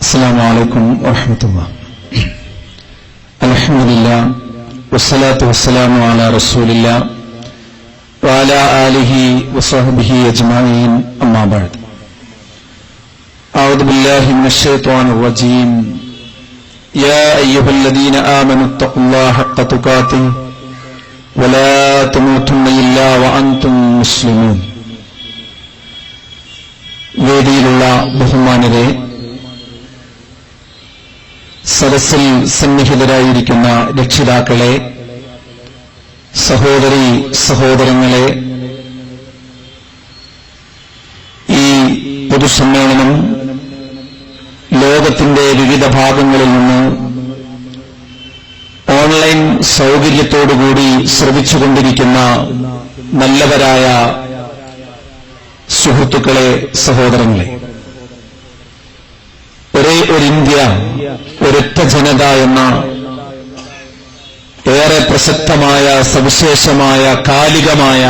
السلام عليكم ورحمة الله. الحمد لله والصلاة والسلام على رسول الله وعلى آله وصحبه أجمعين أما بعد. أعوذ بالله من الشيطان الرجيم. يا أيها الذين آمنوا اتقوا الله حق تقاته ولا تموتن إلا وأنتم مسلمون. വേദിയിലുള്ള ബഹുമാനരെ, സദസ്സിൽ സന്നിഹിതരായിരിക്കുന്ന രക്ഷിതാക്കളെ, സഹോദരീ സഹോദരങ്ങളെ, ഈ പൊതുസമ്മേളനം ലോകത്തിന്റെ വിവിധ ഭാഗങ്ങളിൽ നിന്ന് ഓൺലൈൻ സൗകര്യത്തോടുകൂടി ശ്രവിച്ചുകൊണ്ടിരിക്കുന്ന നല്ലവരായ സുഹൃത്തുക്കളെ, സഹോദരങ്ങളെ, ഒരേ ഒരു ഇന്ത്യ ഒരൊറ്റ ജനത എന്ന ഏറെ പ്രസക്തമായ സവിശേഷമായ കാലികമായ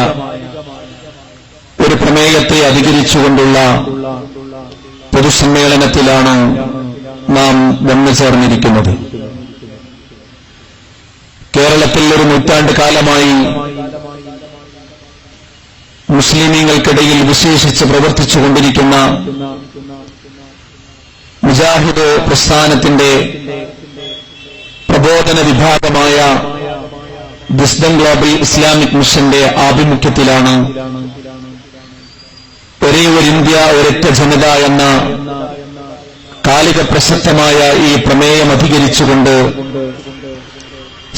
ഒരു പ്രമേയത്തെ അധികരിച്ചുകൊണ്ടുള്ള പൊതുസമ്മേളനത്തിലാണ് നാം വന്നു ചേർന്നിരിക്കുന്നത്. കേരളത്തിൽ ഒരു നൂറ്റാണ്ട് കാലമായി മുസ്ലിമീങ്ങൾക്കിടയിൽ വിശേഷിച്ച് പ്രവർത്തിച്ചുകൊണ്ടിരിക്കുന്ന മുജാഹിദ് പ്രസ്ഥാനത്തിന്റെ പ്രബോധന വിഭാഗമായ വിസ്ഡം ഗ്ലോബൽ ഇസ്ലാമിക് മിഷന്റെ ആഭിമുഖ്യത്തിലാണ് ഒരേ ഒരു ഇന്ത്യ ഒരൊറ്റ ജനത എന്ന കാലിക പ്രസക്തമായ ഈ പ്രമേയം അധികരിച്ചുകൊണ്ട്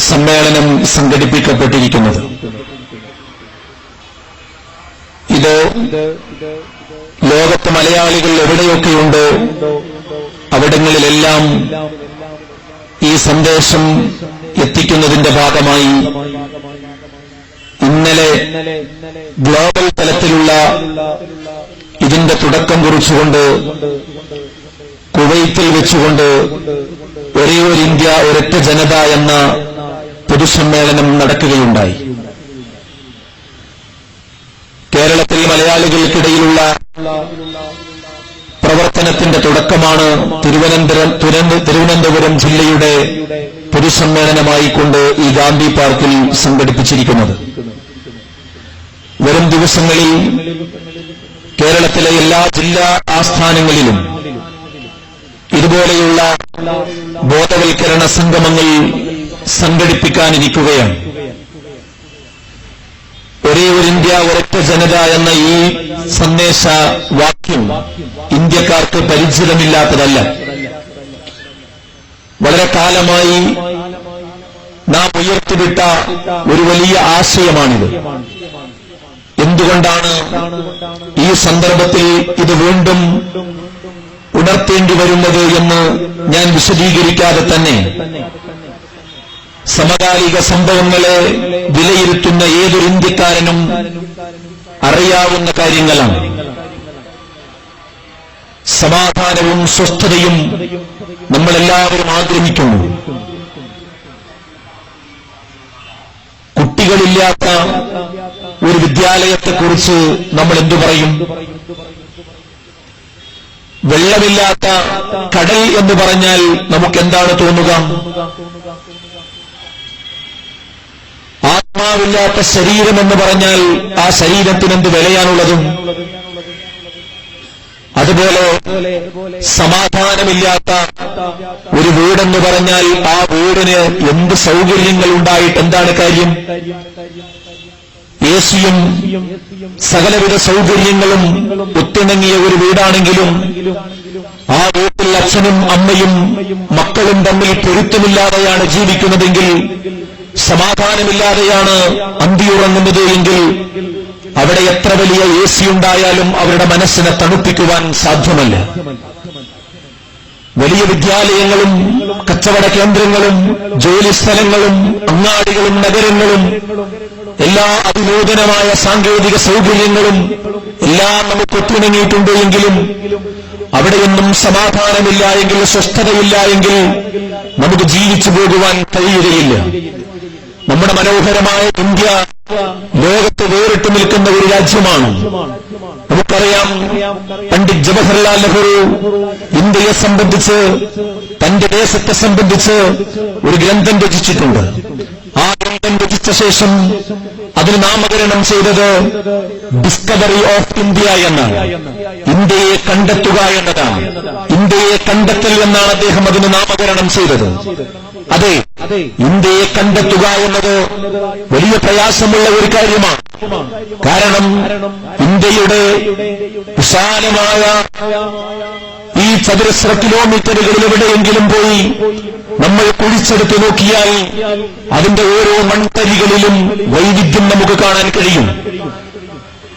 സമ്മേളനം സംഘടിപ്പിക്കപ്പെട്ടിരിക്കുന്നത്. ഇത് ലോകത്ത് മലയാളികൾ എവിടെയൊക്കെയുണ്ട് അവിടങ്ങളിലെല്ലാം ഈ സന്ദേശം എത്തിക്കുന്നതിന്റെ ഭാഗമായി ഇന്നലെ ഗ്ലോബൽ തലത്തിലുള്ള ഇതിന്റെ തുടക്കം കുറിച്ചുകൊണ്ട് കുവൈത്തിൽ വെച്ചുകൊണ്ട് ഒരേ ഒരു ഇന്ത്യ ഒരൊറ്റ ജനത എന്ന പൊതുസമ്മേളനം നടക്കുകയുണ്ടായി. കേരളത്തിൽ മലയാളികൾക്കിടയിലുള്ള പ്രവർത്തനത്തിന്റെ തുടക്കമാണ് തിരുവനന്തപുരം ജില്ലയുടെ പൊതുസമ്മേളനമായിക്കൊണ്ട് ഈ ഗാന്ധി പാർക്കിൽ സംഘടിപ്പിച്ചിരിക്കുന്നത്. വരും ദിവസങ്ങളിൽ കേരളത്തിലെ എല്ലാ ജില്ലാ ആസ്ഥാനങ്ങളിലും ഇതുപോലെയുള്ള ബോധവൽക്കരണ സംഗമങ്ങൾ സംഘടിപ്പിക്കാനിരിക്കുകയാണ്. ഒരേ ഒരു ഇന്ത്യ ഒരൊറ്റ ജനത എന്ന ഈ സന്ദേശ വാക്യം ഇന്ത്യക്കാർക്ക് പരിചിതമില്ലാത്തതല്ല. വളരെ കാലമായി നാം ഉയർത്തിവിട്ട ഒരു വലിയ ആശയമാണിത്. എന്തുകൊണ്ടാണ് ഈ സന്ദർഭത്തിൽ ഇത് വീണ്ടും ഉണർത്തേണ്ടി വരുന്നത് എന്ന് ഞാൻ വിശദീകരിക്കാതെ തന്നെ സമകാലിക സംഭവങ്ങളെ വിലയിരുത്തുന്ന ഏതൊരു ഇന്ത്യക്കാരനും അറിയാവുന്ന കാര്യങ്ങളാണ്. സമാധാനവും സ്വസ്ഥതയും നമ്മളെല്ലാവരും ആഗ്രഹിക്കുന്നു. കുട്ടികളില്ലാത്ത ഒരു വിദ്യാലയത്തെക്കുറിച്ച് നമ്മൾ എന്തു പറയും? വെള്ളമില്ലാത്ത കടൽ എന്ന് പറഞ്ഞാൽ നമുക്കെന്താണ് തോന്നുക? ആത്മാവില്ലാത്ത ശരീരം എന്ന് പറഞ്ഞാൽ ആ ശരീരത്തിന് എന്ത് വിലയാണുള്ളതും? അതുപോലെ സമാധാനമില്ലാത്ത ഒരു വീടെന്ന് പറഞ്ഞാൽ ആ വീടിന് എന്ത് സൗകര്യങ്ങൾ ഉണ്ടായിട്ട് എന്താണ് കാര്യം? എസിയും സകലവിധ സൗകര്യങ്ങളും ഒത്തിണങ്ങിയ ഒരു വീടാണെങ്കിലും ആ വീട്ടിൽ അച്ഛനും അമ്മയും മക്കളും തമ്മിൽ പൊരുത്തമില്ലാതെയാണ് ജീവിക്കുന്നതെങ്കിൽ, സമാധാനമില്ലാതെയാണ് അന്തിയുറങ്ങുന്നത് എങ്കിൽ അവിടെ എത്ര വലിയ എസി ഉണ്ടായാലും അവരുടെ മനസ്സിനെ തണുപ്പിക്കുവാൻ സാധ്യമല്ല. വലിയ വിദ്യാലയങ്ങളും കച്ചവട കേന്ദ്രങ്ങളും ജോലിസ്ഥലങ്ങളും അങ്ങാടികളും നഗരങ്ങളും എല്ലാ അതിനൂതനമായ സാങ്കേതിക സൗകര്യങ്ങളും എല്ലാം നമുക്ക് ഒത്തിണങ്ങിയിട്ടുണ്ട് എങ്കിലും അവിടെയൊന്നും സമാധാനമില്ല എങ്കിൽ, സ്വസ്ഥതയില്ല എങ്കിൽ നമുക്ക് ജീവിച്ചു പോകുവാൻ കഴിയുകയില്ല. നമ്മുടെ മനോഹരമായ ഇന്ത്യ ലോകത്ത് വേറിട്ട് നിൽക്കുന്ന ഒരു രാജ്യമാണ്. നമുക്കറിയാം, പണ്ഡിറ്റ് ജവഹർലാൽ നെഹ്റു ഇന്ത്യയെ സംബന്ധിച്ച്, തന്റെ ദേശത്തെ സംബന്ധിച്ച് ഒരു ഗ്രന്ഥം രചിച്ചിട്ടുണ്ട്. ആ ഗ്രന്ഥം രചിച്ച ശേഷം അതിന് നാമകരണം ചെയ്തത് ഡിസ്കവറി ഓഫ് ഇന്ത്യ എന്നാണ്. ഇന്ത്യയെ കണ്ടെത്തുക എന്നതാണ്. ഇന്ത്യയെ കണ്ടെത്തൽ എന്നാണ് അദ്ദേഹം അതിന് നാമകരണം ചെയ്തത്. അതെ, ഇന്ത്യയെ കണ്ടെത്തുക എന്നത് വലിയ പ്രയാസമുള്ള ഒരു കാര്യമാണ്. കാരണം ഇന്ത്യയുടെ വിശാലമായ ഈ ചതുരശ്ര കിലോമീറ്ററുകളിൽ എവിടെയെങ്കിലും പോയി നമ്മൾ കുഴിച്ചെടുത്ത് നോക്കിയാൽ അതിന്റെ ഓരോ മൺതരികളിലും വൈവിധ്യം നമുക്ക് കാണാൻ കഴിയും.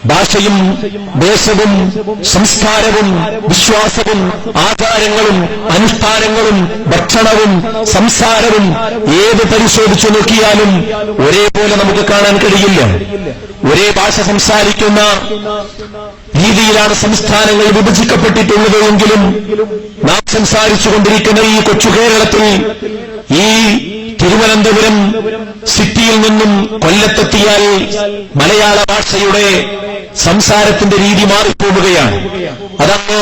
ഭാഷയും ദേശവും സംസ്കാരവും വിശ്വാസവും ആചാരങ്ങളും അനുഷ്ഠാനങ്ങളും ഭക്ഷണവും സംസാരവും ഏത് പരിശോധിച്ചു നോക്കിയാലും ഒരേപോലെ നമുക്ക് കാണാൻ കഴിയില്ല. ഒരേ ഭാഷ സംസാരിക്കുന്ന രീതിയിലാണ് സംസ്ഥാനങ്ങൾ വിഭജിക്കപ്പെട്ടിട്ടുള്ളത് എങ്കിലും നാം സംസാരിച്ചുകൊണ്ടിരിക്കുന്ന ഈ കൊച്ചു കേരളത്തിൽ, ഈ തിരുവനന്തപുരം സിറ്റിയിൽ നിന്നും കൊല്ലത്തെത്തിയാൽ മലയാള ഭാഷയുടെ സംസാരത്തിന്റെ രീതി മാറിപ്പോവുകയാണ്. അതങ്ങ്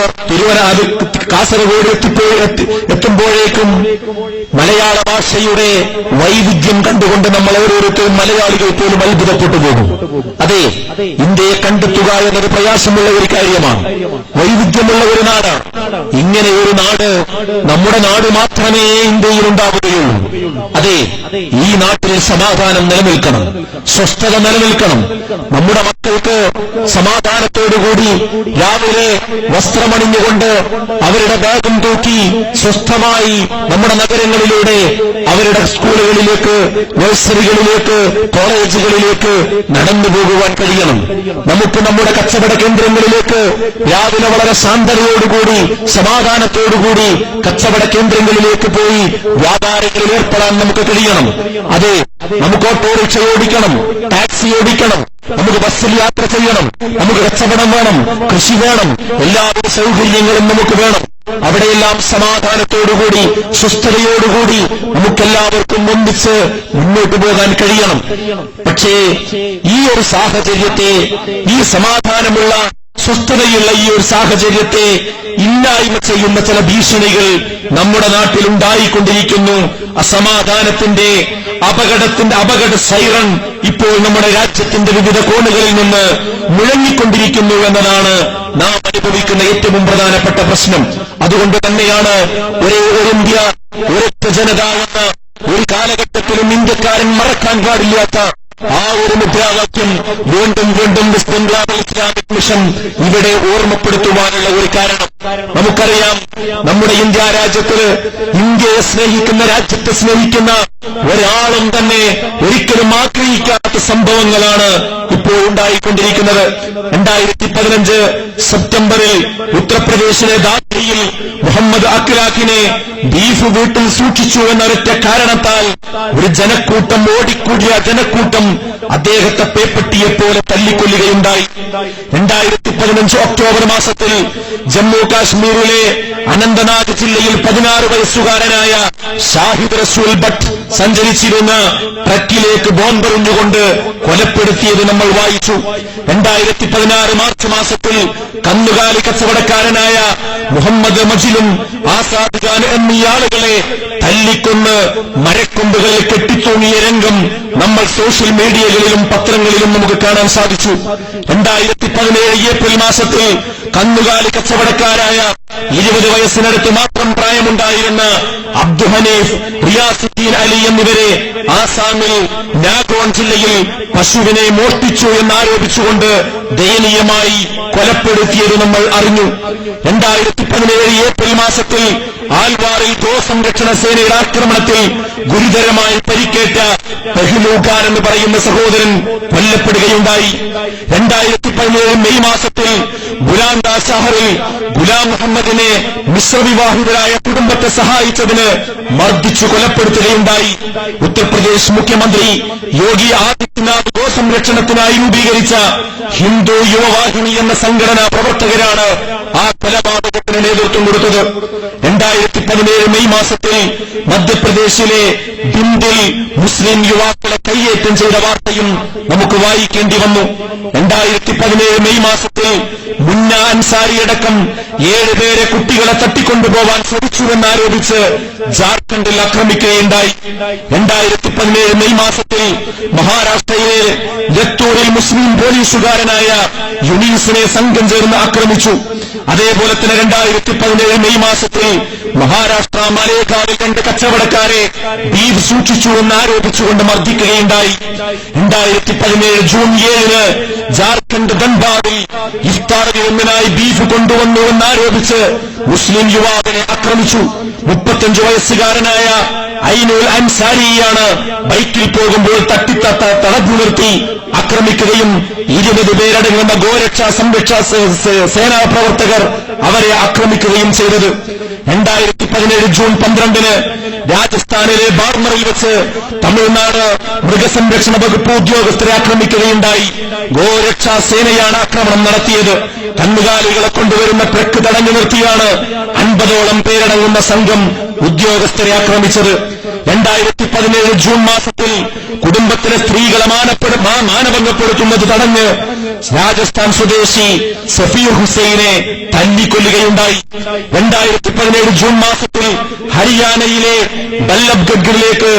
കാസർഗോഡ് എത്തുമ്പോഴേക്കും മലയാള ഭാഷയുടെ വൈവിധ്യം കണ്ടുകൊണ്ട് നമ്മൾ ഓരോരുത്തരും മലയാളികൾ പോലും അത്ഭുതപ്പെട്ടു പോകും. അതെ, ഇന്ത്യയെ കണ്ടെത്തുക എന്നൊരു പ്രയാസമുള്ള ഒരു കാര്യമാണ്. വൈവിധ്യമുള്ള ഒരു നാടാണ്. ഇങ്ങനെ ഒരു നാട്, നമ്മുടെ നാട് മാത്രമേ ഇന്ത്യയിൽ ഉണ്ടാവുകയുള്ളൂ. അതെ, ഈ നാട്ടിൽ സമാധാനം നിലനിൽക്കണം, സ്വസ്ഥത നിലനിൽക്കണം. നമ്മുടെ മക്കൾക്ക് സമാധാനത്തോടുകൂടി രാവിലെ വസ്ത്രമണിഞ്ഞുകൊണ്ട് അവരുടെ ബാഗും തൂക്കി സ്വസ്ഥമായി നമ്മുടെ നഗരങ്ങളിലൂടെ അവരുടെ സ്കൂളുകളിലേക്ക്, നഴ്സറികളിലേക്ക്, കോളേജുകളിലേക്ക് നടന്നു പോകുവാൻ കഴിയണം. നമുക്ക് നമ്മുടെ കച്ചവട കേന്ദ്രങ്ങളിലേക്ക് രാവിലെ വളരെ ശാന്തതയോടുകൂടി സമാധാനത്തോടുകൂടി കച്ചവട കേന്ദ്രങ്ങളിലേക്ക് പോയി വ്യാപാരങ്ങളിൽ ഏർപ്പെടാൻ നമുക്ക് കഴിയണം. അതെ, നമുക്ക് ഓട്ടോറിക്ഷ ഓടിക്കണം, ടാക്സി ഓടിക്കണം, നമുക്ക് ബസ്സിൽ യാത്ര ചെയ്യണം, നമുക്ക് കച്ചവടം വേണം, കൃഷി വേണം, എല്ലാവിധ സൗകര്യങ്ങളും നമുക്ക് വേണം. അവിടെയെല്ലാം സമാധാനത്തോടുകൂടി സ്വസ്ഥതയോടുകൂടി നമുക്കെല്ലാവർക്കും ഒന്നിച്ച് മുന്നോട്ട് പോകാൻ കഴിയണം. പക്ഷേ ഈ ഒരു സാഹചര്യത്തെ, ഈ സമാധാനമുള്ള സ്വസ്ഥതയുള്ള ഈ ഒരു സാഹചര്യത്തെ ഇല്ലായ്മ ചെയ്യുന്ന ചില ഭീഷണികൾ നമ്മുടെ നാട്ടിൽ ഉണ്ടായിക്കൊണ്ടിരിക്കുന്നു. അസമാധാനത്തിന്റെ അപകട സൈറൺ ഇപ്പോൾ നമ്മുടെ രാജ്യത്തിന്റെ വിവിധ കോണുകളിൽ നിന്ന് മുഴങ്ങിക്കൊണ്ടിരിക്കുന്നു എന്നതാണ് നാം അനുഭവിക്കുന്ന ഏറ്റവും പ്രധാനപ്പെട്ട പ്രശ്നം. അതുകൊണ്ട് തന്നെയാണ് ഒരേ ഒരു ഇന്ത്യ, ഒരൊറ്റ ജനത എന്ന ഒരു കാലഘട്ടത്തിലും ഇന്ത്യക്കാരൻ മറക്കാൻ പാടില്ലാത്ത ആ ഒരു മുദ്രാവാക്യം വീണ്ടും വീണ്ടും ഇസ്ലാമിക് മിഷൻ ഇവിടെ ഓർമ്മപ്പെടുത്തുവാനുള്ള ഒരു കാരണം. നമുക്കറിയാം, നമ്മുടെ ഇന്ത്യ രാജ്യത്ത്, ഇന്ത്യയെ സ്നേഹിക്കുന്ന, രാജ്യത്തെ സ്നേഹിക്കുന്ന ഒരാളും തന്നെ ഒരിക്കലും ആഗ്രഹിക്കാത്ത സംഭവങ്ങളാണ് ഇപ്പോൾ ഉണ്ടായിക്കൊണ്ടിരിക്കുന്നത്. 2015 സെപ്റ്റംബറിൽ ഉത്തർപ്രദേശിലെ ദാദ്രിയിൽ മുഹമ്മദ് അഖ്ലാഖിനെ ബീഫ് വീട്ടിൽ സൂക്ഷിച്ചു എന്നൊരൊറ്റ കാരണത്താൽ ഒരു ജനക്കൂട്ടം, ഓടിക്കൂടിയ ജനക്കൂട്ടം അദ്ദേഹത്തെ പേപ്പട്ടിയെപ്പോലെ തല്ലിക്കൊല്ലുകയുണ്ടായി. 2015 ഒക്ടോബർ മാസത്തിൽ ജമ്മു കാശ്മീരിലെ അനന്തനാഗ് ജില്ലയിൽ 16 വയസ്സുകാരനായ ഷാഹിദ് റസൂൽ ഭട്ട് സഞ്ചരിച്ചിരുന്ന ട്രക്കിലേക്ക് ബോംബെറിഞ്ഞുകൊണ്ട് കൊലപ്പെടുത്തിയത് നമ്മൾ വായിച്ചു. 2016 മാർച്ച് മാസത്തിൽ കന്നുകാലി കച്ചവടക്കാരനായ മുഹമ്മദ് മജിലും ആസാദ് ഖാൻ എന്നീ ആളുകളെ തല്ലിക്കൊന്ന് മരക്കൊമ്പുകളിൽ കെട്ടിത്തൂങ്ങിയ രംഗം നമ്മൾ സോഷ്യൽ മീഡിയകളിലും പത്രങ്ങളിലും നമുക്ക് കാണാൻ സാധിച്ചു. 2017 ഏപ്രിൽ മാസത്തിൽ കന്നുകാലി കച്ചവടക്കാരായ 20 വയസ്സിനടുത്ത് മാത്രം പ്രായമുണ്ടായിരുന്ന അബ്ദു ഹനീഫ്, റിയാസുദ്ദീൻ അലി എന്നിവരെ ആസാമിൽ നാഗോൺ ജില്ലയിൽ പശുവിനെ മോഷ്ടിച്ചു എന്നാരോപിച്ചുകൊണ്ട് ദയനീയമായി കൊലപ്പെടുത്തിയത് നമ്മൾ അറിഞ്ഞു. 2017 ഏപ്രിൽ മാസത്തിൽ ആൽവാറിൽ ഗോസംരക്ഷണ സേനയുടെ ആക്രമണത്തിൽ ഗുരുതരമായി പരിക്കേറ്റ പെഹ്ലു ഖാൻ എന്ന് പറയുന്ന സഹോദരൻ കൊല്ലപ്പെടുകയുണ്ടായി. 2017 മെയ് മാസത്തിൽ ബുലാന്ദ ഷഹറിൽ ഗുലാം മുഹമ്മദിനെ മിശ്രവിവാഹിതരായ കുടുംബത്തെ സഹായിച്ചതിന് മർദ്ദിച്ചു കൊലപ്പെടുത്തുകയുണ്ടായി. ഉത്തർപ്രദേശ് മുഖ്യമന്ത്രി യോഗി ആദിത്യനാഥ് ഗോസംരക്ഷണത്തിനായി രൂപീകരിച്ച ഹിന്ദു യുവവാഹിനി എന്ന സംഘടനാ പ്രവർത്തകരാണ് ആ കൊലപാതകത്തിന് നേതൃത്വം കൊടുത്തത്. 2017 മെയ് മാസത്തിൽ മധ്യപ്രദേശിലെ ഭിണ്ടിൽ മുസ്ലിം യുവാക്കളെ കയ്യേറ്റം ചെയ്ത വാർത്തയും നമുക്ക് വായിക്കേണ്ടി വന്നു. 2017 മെയ് മാസത്തിൽ മുന്ന അൻസാരിയടക്കം 7 പേരെ കുട്ടികളെ തട്ടിക്കൊണ്ടുപോകാൻ ശ്രമിച്ചുവെന്നാരോപിച്ച് ജാർഖണ്ഡിൽ ആക്രമിക്കുകയുണ്ടായി. 2017 മെയ് മാസത്തിൽ മഹാരാഷ്ട്രയിലെ ലത്തൂരിൽ മുസ്ലിം പോലീസുകാരനായ യുനീസിനെ സംഘം ചേർന്ന് ആക്രമിച്ചു. അതേപോലെ തന്നെ 2017 മെയ് മാസത്തിൽ മഹാരാഷ്ട്ര മലേഗാവിൽ 2 കച്ചവടക്കാരെ ബീഫ് സൂക്ഷിച്ചു എന്നാരോപിച്ചുകൊണ്ട് മർദ്ദിക്കുകയുണ്ടായി. 2017 ജൂൺ 7 ജാർഖണ്ഡ് ധൻബാദിൽ ഇഫ്താർ വിരുന്നിനായി ബീഫ് കൊണ്ടുവന്നു എന്നാരോപിച്ച് മുസ്ലിം യുവാവിനെ ആക്രമിച്ചു. 35 വയസ്സുകാരനായ ഐനുൽ അൻസാരിയാണ് ബൈക്കിൽ പോകുമ്പോൾ തടഞ്ഞു നിർത്തി ആക്രമിക്കുകയും 20 പേരടങ്ങുന്ന ഗോരക്ഷാ സംരക്ഷാ സേനാ പ്രവർത്തകർ അവരെ ആക്രമിക്കുകയും ചെയ്തത്. 2017 ജൂൺ 12 രാജസ്ഥാനിലെ ബാർമറിൽ വെച്ച് തമിഴ്നാട് മൃഗസംരക്ഷണ വകുപ്പ് ഉദ്യോഗസ്ഥരെ ആക്രമിക്കുകയുണ്ടായി. ഗോരക്ഷാ സേനയാണ് ആക്രമണം നടത്തിയത്. കന്നുകാലികളെ കൊണ്ടുവരുന്ന ട്രക്ക് തടഞ്ഞു നിർത്തിയാണ് 50ഓളം പേരടങ്ങുന്ന സംഘം ഉദ്യോഗസ്ഥരെ ആക്രമിച്ചത്. 2017 ജൂൺ മാസത്തിൽ കുടുംബത്തിലെ സ്ത്രീകളെ മാനഭംഗപ്പെടുത്തുന്നത് തടഞ്ഞ് രാജസ്ഥാൻ സ്വദേശി സഫീർ ഹുസൈനെ തല്ലിക്കൊല്ലുകയുണ്ടായി. 2017 ജൂൺ മാസത്തിൽ ഹരിയാനയിലെ ബല്ലബ്ഗഡിലേക്ക്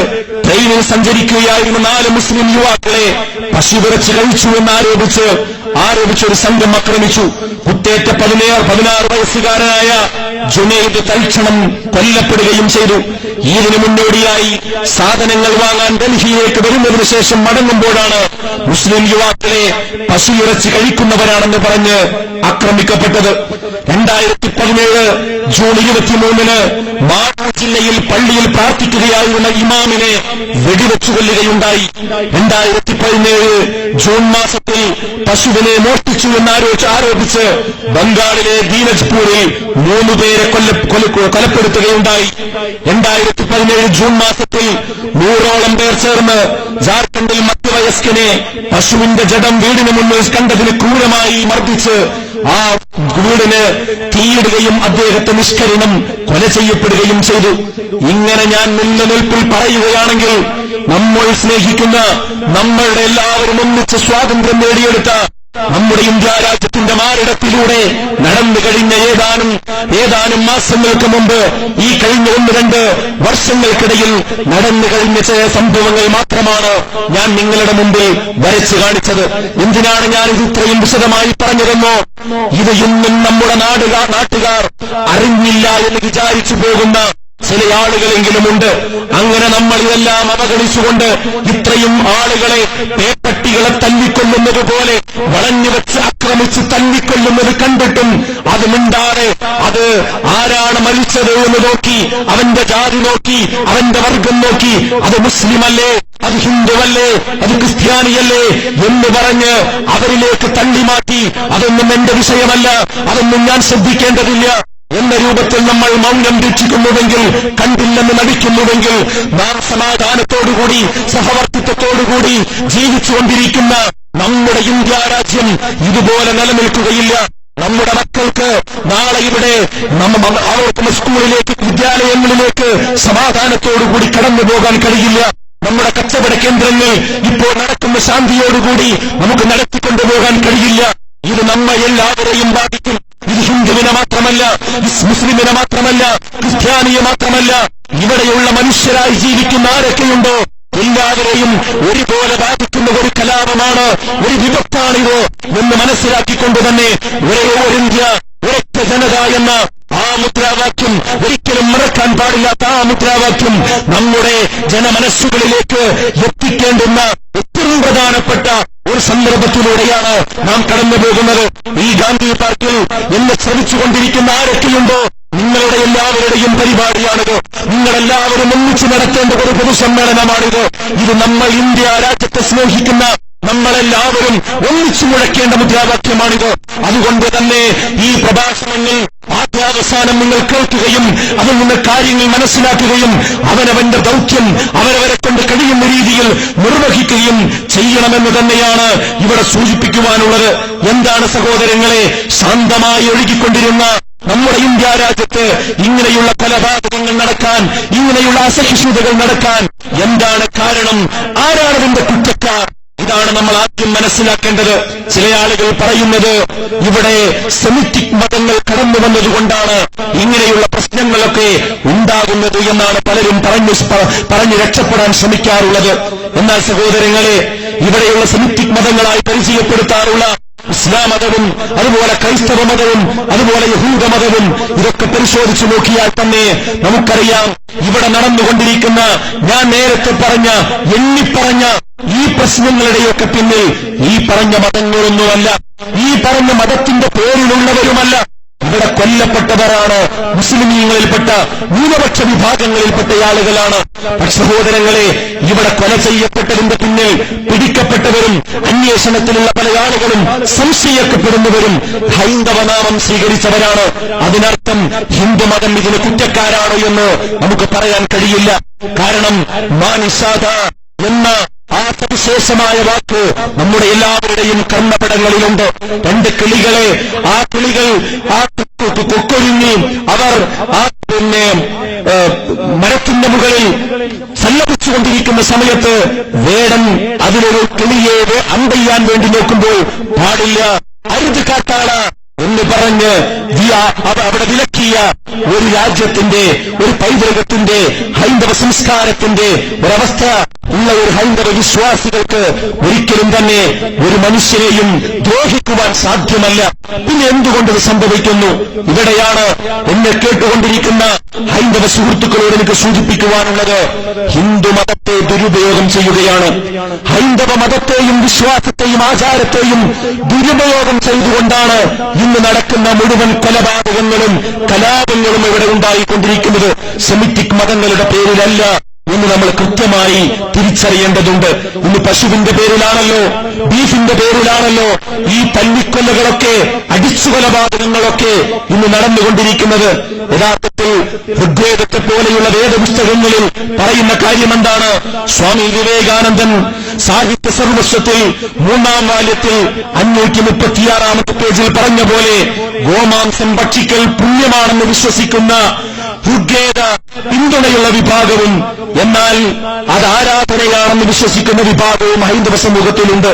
ട്രെയിനിൽ സഞ്ചരിക്കുകയായിരുന്ന 4 മുസ്ലിം യുവാക്കളെ പശുവിറച്ചി കഴിച്ചുവെന്നാരോപിച്ച് ഒരു സംഘം ആക്രമിച്ചു. കുത്തേറ്റ 16 വയസ്സുകാരനായ ജുനൈദ് തൽക്ഷണം കൊല്ലപ്പെടുകയും ചെയ്തു. ഇതിനു മുന്നോടിയായി സാധനങ്ങൾ വാങ്ങാൻ ഡൽഹിയിലേക്ക് വരുന്നതിനു ശേഷം മടങ്ങുമ്പോഴാണ് മുസ്ലിം യുവാക്കളെ പശുവിറച്ചി കഴിക്കുന്നവരാണെന്ന് പറഞ്ഞ് ആക്രമിക്കപ്പെട്ടത്. 2017 ജൂൺ 23 മാവൂർ ജില്ലയിൽ പള്ളിയിൽ പ്രാർത്ഥിക്കുകയായിരുന്ന ഇമാമിനെ വെടിവെച്ചു കൊല്ലുകയുണ്ടായി. 2017 ജൂൺ മാസത്തിൽ പശുവിനെ മോഷ്ടിച്ചു എന്നാരോപിച്ച് ബംഗാളിലെ ദീനജ്പൂരിൽ 3 പേരെ കൊലപ്പെടുത്തുകയുണ്ടായി. 2017 ജൂൺ മാസത്തിൽ 100ഓളം പേർ ചേർന്ന് ജാർഖണ്ഡിൽ മധ്യവയസ്കനെ പശുവിന്റെ ജഡം വീടിന് മുന്നിൽ കണ്ടതിന് ക്രൂരമായി മർദ്ദിച്ച് ആ വീടിന് തീയിടുകയും അദ്ദേഹത്തെ നിഷ്കരുണം കൊല ചെയ്യപ്പെടുകയും ചെയ്തു. ഇങ്ങനെ ഞാൻ നിലനിൽപ്പിൽ പറയുകയാണെങ്കിൽ നമ്മൾ സ്നേഹിക്കുന്ന, നമ്മളുടെ എല്ലാവരും ഒന്നിച്ച് സ്വാതന്ത്ര്യം നേടിയെടുത്ത നമ്മുടെ ഇന്ത്യ രാജ്യത്തിന്റെ മാറിടത്തിലൂടെ നടന്നു കഴിഞ്ഞ ഏതാനും മാസങ്ങൾക്ക് മുമ്പ്, ഈ കഴിഞ്ഞ 1-2 വർഷങ്ങൾക്കിടയിൽ നടന്നു കഴിഞ്ഞ ചില സംഭവങ്ങൾ മാത്രമാണ് ഞാൻ നിങ്ങളുടെ മുമ്പിൽ വരച്ചു കാണിച്ചത്. എന്തിനാണ് ഞാൻ ഇത് ഇത്രയും വിശദമായി പറഞ്ഞതെന്നോ, ഇത് ഇന്നും നമ്മുടെ നാട്ടുകാർ അറിഞ്ഞില്ല എന്ന് വിചാരിച്ചു പോകുന്ന ചില ആളുകളെങ്കിലുമുണ്ട്. അങ്ങനെ നമ്മൾ ഇതെല്ലാം അവഗണിച്ചുകൊണ്ട് ഇത്രയും ആളുകളെ പേപ്പട്ടികളെ തല്ലിക്കൊല്ലുന്നത് പോലെ വളഞ്ഞുവെച്ച് ആക്രമിച്ച് തല്ലിക്കൊല്ലുന്നത് കണ്ടിട്ടും അത് മിണ്ടാതെ, അത് ആരാണ് മരിച്ചത് എന്ന് നോക്കി, അവന്റെ ജാതി നോക്കി, അവന്റെ വർഗം നോക്കി, അത് മുസ്ലിമല്ലേ, അത് ഹിന്ദുവല്ലേ, അത് ക്രിസ്ത്യാനിയല്ലേ എന്ന് പറഞ്ഞ് അവരിലേക്ക് തള്ളിമാറ്റി, അതൊന്നും എന്റെ വിഷയമല്ല, അതൊന്നും ഞാൻ ശ്രദ്ധിക്കേണ്ടതില്ല എന്ന രൂപത്തിൽ നമ്മൾ മൗനം രക്ഷിക്കുന്നുവെങ്കിൽ, കണ്ടില്ലെന്ന് നടിക്കുന്നുവെങ്കിൽ, നാം സമാധാനത്തോടുകൂടി സഹവർത്തിത്വത്തോടുകൂടി ജീവിച്ചുകൊണ്ടിരിക്കുന്ന നമ്മുടെ ഇന്ത്യ രാജ്യം ഇതുപോലെ നിലനിൽക്കുകയില്ല. നമ്മുടെ മക്കൾക്ക് നാളെ ഇവിടെ അവർക്ക് സ്കൂളിലേക്ക്, വിദ്യാലയങ്ങളിലേക്ക് സമാധാനത്തോടുകൂടി കടന്നു പോകാൻ കഴിയില്ല. നമ്മുടെ കച്ചവട കേന്ദ്രങ്ങൾ ഇപ്പോൾ നടക്കുന്ന ശാന്തിയോടുകൂടി നമുക്ക് നടത്തിക്കൊണ്ടുപോകാൻ കഴിയില്ല. ഇത് നമ്മെ എല്ലാവരെയും ബാധിക്കും. ഇത് ഹിന്ദുവിനെ മാത്രമല്ല, മുസ്ലിമിനെ മാത്രമല്ല, ക്രിസ്ത്യാനിയെ മാത്രമല്ല, ഇവിടെയുള്ള മനുഷ്യരായി ജീവിക്കുന്ന ആരൊക്കെയുണ്ടോ എല്ലാവരെയും ഒരുപോലെ ബാധിക്കുന്ന ഒരു കലാപമാണ്, ഒരു വിപത്താണിത് എന്ന് മനസ്സിലാക്കിക്കൊണ്ട് തന്നെ ഒരേ ഒരു ഇന്ത്യ, ഒരൊറ്റ ജനത എന്ന ആ മുദ്രാവാക്യം, ഒരിക്കലും മറക്കാൻ പാടില്ലാത്ത ആ മുദ്രാവാക്യം നമ്മുടെ ജനമനസ്സുകളിലേക്ക് എത്തിക്കേണ്ടുന്ന ഏറ്റവും പ്രധാനപ്പെട്ട ഒരു സന്ദർഭത്തിലൂടെയാണ് നാം കടന്നു പോകുന്നത്. ഈ ഗാന്ധി പാർക്കിൽ എന്നെ ശ്രമിച്ചുകൊണ്ടിരിക്കുന്ന ആരൊക്കെയുണ്ടോ, നിങ്ങളുടെ എല്ലാവരുടെയും പരിപാടിയാണിത്. നിങ്ങളെല്ലാവരും ഒന്നിച്ചു നടത്തേണ്ട ഒരു പൊതുസമ്മേളനമാണിത്. ഇത് നമ്മൾ ഇന്ത്യ രാജ്യത്തെ സ്നേഹിക്കുന്ന നമ്മളെല്ലാവരും ഒന്നിച്ചു മുഴക്കേണ്ട മുദ്രാവാക്യമാണിത്. അതുകൊണ്ട് തന്നെ ഈ പ്രഭാഷണങ്ങൾ ആദ്യാവസാനം നിങ്ങൾ കേൾക്കുകയും അതിൽ നിന്ന് കാര്യങ്ങൾ മനസ്സിലാക്കുകയും അവനവന്റെ ദൗത്യം അവരവരെ കൊണ്ട് കഴിയുന്ന രീതിയിൽ നിർവഹിക്കുകയും ചെയ്യണമെന്ന് തന്നെയാണ് ഇവിടെ സൂചിപ്പിക്കുവാനുള്ളത്. എന്താണ് സഹോദരങ്ങളെ, ശാന്തമായി ഒഴുകിക്കൊണ്ടിരുന്ന നമ്മുടെ ഇന്ത്യ രാജ്യത്ത് ഇങ്ങനെയുള്ള കൊലപാതകങ്ങൾ നടക്കാൻ, ഇങ്ങനെയുള്ള അസഹിഷ്ണുതകൾ നടക്കാൻ എന്താണ് കാരണം? ആരാണ് ഇതിന്റെ കുറ്റക്കാർ? ഇതാണ് നമ്മൾ ആദ്യം മനസ്സിലാക്കേണ്ടത്. ചില ആളുകൾ പറയുന്നത് ഇവിടെ സെമിറ്റിക് മതങ്ങൾ കടന്നു വന്നതുകൊണ്ടാണ് ഇങ്ങനെയുള്ള പ്രശ്നങ്ങളൊക്കെ ഉണ്ടാകുന്നത് എന്നാണ് പലരും പറഞ്ഞു രക്ഷപ്പെടാൻ ശ്രമിക്കാറുള്ളത്. എന്നാൽ സഹോദരങ്ങളെ, ഇവിടെയുള്ള സെമിറ്റിക് മതങ്ങളായി പരിചയപ്പെടുത്താറുള്ള ഇസ്ലാം മതവും അതുപോലെ ക്രൈസ്തവ മതവും അതുപോലെ യഹൂദ മതവും ഇതൊക്കെ പരിശോധിച്ചു നോക്കിയാൽ തന്നെ നമുക്കറിയാം ഇവിടെ നടന്നുകൊണ്ടിരിക്കുന്ന, ഞാൻ നേരത്തെ എണ്ണിപ്പറഞ്ഞ ഈ പ്രശ്നങ്ങളുടെയൊക്കെ പിന്നിൽ ഈ പറഞ്ഞ മതങ്ങളൊന്നുമല്ല, ഈ പറഞ്ഞ മതത്തിന്റെ പേരിലുള്ളവരുമല്ല. ഇവിടെ കൊല്ലപ്പെട്ടവരാണ് മുസ്ലിമീങ്ങളിൽപ്പെട്ട ന്യൂനപക്ഷ വിഭാഗങ്ങളിൽപ്പെട്ട ആളുകളാണ്. പക്ഷേ സഹോദരങ്ങളെ, ഇവിടെ കൊല ചെയ്യപ്പെട്ടതിന്റെ പിന്നിൽ പിടിക്കപ്പെട്ടവരും അന്വേഷണത്തിലുള്ള പല ആളുകളും സംശയിക്കപ്പെടുന്നവരും ഹൈന്ദവനാമം സ്വീകരിച്ചവരാണ്. അതിനർത്ഥം ഹിന്ദുമതം ഇതിന് കുറ്റക്കാരാണോ എന്ന് നമുക്ക് പറയാൻ കഴിയില്ല. കാരണം മാനിഷാദ എന്ന ആ സവിശേഷമായ വാക്ക് നമ്മുടെ എല്ലാവരുടെയും കർമ്മപടങ്ങളിലുണ്ട്. രണ്ട് കിളികളെ, ആ കിളികൾ ആ കൊക്കൊരുങ്ങി അവർ ആ മരത്തിന്റെ മുകളിൽ സല്ലപിച്ചുകൊണ്ടിരിക്കുന്ന സമയത്ത് വേടൻ അതിലൊരു കിളിയെ അമ്പെയ്യാൻ വേണ്ടി നോക്കുമ്പോൾ പാടില്ല, അരുത് കാട്ടാള എന്ന് പറഞ്ഞ് അവിടെ വിലക്കിയ ഒരു രാജ്യത്തിന്റെ, ഒരു പൈതൃകത്തിന്റെ, ഹൈന്ദവ സംസ്കാരത്തിന്റെ ഒരവസ്ഥ ഉള്ള ഒരു ഹൈന്ദവ വിശ്വാസികൾക്ക് ഒരിക്കലും തന്നെ ഒരു മനുഷ്യനെയും ദ്രോഹിക്കുവാൻ സാധ്യമല്ല. പിന്നെ എന്തുകൊണ്ട് ഇത് സംഭവിക്കുന്നു? ഇവിടെയാണ് എന്നെ കേട്ടുകൊണ്ടിരിക്കുന്ന ഹൈന്ദവ സുഹൃത്തുക്കളോട് എനിക്ക് സൂചിപ്പിക്കുവാനുള്ളത്. ഹിന്ദുമതത്തെ ദുരുപയോഗം ചെയ്യുകയാണ്. ഹൈന്ദവ മതത്തെയും വിശ്വാസത്തെയും ആചാരത്തെയും ദുരുപയോഗം ചെയ്തുകൊണ്ടാണ് ഇന്ന് നടക്കുന്ന മുഴുവൻ കൊലപാതകങ്ങളും കലാപങ്ങളും ഇവിടെ ഉണ്ടായിക്കൊണ്ടിരിക്കുന്നത്. സെമിറ്റിക് മതങ്ങളുടെ പേരിലല്ല എന്ന് നമ്മൾ കൃത്യമായി തിരിച്ചറിയേണ്ടതുണ്ട്. ഇന്ന് പശുവിന്റെ പേരിലാണല്ലോ, ബീഫിന്റെ പേരിലാണല്ലോ ഈ തല്ലിക്കൊല്ലകളൊക്കെ, അടിച്ചുകൊലപാതകങ്ങളൊക്കെ ഇന്ന് നടന്നുകൊണ്ടിരിക്കുന്നത്. യഥാർത്ഥത്തിൽ ഋഗ്വേദത്തെ പോലെയുള്ള വേദപുസ്തകങ്ങളിൽ പറയുന്ന കാര്യം എന്താണ്? സ്വാമി വിവേകാനന്ദൻ സാഹിത്യ സർവസ്വത്തിൽ 3-ാം വാല്യത്തിൽ 536-ാമത്തെ പേജിൽ പറഞ്ഞ പോലെ ഗോമാംസം ഭക്ഷിക്കൽ പുണ്യമാണെന്ന് വിശ്വസിക്കുന്ന ഋഗ്വേദ പിന്തുണയുള്ള വിഭാഗവും എന്നാൽ അത് ആരാധനയാണെന്ന് വിശ്വസിക്കുന്ന വിഭാഗവും ഹൈന്ദവ സമൂഹത്തിലുണ്ട്.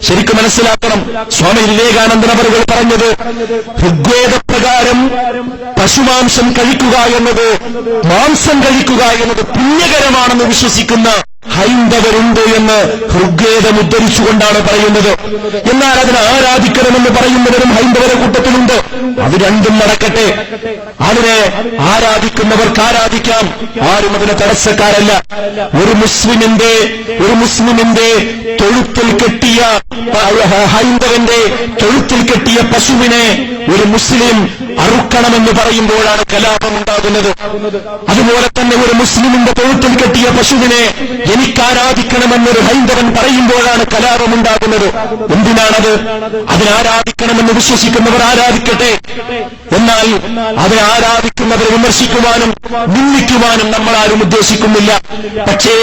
ശരിക്കും മനസ്സിലാക്കണം. സ്വാമി വിവേകാനന്ദൻ അവர்கள் പറഞ്ഞത് ഋഗ്വേദപ്രകാരം പശുമാംസം കഴിക്കുക എന്നത്, മാംസം കഴിക്കുക എന്നത് പുണ്യകരമാണെന്ന് വിശ്വസിക്കുന്ന ഹൈന്ദവരുണ്ട് എന്ന് ഋഗ്വേദം ഉദ്ധരിച്ചുകൊണ്ടാണ് പറയുന്നത്. എന്നാൽ അതിനെ ആരാധിക്കണമെന്ന് പറയുന്നവരും ഹൈന്ദവരുടെ കൂട്ടത്തിലുണ്ട്. അത് രണ്ടും നടക്കട്ടെ. അതിനെ ആരാധിക്കുന്നവർക്ക് ആരാധിക്കാം, ആരും അതിന് തടസ്സക്കാരല്ല. ഒരു മുസ്ലിമിന്റെ തൊഴുത്തിൽ കെട്ടിയ, ഹൈന്ദവന്റെ തൊഴുത്തിൽ കെട്ടിയ പശുവിനെ ഒരു മുസ്ലിം അറുക്കണമെന്ന് പറയുമ്പോഴാണ് കലാപം ഉണ്ടാകുന്നത്. അതുപോലെ തന്നെ ഒരു മുസ്ലിമിന്റെ തൊഴുത്തിൽ കെട്ടിയ പശുവിനെ എനിക്ക് ആരാധിക്കണമെന്നൊരു ഹൈന്ദവൻ പറയുമ്പോഴാണ് കലാപമുണ്ടാകുന്നത്. എന്തിനാണത്? അതിനാരാധിക്കണമെന്ന് വിശ്വസിക്കുന്നവർ ആരാധിക്കട്ടെ. എന്നാൽ അതിനെ ആരാധിക്കുന്നവരെ വിമർശിക്കുവാനും നിന്ദിക്കുവാനും നമ്മൾ ആരും ഉദ്ദേശിക്കുന്നില്ല. പക്ഷേ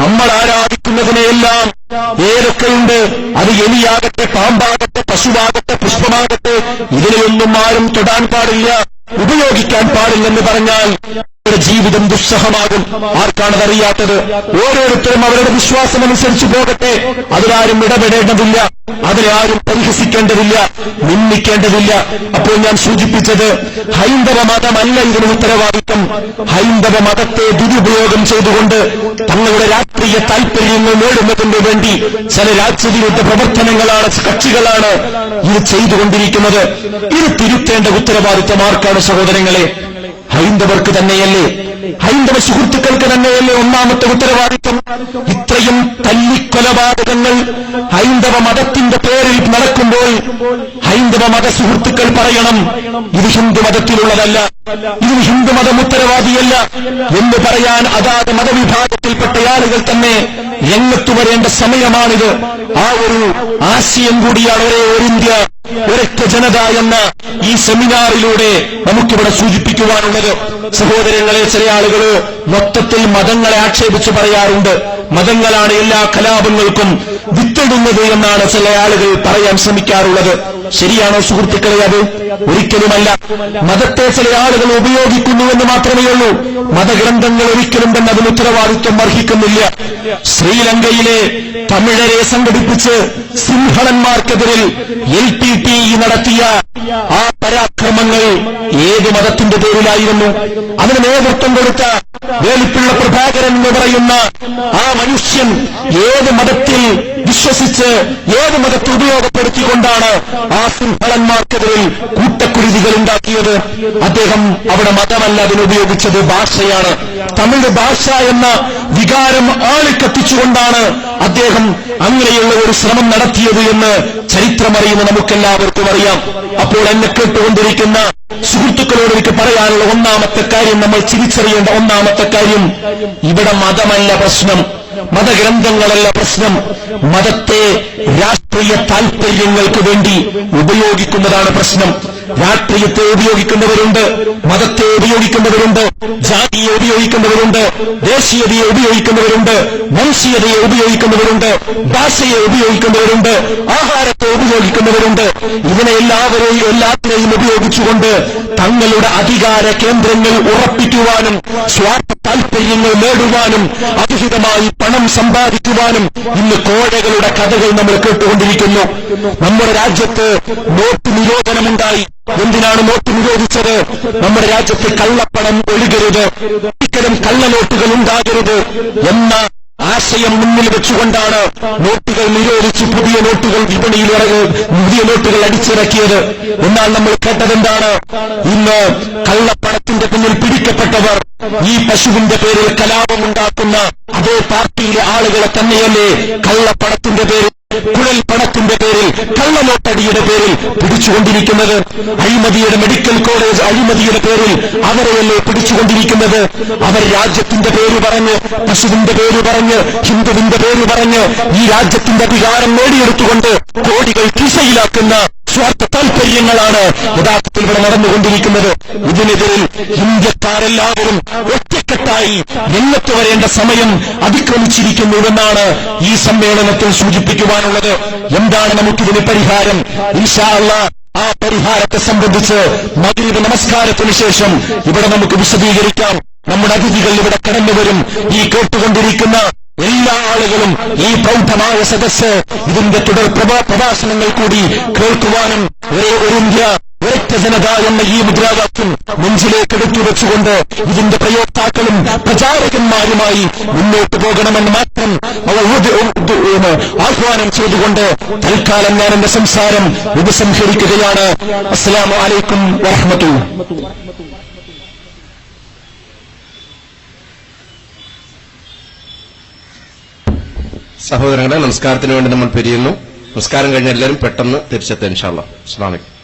നമ്മൾ ആരാധിക്കുന്നതിനെയെല്ലാം ഏതൊക്കെയുണ്ട്, അത് എലിയാകട്ടെ, പാമ്പാകട്ടെ, പശുവാകട്ടെ, പുഷ്പമാകട്ടെ, ഇതിനെയൊന്നും ആരും തൊടാൻ പാടില്ല, ഉപയോഗിക്കാൻ പാടില്ലെന്ന് പറഞ്ഞാൽ ജീവിതം ദുസ്സഹമാകും. ആർക്കാണതറിയാത്തത്? ഓരോരുത്തരും അവരുടെ വിശ്വാസമനുസരിച്ച് പോകട്ടെ. അതിലാരും ഇടപെടേണ്ടതില്ല, അതിനെ ആരും പരിഹസിക്കേണ്ടതില്ല, നിന്ദിക്കേണ്ടതില്ല. അപ്പോൾ ഞാൻ സൂചിപ്പിച്ചത് ഹൈന്ദവ മതമല്ല ഇതിന് ഉത്തരവാദിത്വം. ഹൈന്ദവ മതത്തെ ദുരുപയോഗം ചെയ്തുകൊണ്ട് തങ്ങളുടെ രാഷ്ട്രീയ താൽപര്യങ്ങൾ നേടുന്നതിന് വേണ്ടി ചില രാജ്യവിരുദ്ധ പ്രവർത്തനങ്ങളാണ്, കക്ഷികളാണ് ഇത് ചെയ്തുകൊണ്ടിരിക്കുന്നത്. ഇത് തിരുത്തേണ്ട ഉത്തരവാദിത്വം ആർക്കാണ് സഹോദരങ്ങളെ? ഹൈന്ദവർക്ക് തന്നെയല്ലേ, ഹൈന്ദവ സുഹൃത്തുക്കൾക്ക് തന്നെയല്ലേ ഒന്നാമത്തെ ഉത്തരവാദിത്വം? ഇത്രയും തല്ലിക്കൊലപാതകങ്ങൾ ഹൈന്ദവ മതത്തിന്റെ പേരിൽ നടക്കുമ്പോൾ ഹൈന്ദവ മത സുഹൃത്തുക്കൾ പറയണം, ഇത് ഹിന്ദുമതത്തിലുള്ളതല്ല, ഇത് ഹിന്ദുമതം ഉത്തരവാദിയല്ല എന്ന് പറയാൻ അതാത് മതവിഭാഗത്തിൽപ്പെട്ട ആളുകൾ തന്നെ രംഗത്തു വരേണ്ട സമയമാണിത്. ആ ഒരു ആശയം കൂടിയാണ് ഒരു ഇന്ത്യ ഒരൊറ്റ ജനത എന്ന ഈ സെമിനാറിലൂടെ നമുക്കിവിടെ സൂചിപ്പിക്കുവാനുള്ളത്. സഹോദരങ്ങളെ, ചില ആളുകൾ മൊത്തത്തിൽ മതങ്ങളെ ആക്ഷേപിച്ച് പറയാറുണ്ട്. മതങ്ങളാണ് എല്ലാ കലാപങ്ങൾക്കും വിത്തിടുന്നത് എന്നാണ് ചില ആളുകൾ പറയാൻ ശ്രമിക്കാറുള്ളത്. ശരിയാണോ സുഹൃത്തുക്കളെ? അത് ഒരിക്കലുമല്ല. മതത്തെ ചില ആളുകൾ ഉപയോഗിക്കുന്നുവെന്ന് മാത്രമേ ഉള്ളൂ. മതഗ്രന്ഥങ്ങൾ ഒരിക്കലും തന്നെ അതിന് ഉത്തരവാദിത്വം അർഹിക്കുന്നില്ല. ശ്രീലങ്കയിലെ തമിഴരെ സംഘടിപ്പിച്ച് സിംഹളന്മാർക്കെതിരിൽ LTTE നടത്തിയ ആ പരാക്രമങ്ങൾ ഏത് മതത്തിന്റെ പേരിലായിരുന്നു? അതിന് നേതൃത്വം കൊടുത്ത വേലിപ്പിള്ള പ്രഭാകരൻ എന്ന് പറയുന്ന ആ മനുഷ്യൻ ഏത് മതത്തിൽ വിശ്വസിച്ച് ഏത് മതത്തെ ഉപയോഗപ്പെടുത്തിക്കൊണ്ടാണ് ആ സിംഹളന്മാർക്കെതിരിൽ കൂട്ടക്കുരുതികൾ ഉണ്ടാക്കിയത്? അദ്ദേഹം അവിടെ മതമല്ല അതിനുപയോഗിച്ചത്, ഭാഷയാണ്. തമിഴ് ഭാഷ എന്ന വികാരം ആളിക്കത്തിച്ചുകൊണ്ടാണ് അദ്ദേഹം അങ്ങനെയുള്ള ഒരു ശ്രമം നടത്തിയത് എന്ന് ചരിത്രമറിയുന്ന നമുക്കെല്ലാവർക്കും അറിയാം. അപ്പോൾ എന്നെ കേട്ടുകൊണ്ടിരിക്കുന്ന സുഹൃത്തുക്കളോട് എനിക്ക് പറയാനുള്ള ഒന്നാമത്തെ കാര്യം, നമ്മൾ തിരിച്ചറിയേണ്ട ഒന്നാമത്തെ കാര്യം, ഇവിടെ മതമല്ല പ്രശ്നം, മതഗ്രന്ഥങ്ങളല്ല പ്രശ്നം. മതത്തെ രാഷ്ട്രീയ താൽപര്യങ്ങൾക്ക് വേണ്ടി ഉപയോഗിക്കുന്നതാണ് പ്രശ്നം. രാഷ്ട്രീയത്തെ ഉപയോഗിക്കുന്നവരുണ്ട്, മതത്തെ ഉപയോഗിക്കുന്നവരുണ്ട്, ജാതിയെ ഉപയോഗിക്കുന്നവരുണ്ട്, ദേശീയതയെ ഉപയോഗിക്കുന്നവരുണ്ട്, വംശീയതയെ ഉപയോഗിക്കുന്നവരുണ്ട്, ഭാഷയെ ഉപയോഗിക്കുന്നവരുണ്ട്, ആഹാരത്തെ ഉപയോഗിക്കുന്നവരുണ്ട്. ഇതിനെ എല്ലാത്തിനെയും ഉപയോഗിച്ചുകൊണ്ട് തങ്ങളുടെ അധികാര കേന്ദ്രങ്ങൾ ഉറപ്പിക്കുവാനും സ്വാർത്ഥ താൽപര്യങ്ങൾ നേടുവാനും അധികമായി പണം സമ്പാദിക്കുവാനും ഇന്ന് കോഴകളുടെ കഥകൾ നമ്മൾ കേട്ടുകൊണ്ടിരിക്കുന്നു. നമ്മുടെ രാജ്യത്ത് നോട്ട് നിരോധനമുണ്ടായി. എന്തിനാണ് നോട്ട് നിരോധിച്ചത്? നമ്മുടെ രാജ്യത്ത് കള്ളപ്പണം ഒഴുകരുത്, ഒരിക്കലും കള്ളനോട്ടുകൾ ഉണ്ടാകരുത് എന്ന ആശയം മുന്നിൽ വെച്ചുകൊണ്ടാണ് നോട്ടുകൾ നിരോധിച്ച് പുതിയ നോട്ടുകൾ വിപണിയിൽ പുതിയ നോട്ടുകൾ അടിച്ചിറക്കിയത്. എന്നാൽ നമ്മൾ കേട്ടതെന്താണ്? ഇന്ന് കള്ളപ്പണത്തിന്റെ പിന്നിൽ പിടിക്കപ്പെട്ടവർ ഈ പശുവിന്റെ പേരിൽ കലാപമുണ്ടാക്കുന്ന അതേ പാർട്ടിയിലെ ആളുകളെ തന്നെയല്ലേ കള്ളപ്പണത്തിന്റെ പേരിൽ, കുഴൽ പണത്തിന്റെ പേരിൽ, കള്ളനോട്ടടിയുടെ പേരിൽ പിടിച്ചുകൊണ്ടിരിക്കുന്നത്? അഴിമതിയുടെ മെഡിക്കൽ കോളേജ് അഴിമതിയുടെ പേരിൽ അവരെയല്ലേ പിടിച്ചുകൊണ്ടിരിക്കുന്നത്? അവർ രാജ്യത്തിന്റെ പേര് പറഞ്ഞ്, പശുവിന്റെ പേര് പറഞ്ഞ്, ഹിന്ദുവിന്റെ പേര് പറഞ്ഞ് ഈ രാജ്യത്തിന്റെ അധികാരം നേടിയെടുത്തുകൊണ്ട് കോടികൾ കീശയിലാക്കുന്ന സ്വാർത്ഥ താൽപര്യങ്ങളാണ് യഥാർത്ഥത്തിൽ ഇവിടെ നടന്നുകൊണ്ടിരിക്കുന്നത്. ഇതിനെതിരിൽ ഇന്ത്യക്കാരെല്ലാവരും ഒറ്റക്കെട്ടായി രംഗത്ത് വരേണ്ട സമയം അതിക്രമിച്ചിരിക്കുന്നുവെന്നാണ് ഈ സമ്മേളനത്തിൽ സൂചിപ്പിക്കുവാനുള്ളത്. എന്താണ് നമുക്കിതിന് പരിഹാരം? ഇൻഷാ അല്ലാഹ് ആ പരിഹാരത്തെ സംബന്ധിച്ച് മഗ്രിബ് നമസ്കാരത്തിന് ശേഷം ഇവിടെ നമുക്ക് വിശദീകരിക്കാം. നമ്മുടെ അതിഥികൾ ഇവിടെ കടന്നുവരും. ഈ കേട്ടുകൊണ്ടിരിക്കുന്ന എല്ലാ ആളുകളും ഈ പ്രൗഢമായ സദസ്സ് ഇതിന്റെ തുടർ പ്രഭാഷണങ്ങൾ കൂടി കേൾക്കുവാനും ഒരു ഇന്ത്യ ഒരൊറ്റ ജനത എന്ന ഈ മുദ്രാവാക്യം നെഞ്ചിലേക്ക് എടുത്തു വെച്ചുകൊണ്ട് ഇതിന്റെ പ്രയോക്താക്കളും പ്രചാരകന്മാരുമായി മുന്നോട്ട് പോകണമെന്ന് മാത്രം ആഹ്വാനം ചെയ്തുകൊണ്ട് തൽക്കാലം ഞാൻ എന്റെ സംസാരം ഉപസംഹരിക്കുകയാണ്. അസ്സലാമു അലൈക്കും വറഹ്മത്തുള്ളാഹി. സഹോദരങ്ങളെ, നമസ്കാരത്തിന് വേണ്ടി നമ്മൾ പിരിയുന്നു. നമസ്കാരം കഴിഞ്ഞ എല്ലാവരും പെട്ടെന്ന് തിരിച്ചെത്താം ഇൻഷാ അല്ലാഹ്. അസ്സലാമു അലൈക്കും.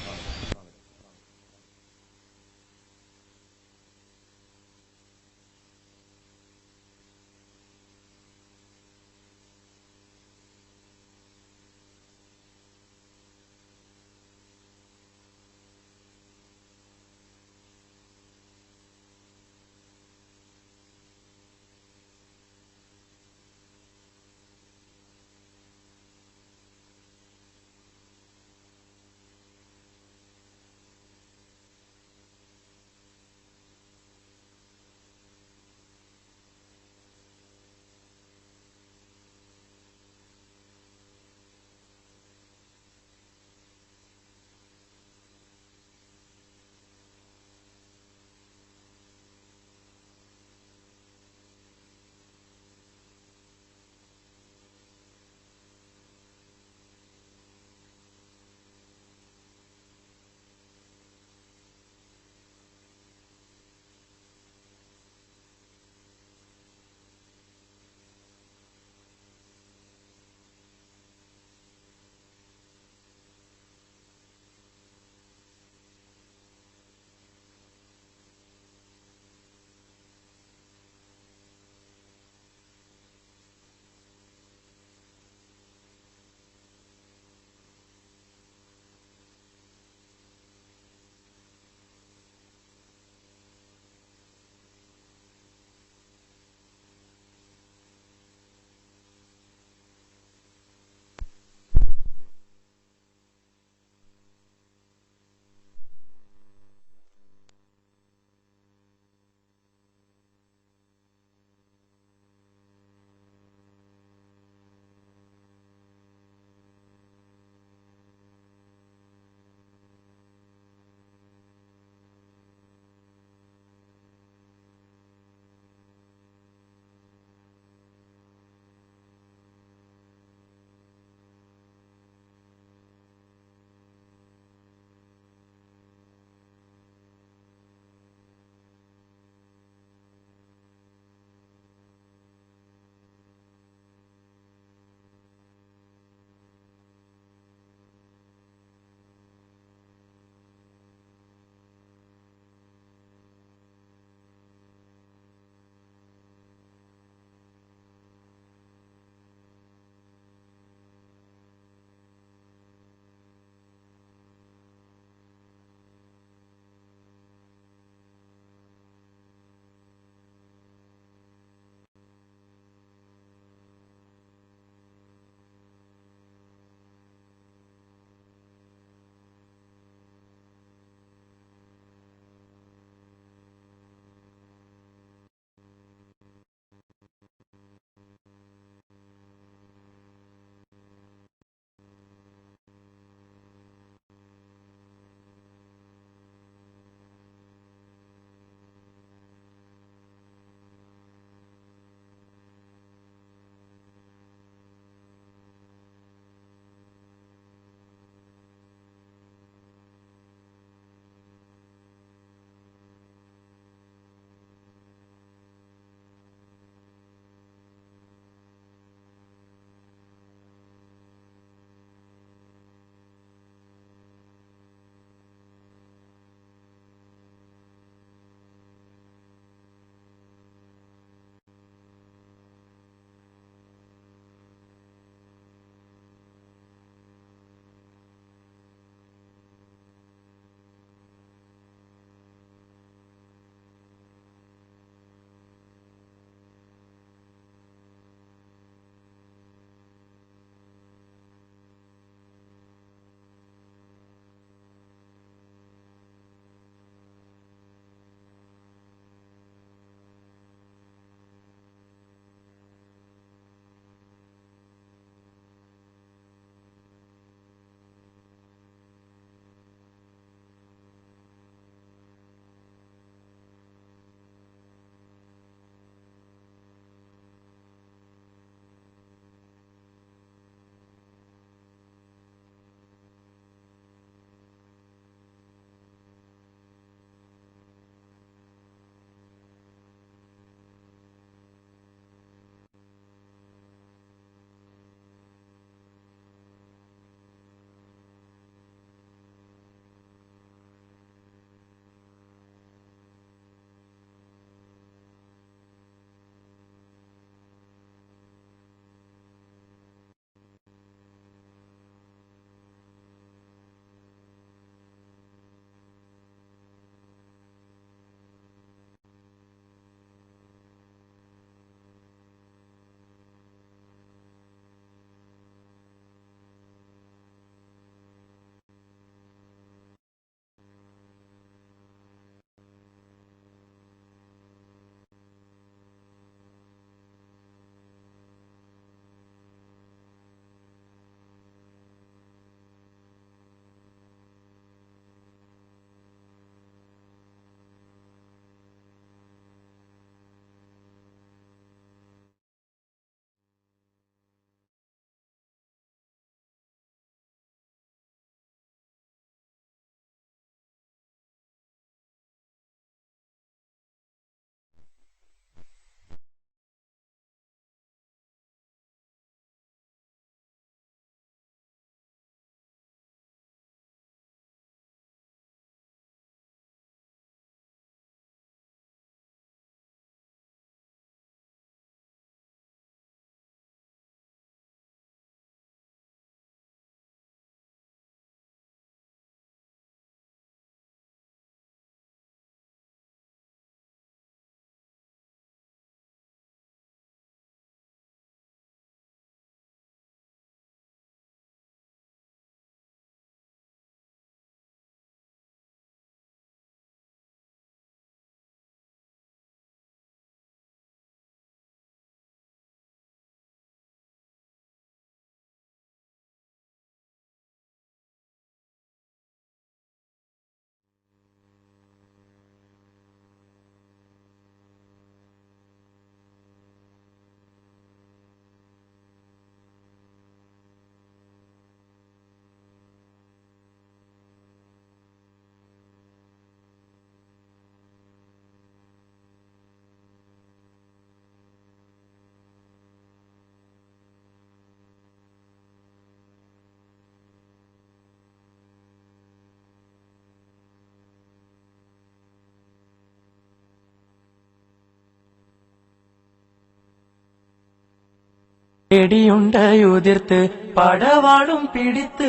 വെടിയുണ്ടയുതിർത്ത് പടവാളും പിടിത്ത്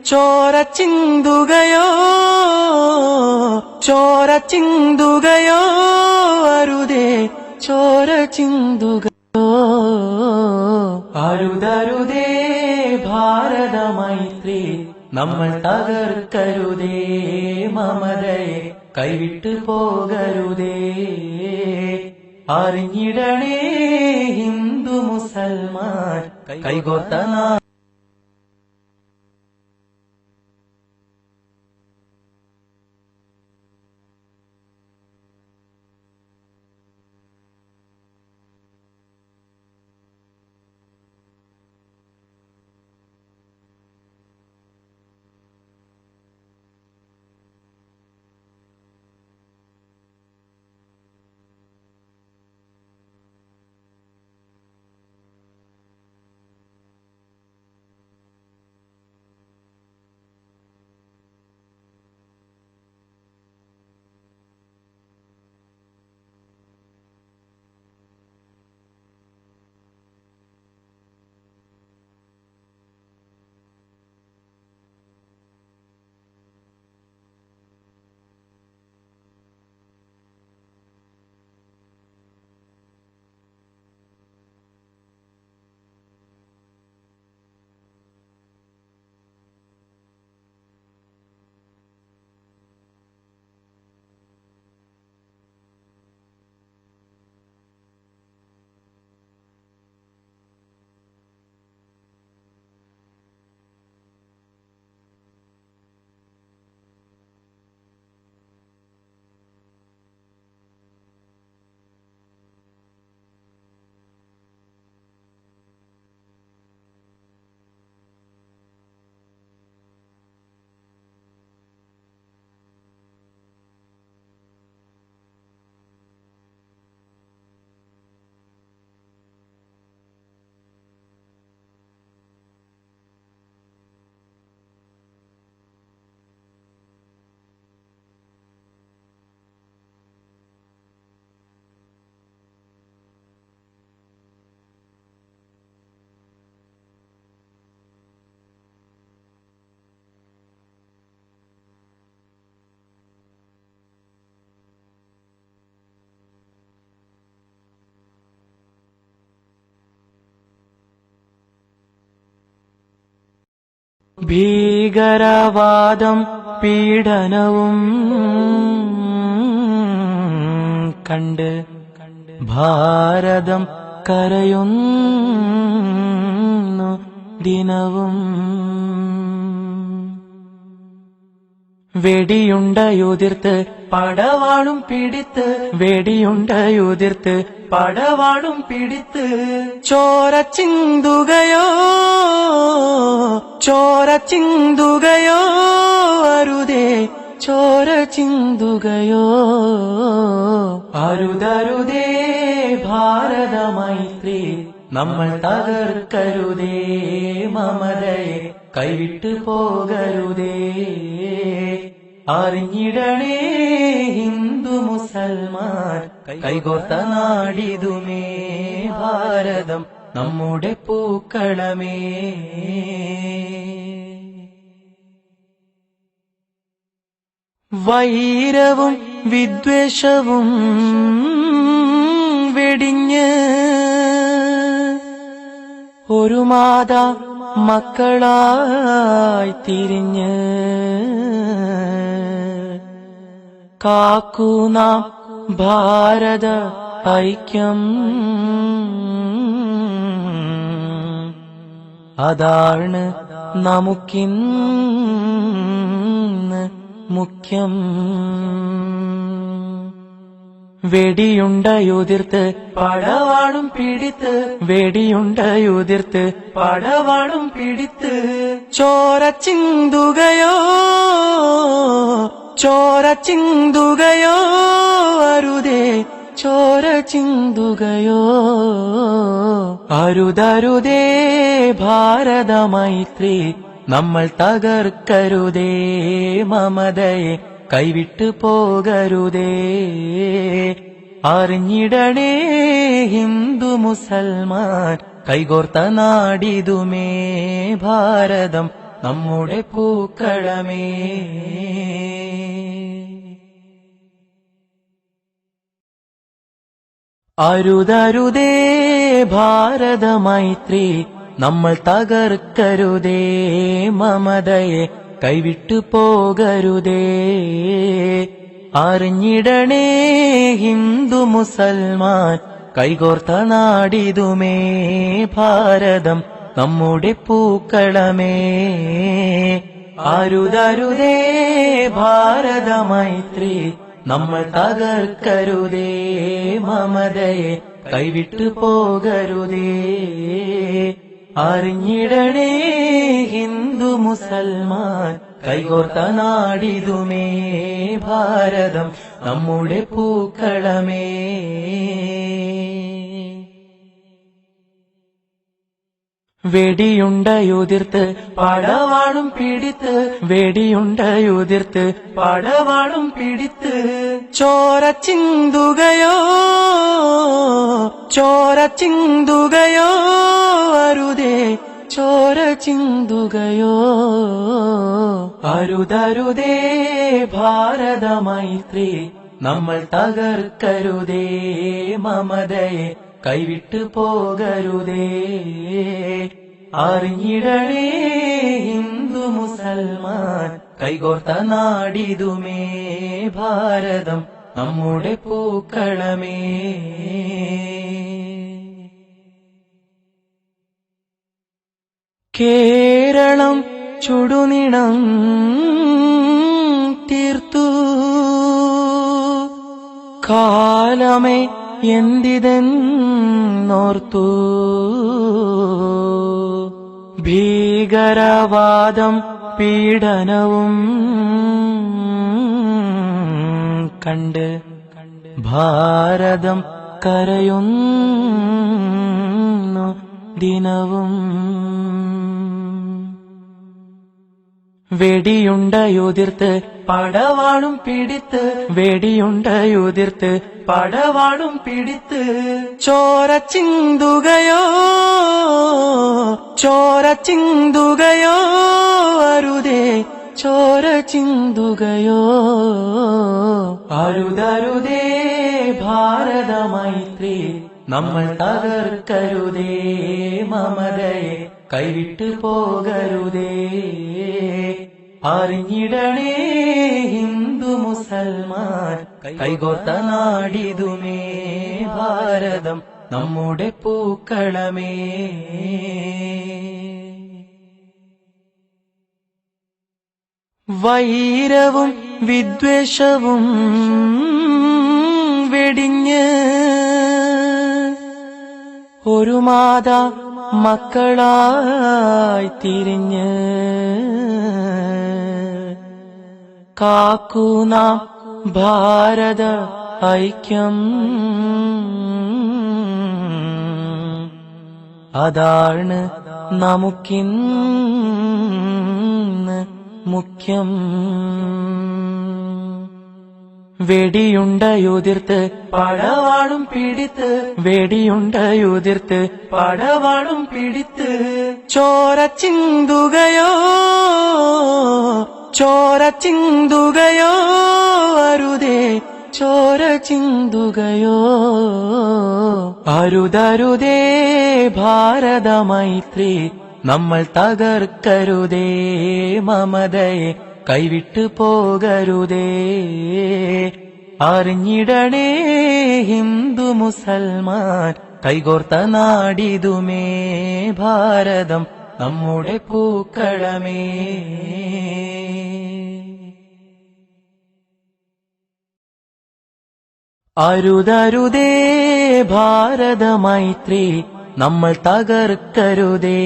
ചോര ചിന്തുകയോ ചോര ചിന്തുകയോ അരുതേ ചോര ചിന്തുകയോ അരുതരുതേ ഭാരത മൈത്രി നമ്മൾ തകർക്കരുതേ മമതയെ കൈവിട്ടു പോകരുതേ അറിഞ്ഞിടണേ ഹിന്ദു മുസൽമാൻ കൈകോർത്ത ഭീകരവാദം പീഡനവും കണ്ട് ഭാരതം കരയുന്നു ദിനവും വെടിയുണ്ടയുതിർത്ത് പടവാളും പിടിത്ത് വെടിയുണ്ടയുതിർത്ത് പടവാളും പിടിത്ത് ചോര ചിന്തുകയോ ചോര ചിന്തുകയോ അരുതേ ചോര ചിന്തുകയോ അരുതരുതേ ഭാരത മൈത്രി നമ്മൾ തകർക്കരുതേ മമതയെ കൈവിട്ടു പോകരുതേ അറിഞ്ഞിടണേ ഹിന്ദു മുസൽമാൻ കൈകോർത്ത നാടിതുമേ ഭാരതം നമ്മുടെ പൂക്കളമേ വൈരവും വിദ്വേഷവും വെടിഞ്ഞ് ഒരു മാതാ മക്കളായി തിരിഞ്ഞ് കാക്കൂ നാം ഭാരത ഐക്യം അതാണ് നമുക്കിന്ന് മുഖ്യം വെടിയുണ്ടയുതിർത്ത് പടവാളും പിടിത്ത് വെടിയുണ്ടയുതിർത്ത് പടവാളും പിടിത്ത് ചോര ചിന്തുകയോ ചോര ചിന്തുകയോ അരുതേ ചോര ചിന്തുകയോ അരുതരുതേ ഭാരത മൈത്രി നമ്മൾ തകർക്കരുതേ മമതയെ കൈവിട്ടു പോകരുതേ അറിഞ്ഞിടണേ ഹിന്ദു മുസൽമാൻ കൈകോർത്ത നാടിതുമേ ഭാരതം നമ്മുടെ പൂക്കളമേ. അരുതരുതേ ഭാരതമൈത്രി നമ്മൾ തകർക്കരുതേ മമതയെ കൈവിട്ടു പോകരുതേ. അറിഞ്ഞിടണേ ഹിന്ദു മുസൽമാൻ കൈകോർത്ത നാടിതുമേ ഭാരതം നമ്മുടെ പൂക്കളമേ. അരുതരുതേ ഭാരതമൈത്രി നമ്മൾ തകർക്കരുതേ മമതയെ കൈവിട്ടു പോകരുതേ. അറിഞ്ഞിടണേ ഹിന്ദു മുസൽമാൻ കൈകോർത്ത നാടിതുമേ ഭാരതം നമ്മുടെ പൂക്കളമേ. വെടിയുണ്ടയുതിർത്ത് പടവാളും പിടിത്ത്, വെടിയുണ്ടയുതിർത്ത് പടവാളും പിടിത്ത്, ചോര ചിന്തുകയോ ചോര ചിന്തുകയോ അരുതേ ചോര ചിന്തുകയോ. അരുതരുതേ ഭാരതമൈത്രി നമ്മൾ തകർക്കരുതേ മമതയെ കൈവിട്ടു പോകരുതേ. അറിഞ്ഞിടണേ ഹിന്ദു മുസൽമാൻ കൈകോർത്ത നാടിതുമേ ഭാരതം നമ്മുടെ പൂക്കളമേ. കേരളം ചുടുനിണം തീർത്തു കാലമേ എന്തിതെന്നോർത്തു. ഭീകരവാദം പീഡനവും കണ്ട് ഭാരതം കരയുന്നു ദിനവും. വെടിയുണ്ടയുതിർത്ത് പടവാളും പിടിത്ത്, വെടിയുണ്ടയുതിർത്ത് പടവാളും പിടിത്ത്, ചോര ചിന്തുകയോ ചോര ചിന്തുകയോ അരുതേ ചോര ചിന്തുകയോ. അരുതരുതേ ഭാരതമൈത്രി നമ്മൾ തകർക്കരുതേ മമതയെ കൈവിട്ടു പോകരുതേ. അറിഞ്ഞിടണേ ഹിന്ദു മുസൽമാൻ കൈകോർത്ത നാടിതുമേ ഭാരതം നമ്മുടെ പൂക്കളമേ. വൈരവും വിദ്വേഷവും വെടിഞ്ഞ് ഒരു മാതാ മക്കളായി തിരിഞ്ഞ് കാക്കുനാം ഭാരത ഐക്യം. അതാണ് നമുക്കിന്ന് മുഖ്യം. വെടിയുണ്ടയുതിർത്ത് പടവാളും പിടിത്ത്, വെടിയുണ്ടയുതിർത്ത് പടവാളും പിടിത്ത്, ചോര ചിന്തുകയോ ചോര ചിന്തുകയോ അരുതേ ചോര ചിന്തുകയോ. അരുതരുതേ ഭാരതമൈത്രി നമ്മൾ തകർക്കരുതേ മമതയെ കൈവിട്ടു പോകരുതേ. അറിഞ്ഞിടണേ ഹിന്ദു മുസൽമാൻ കൈകോർത്ത നാടിതുമേ ഭാരതം നമ്മുടെ പൂക്കളമേ. അരുതരുതേ ഭാരതമൈത്രി നമ്മൾ തകർക്കരുതേ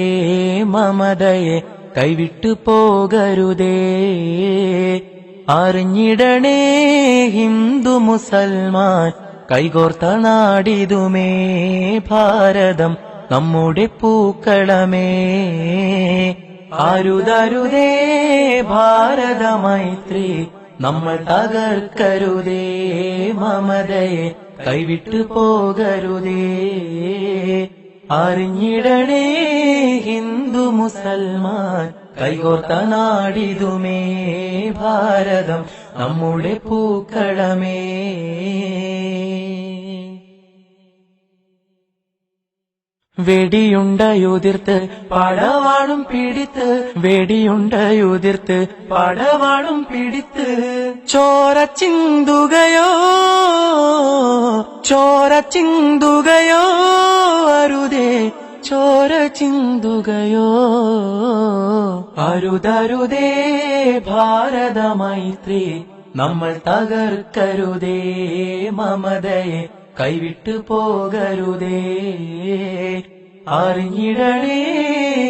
മമതയെ കൈവിട്ടു പോകരുതേ. അറിഞ്ഞിടണേ ഹിന്ദു മുസൽമാൻ കൈകോർത്ത നാടിതുമേ ഭാരതം നമ്മുടെ പൂക്കളമേ. അരുതരുതേ ഭാരതമൈത്രി നമ്മൾ തകർക്കരുതേ മമതയെ കൈവിട്ടു പോകരുതേ. അറിഞ്ഞിടണേ ഹിന്ദു മുസൽമാൻ കൈകോർത്ത നാടിതുമേ ഭാരതം നമ്മുടെ പൂക്കളമേ. വെടിയുണ്ടയുതിർത്ത് പടവാളും പിടിത്ത്, വെടിയുണ്ടയുതിർത്ത് പടവാളും പിടിത്ത്, ചോര ചിന്തുകയോ ചോര ചിന്തുകയോ അരുതേ, ചോര ചിന്തുകയോ അരുതരുതേ. ഭാരത മൈത്രി നമ്മൾ തകർക്കരുതേ, മമതയെ കൈവിട്ടു പോകരുതേ. അറിഞ്ഞിടണേ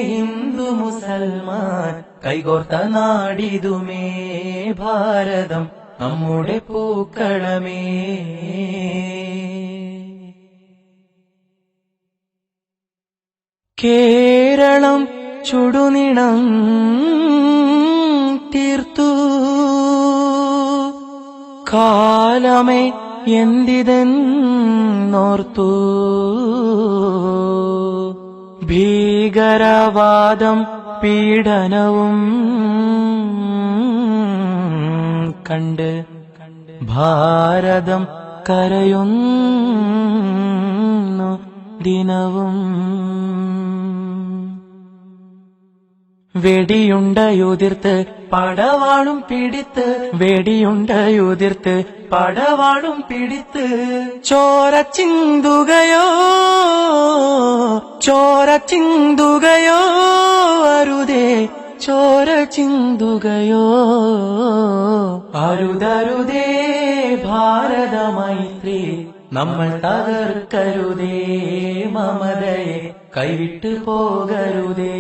ഹിന്ദു മുസൽമാൻ കൈകോർത്ത നാടിതുമേ ഭാരതം നമ്മുടെ പൂക്കളമേ. കേരളം ചുടുനിണം തീർത്തു, കാലമേ എന്തിതെന്നോർത്തു. ഭീകരവാദം പീഡനവും കണ്ട് ഭാരതം കരയുന്നു ദിനവും. വെടിയുണ്ടയുതിർത്ത് പടവാളും പിടിത്ത്, വെടിയുണ്ടയുതിർത്ത് പടവാളും പിടിത്ത്, ചോര ചിന്തുകയോ ചോര ചിന്തുകയോ അരുതേ, ചോര ചിന്തുകയോ അരുതരുതേ. ഭാരത മൈത്രി നമ്മൾ തകർക്കരുതേ, മമതയെ കൈവിട്ടു പോകരുതേ.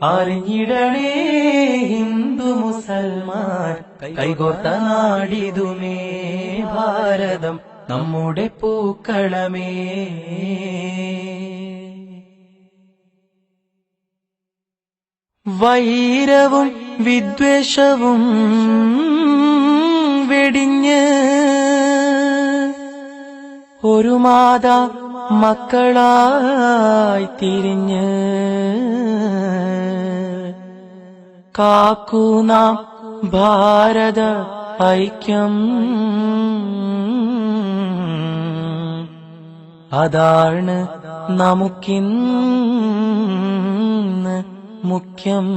അറിഞ്ഞിടണേ ഹിന്ദു മുസൽമാൻ കൈകോർത്ത നാടിതുമേ ഭാരതം നമ്മുടെ പൂക്കളമേ. വൈരവും വിദ്വേഷവും വെടിഞ്ഞ് ഒരു മാതാ മക്കളായി തിരിഞ്ഞ് കാക്കൂ നാം ഭാരത ഐക്യം. അതാണ് നമുക്കിന്ന് മുഖ്യം.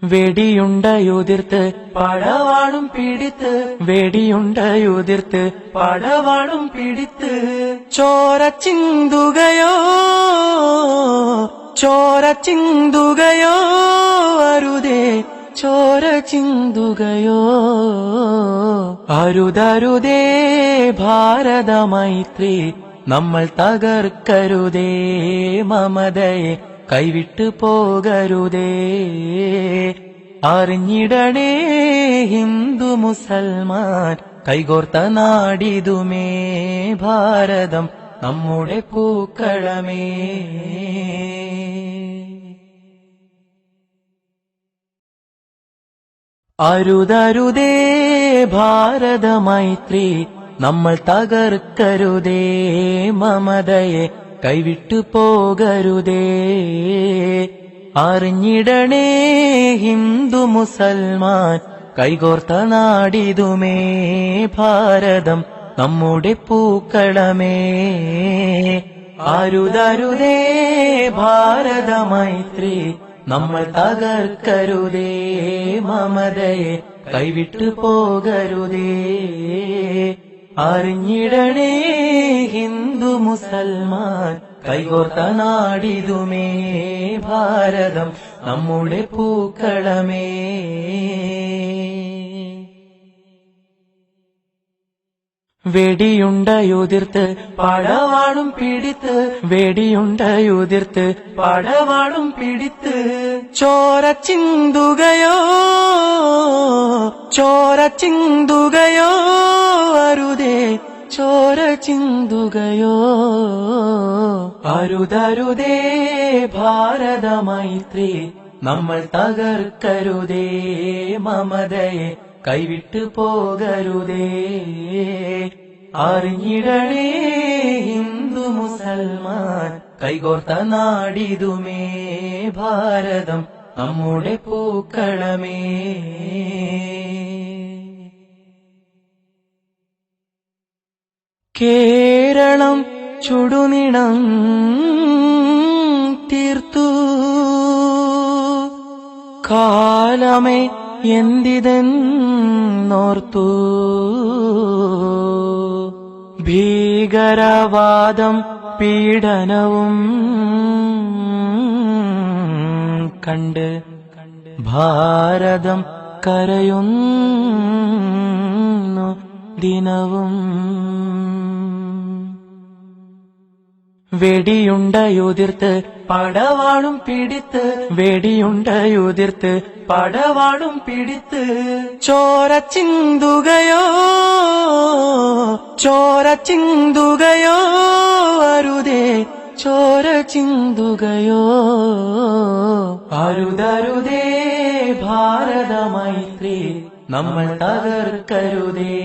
വെടിയുണ്ടയുതിർത്ത് പടവാളും പിടിത്ത്, വെടിയുണ്ടയുതിർത്ത് പടവാളും പിടിത്ത്, ചോര ചിന്തുകയോ ചോര ചിന്തുകയോ അരുതേ, ചോര ചിന്തുകയോ അരുതരുതേ. ഭാരത മൈത്രി നമ്മൾ തകർക്കരുതേ, മമതയെ കൈവിട്ടു പോകരുതേ. അറിഞ്ഞിടണേ ഹിന്ദു മുസൽമാൻ കൈകോർത്ത നാടിതുമേ ഭാരതം നമ്മുടെ പൂക്കളമേ. അരുതരുതേ ഭാരത മൈത്രി നമ്മൾ തകർക്കരുതേ, മമതയെ കൈവിട്ടു പോകരുതേ. അറിഞ്ഞിടണേ ഹിന്ദു മുസൽമാൻ കൈകോർത്ത നാടിതുമേ ഭാരതം നമ്മുടെ പൂക്കളമേ. അരുതരുതേ ഭാരത മൈത്രി നമ്മൾ തകർക്കരുതേ, മമതയെ കൈവിട്ടു പോകരുതേ. അറിഞ്ഞിടണേ ഹിന്ദു മുസൽമാൻ കൈകോർത്ത നാടിതുമേ ഭാരതം നമ്മുടെ പൂക്കളമേ. വെടിയുണ്ടയുതിർത്ത് പടവാളും പിടിത്ത്, വെടിയുണ്ടയുതിർത്ത് പടവാളും പിടിത്ത്, ചോര ചിന്തുകയോ ചോര ചിന്തുകയോ അരുതേ, ചോര ചിന്തുകയോ അരുതരുതേ. ഭാരത മൈത്രി നമ്മൾ തകർക്കരുതേ, മമതയെ കൈവിട്ടു പോകരുതേ. അറിഞ്ഞിടണേ ഹിന്ദു മുസൽമാൻ കൈകോർത്ത നാടിതുമേ ഭാരതം നമ്മുടെ പൂക്കളമേ. കേരളം ചുടുനിണം തീർത്തു കാലമേ എന്തിതെന്നോർത്തു. ഭീകരവാദം പീഡനവും കണ്ട് ഭാരതം കരയുന്നു ദിനവും. വെടിയുണ്ടയുതിർത്ത് പടവാളും പിടിത്ത്, വെടിയുണ്ടയുതിർത്ത് പടവാളും പിടിത്ത്, ചോര ചിന്തുകയോ ചോര ചിന്തുകയോ അരുതേ ചോര ചിന്തുകയോ അരുതരുതേ. ഭാരതമൈത്രി നമ്മൾ തകർക്കരുതേ,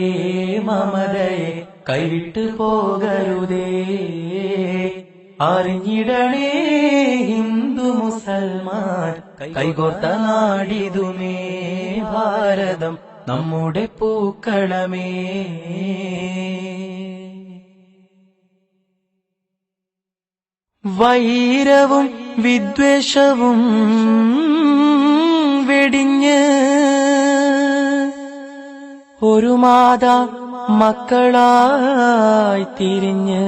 മമതയെ കൈവിട്ടു പോകരുതേ. അറിഞ്ഞിടണേ ഹിന്ദു മുസൽമാൻ കൈകോർത്ത നാടിതുമേ ഭാരതം നമ്മുടെ പൂക്കളമേ. വൈരവും വിദ്വേഷവും വെടിഞ്ഞ് ഒരു മാതാ മക്കളായി തിരിഞ്ഞ്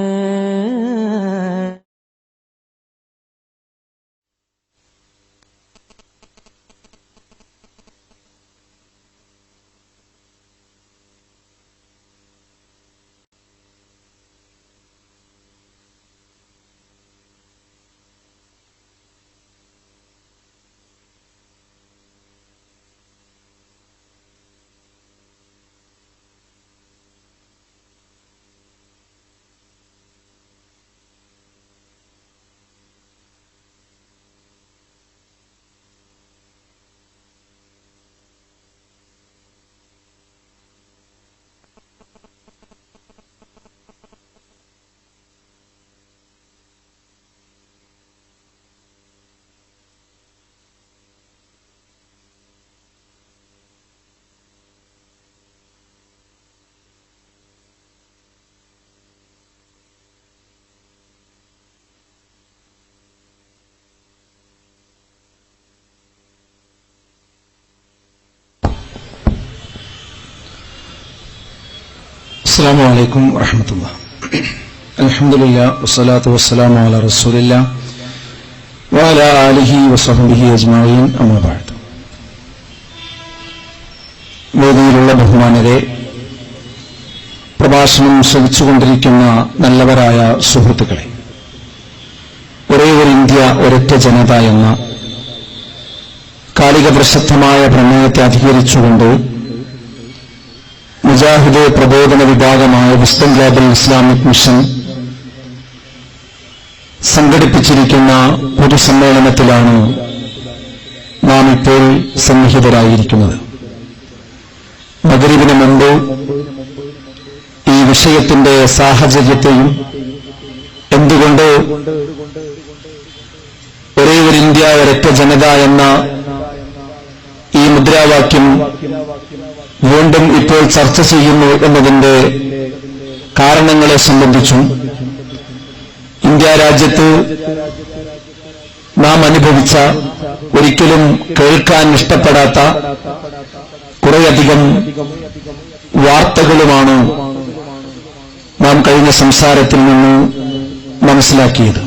അസ്സലാമു അലൈക്കും വറഹ്മത്തുള്ളാഹി. അൽഹംദുലില്ലാഹ് വസ്സലാത്തു വസ്സലാമു അലാ റസൂലില്ലാഹ് വഅലാ ആലിഹി വസഹ്ബിഹി അജ്മഈൻ. അമ്മാ ബഅദ്. വേദിയിലുള്ള ബഹുമാനരെ, പ്രഭാഷണം ശ്രവിച്ചുകൊണ്ടിരിക്കുന്ന നല്ലവരായ സുഹൃത്തുക്കളെ, ഒരേ ഒരു ഇന്ത്യ ഒരൊറ്റ ജനത എന്ന കാലിക പ്രസിദ്ധമായ പ്രമേയത്തെ അധികരിച്ചുകൊണ്ട് മുജാഹിദ് പ്രബോധന വിഭാഗമായ വിസ്ഡം ഗ്ലോബൽ ഇസ്ലാമിക് മിഷൻ സംഘടിപ്പിച്ചിരിക്കുന്ന പൊതുസമ്മേളനത്തിലാണ് നാം ഇപ്പോൾ സന്നിഹിതരായിരിക്കുന്നത്. മഗ്‌രിബിന് മുമ്പ് ഈ വിഷയത്തിന്റെ സാഹചര്യത്തെയും എന്തുകൊണ്ട് ഒരേ ഒരു ഇന്ത്യ ഒരൊറ്റ ജനത എന്ന ഈ മുദ്രാവാക്യം വീണ്ടും ഇപ്പോൾ ചർച്ച ചെയ്യുന്നു എന്നതിന്റെ കാരണങ്ങളെ സംബന്ധിച്ചും ഇന്ത്യ രാജ്യത്ത് നാം അനുഭവിച്ച, ഒരിക്കലും കേൾക്കാൻ ഇഷ്ടപ്പെടാത്ത കുറേയധികം വാർത്തകളുമാണ് നാം കഴിഞ്ഞ സംസാരത്തിൽ നിന്ന് മനസ്സിലാക്കിയത്.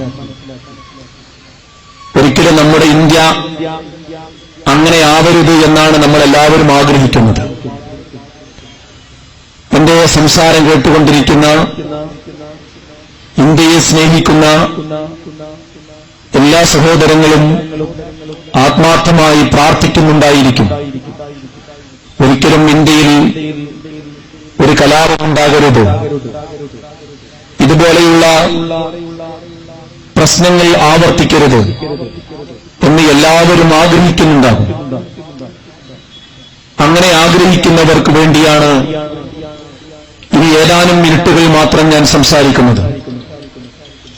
ഒരിക്കലും നമ്മുടെ ഇന്ത്യ അങ്ങനെ ആവരുത് എന്നാണ് നമ്മളെല്ലാവരും ആഗ്രഹിക്കുന്നത്. എന്റെ സംസാരം കേട്ടുകൊണ്ടിരിക്കുന്ന, ഇന്ത്യയെ സ്നേഹിക്കുന്ന എല്ലാ സഹോദരങ്ങളും ആത്മാർത്ഥമായി പ്രാർത്ഥിക്കുന്നുണ്ടായിരിക്കും. ഒരിക്കലും ഇന്ത്യയിൽ ഒരു കലാപമുണ്ടാകരുത്, ഇതുപോലെയുള്ള പ്രശ്നങ്ങൾ ആവർത്തിക്കരുത് എന്ന് എല്ലാവരും ആഗ്രഹിക്കുന്നുണ്ടാകും. അങ്ങനെ ആഗ്രഹിക്കുന്നവർക്ക് വേണ്ടിയാണ് ഇനി ഏതാനും മിനിറ്റുകൾ മാത്രം ഞാൻ സംസാരിക്കുന്നത്.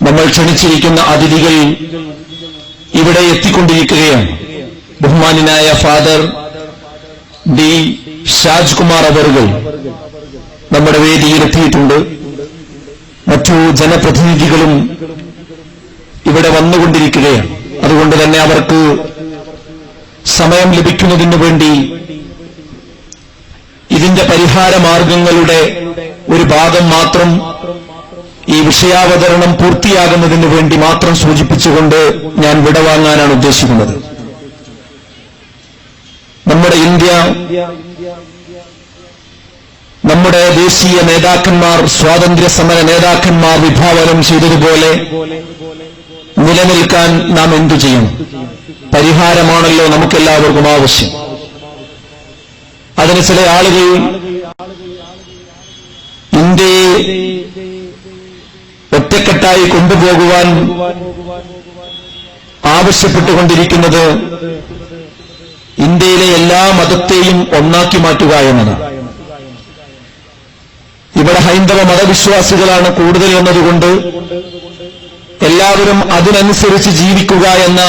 നമ്മൾ ക്ഷണിച്ചിരിക്കുന്ന അതിഥികൾ ഇവിടെ എത്തിക്കൊണ്ടിരിക്കുകയാണ്. ബഹുമാന്യനായ ഫാദർ ഡി ഷാജ് കുമാർ അവറുകൾ നമ്മുടെ വേദിയിലെത്തിയിട്ടുണ്ട്. മറ്റു ജനപ്രതിനിധികളും ഇവിടെ വന്നുകൊണ്ടിരിക്കുകയാണ്. അതുകൊണ്ട് തന്നെ അവർക്ക് സമയം ലഭിക്കുന്നതിനു വേണ്ടി ഇതിന്റെ പരിഹാര മാർഗങ്ങളുടെ ഒരു ഭാഗം മാത്രം ഈ വിഷയാവതരണം പൂർത്തിയാകുന്നതിന് വേണ്ടി മാത്രം സൂചിപ്പിച്ചുകൊണ്ട് ഞാൻ വിടവാങ്ങാനാണ് ഉദ്ദേശിക്കുന്നത്. നമ്മുടെ ഇന്ത്യ, നമ്മുടെ ദേശീയ നേതാക്കന്മാർ, സ്വാതന്ത്ര്യ സമര നേതാക്കന്മാർ വിഭാവനം ചെയ്തതുപോലെ നിലനിൽക്കാൻ നാം എന്തു ചെയ്യണം? പരിഹാരമാണല്ലോ നമുക്കെല്ലാവർക്കും ആവശ്യം. അതിന് ചില ആളുകൾ ഇന്ത്യയെ ഒറ്റക്കെട്ടായി കൊണ്ടുപോകുവാൻ ആവശ്യപ്പെട്ടുകൊണ്ടിരിക്കുന്നത് ഇന്ത്യയിലെ എല്ലാ മതത്തെയും ഒന്നാക്കി മാറ്റുക എന്നതാണ്. ഇവിടെ ഹൈന്ദവ മതവിശ്വാസികളാണ് കൂടുതൽ എന്നതുകൊണ്ട് എല്ലാവരും അതിനനുസരിച്ച് ജീവിക്കുക എന്ന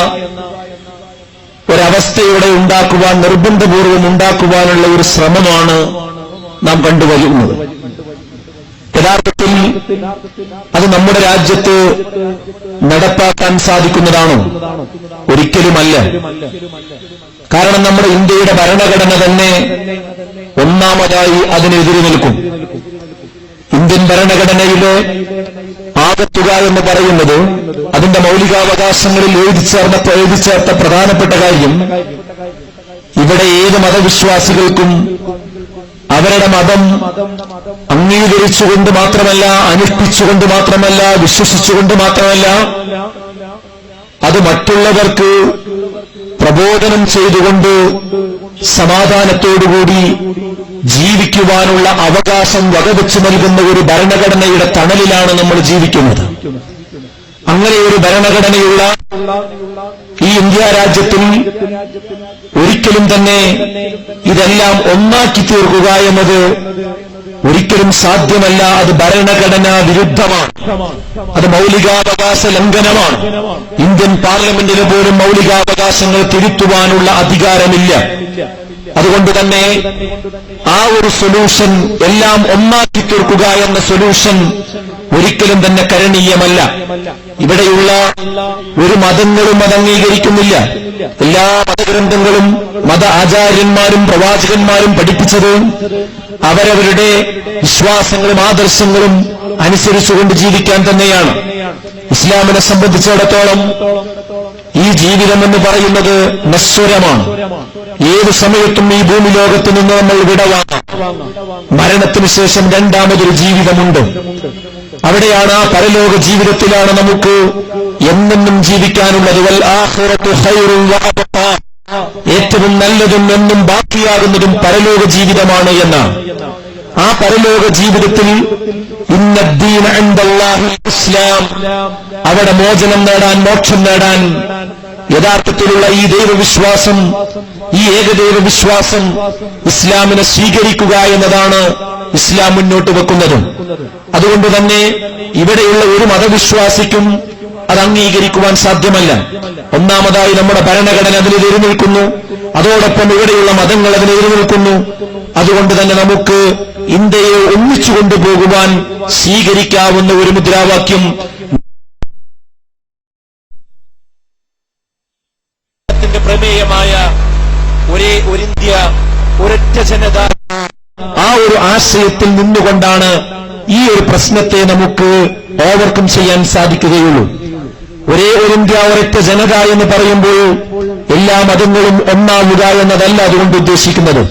ഒരവസ്ഥയുടെ ഉണ്ടാക്കുവാൻ, നിർബന്ധപൂർവം ഉണ്ടാക്കുവാനുള്ള ഒരു ശ്രമമാണ് നാം കണ്ടുവരുന്നത്. യഥാർത്ഥത്തിൽ അത് നമ്മുടെ രാജ്യത്ത് നടപ്പാക്കാൻ സാധിക്കുന്നതാണോ? ഒരിക്കലുമല്ല. കാരണം നമ്മുടെ ഇന്ത്യയുടെ ഭരണഘടന തന്നെ ഒന്നാമതായി അതിനെതിരെ നിൽക്കും. ഇന്ത്യൻ ഭരണഘടനയിലെ ആകത്തുക എന്ന് പറയുന്നത് അതിന്റെ മൗലികാവകാശങ്ങളിൽ എഴുതി ചേർത്ത പ്രധാനപ്പെട്ട കാര്യം, ഇവിടെ ഏത് മതവിശ്വാസികൾക്കും അവരുടെ മതം അംഗീകരിച്ചുകൊണ്ട് മാത്രമല്ല, അനുഷ്ഠിച്ചുകൊണ്ട് മാത്രമല്ല, വിശ്വസിച്ചുകൊണ്ട് മാത്രമല്ല, അത് മറ്റുള്ളവർക്ക് പ്രബോധനം ചെയ്തുകൊണ്ട് സമാധാനത്തോടുകൂടി ജീവിക്കുവാനുള്ള അവകാശം വകവെച്ചു നൽകുന്ന ഒരു ഭരണഘടനയുടെ തണലിലാണ് നമ്മൾ ജീവിക്കുന്നത്. അങ്ങനെ ഒരു ഭരണഘടനയുള്ള ഈ ഇന്ത്യ രാജ്യത്തിൽ ഒരിക്കലും തന്നെ ഇതെല്ലാം ഒന്നാക്കി തീർക്കുക എന്നത് ഒരിക്കലും സാധ്യമല്ല. അത് ഭരണഘടനാ വിരുദ്ധമാണ്. അത് മൗലികാവകാശ ലംഘനമാണ്. ഇന്ത്യൻ പാർലമെന്റിന് പോലും മൗലികാവകാശങ്ങൾ തിരുത്തുവാനുള്ള അധികാരമില്ല. അതുകൊണ്ട് തന്നെ ആ ഒരു സൊല്യൂഷൻ, എല്ലാം ഒന്നാക്കി തീർക്കുക എന്ന സൊല്യൂഷൻ ഒരിക്കലും തന്നെ കരണീയമല്ല. ഇവിടെയുള്ള ഒരു മതങ്ങളും അത് അംഗീകരിക്കുന്നില്ല. എല്ലാ മതഗ്രന്ഥങ്ങളും മത ആചാര്യന്മാരും പ്രവാചകന്മാരും പഠിപ്പിച്ചത് അവരവരുടെ വിശ്വാസങ്ങളും ആദർശങ്ങളും അനുസരിച്ചുകൊണ്ട് ജീവിക്കാൻ തന്നെയാണ്. ഇസ്ലാമിനെ സംബന്ധിച്ചിടത്തോളം ഈ ജീവിതം എന്ന് പറയുന്നത് നശ്വരമാണ്. ഏതു സമയത്തും ഈ ഭൂമി ലോകത്ത് നിന്ന് നമ്മൾ വിടവാങ്ങാം. മരണത്തിന് ശേഷം രണ്ടാമതൊരു ജീവിതമുണ്ട്. അവിടെയാണ്, ആ പരലോക ജീവിതത്തിലാണ് നമുക്ക് എന്നെന്നും ജീവിക്കാനുള്ളത്. വൽ ആഖിറതു ഖൈറുൻ വഅബ്ഖാ, ഏറ്റവും നല്ലതും എന്നും ബാക്കിയാകുന്നതും പരലോക ജീവിതമാണ് എന്നാണ്. ആ പരലോക ജീവിതത്തിൽ ഇന്നദ്ദീന ഇൻദല്ലാഹിൽ ഇസ്ലാം, അവിടെ മോചനം നേടാൻ, മോക്ഷം നേടാൻ യഥാർത്ഥത്തിലുള്ള ഈ ദൈവവിശ്വാസം, ഈ ഏകദൈവ വിശ്വാസം, ഇസ്ലാമിനെ സ്വീകരിക്കുക എന്നതാണ് ഇസ്ലാം മുന്നോട്ട് വെക്കുന്നതും. അതുകൊണ്ട് തന്നെ ഇവിടെയുള്ള ഒരു മതവിശ്വാസിക്കും അത് അംഗീകരിക്കുവാൻ സാധ്യമല്ല. ഒന്നാമതായി നമ്മുടെ ഭരണഘടന അതിനെതിരെ നിൽക്കുന്നു. അതോടൊപ്പം ഇവിടെയുള്ള മതങ്ങൾ അതിനെതിരെ നിൽക്കുന്നു. അതുകൊണ്ട് തന്നെ നമുക്ക് ഇന്ത്യയെ ഒന്നിച്ചു കൊണ്ടുപോകുവാൻ സ്വീകരിക്കാവുന്ന ഒരു മുദ്രാവാക്യം പ്രമേയമായ ഒരേ ഒരു ഇന്ത്യ, ഒരൊറ്റ ജനത, ആ ഒരു ആശയത്തിൽ നിന്നുകൊണ്ടാണ് ഈ ഒരു പ്രശ്നത്തെ നമുക്ക് ഓവർകം ചെയ്യാൻ സാധിക്കുകയുള്ളൂ. ഒരേ ഒരു ഇന്ത്യ, ഒരൊറ്റ ജനത എന്ന് പറയുമ്പോൾ എല്ലാ മതങ്ങളും ഒന്നാവുക എന്നതല്ല അതുകൊണ്ട് ഉദ്ദേശിക്കുന്നത്.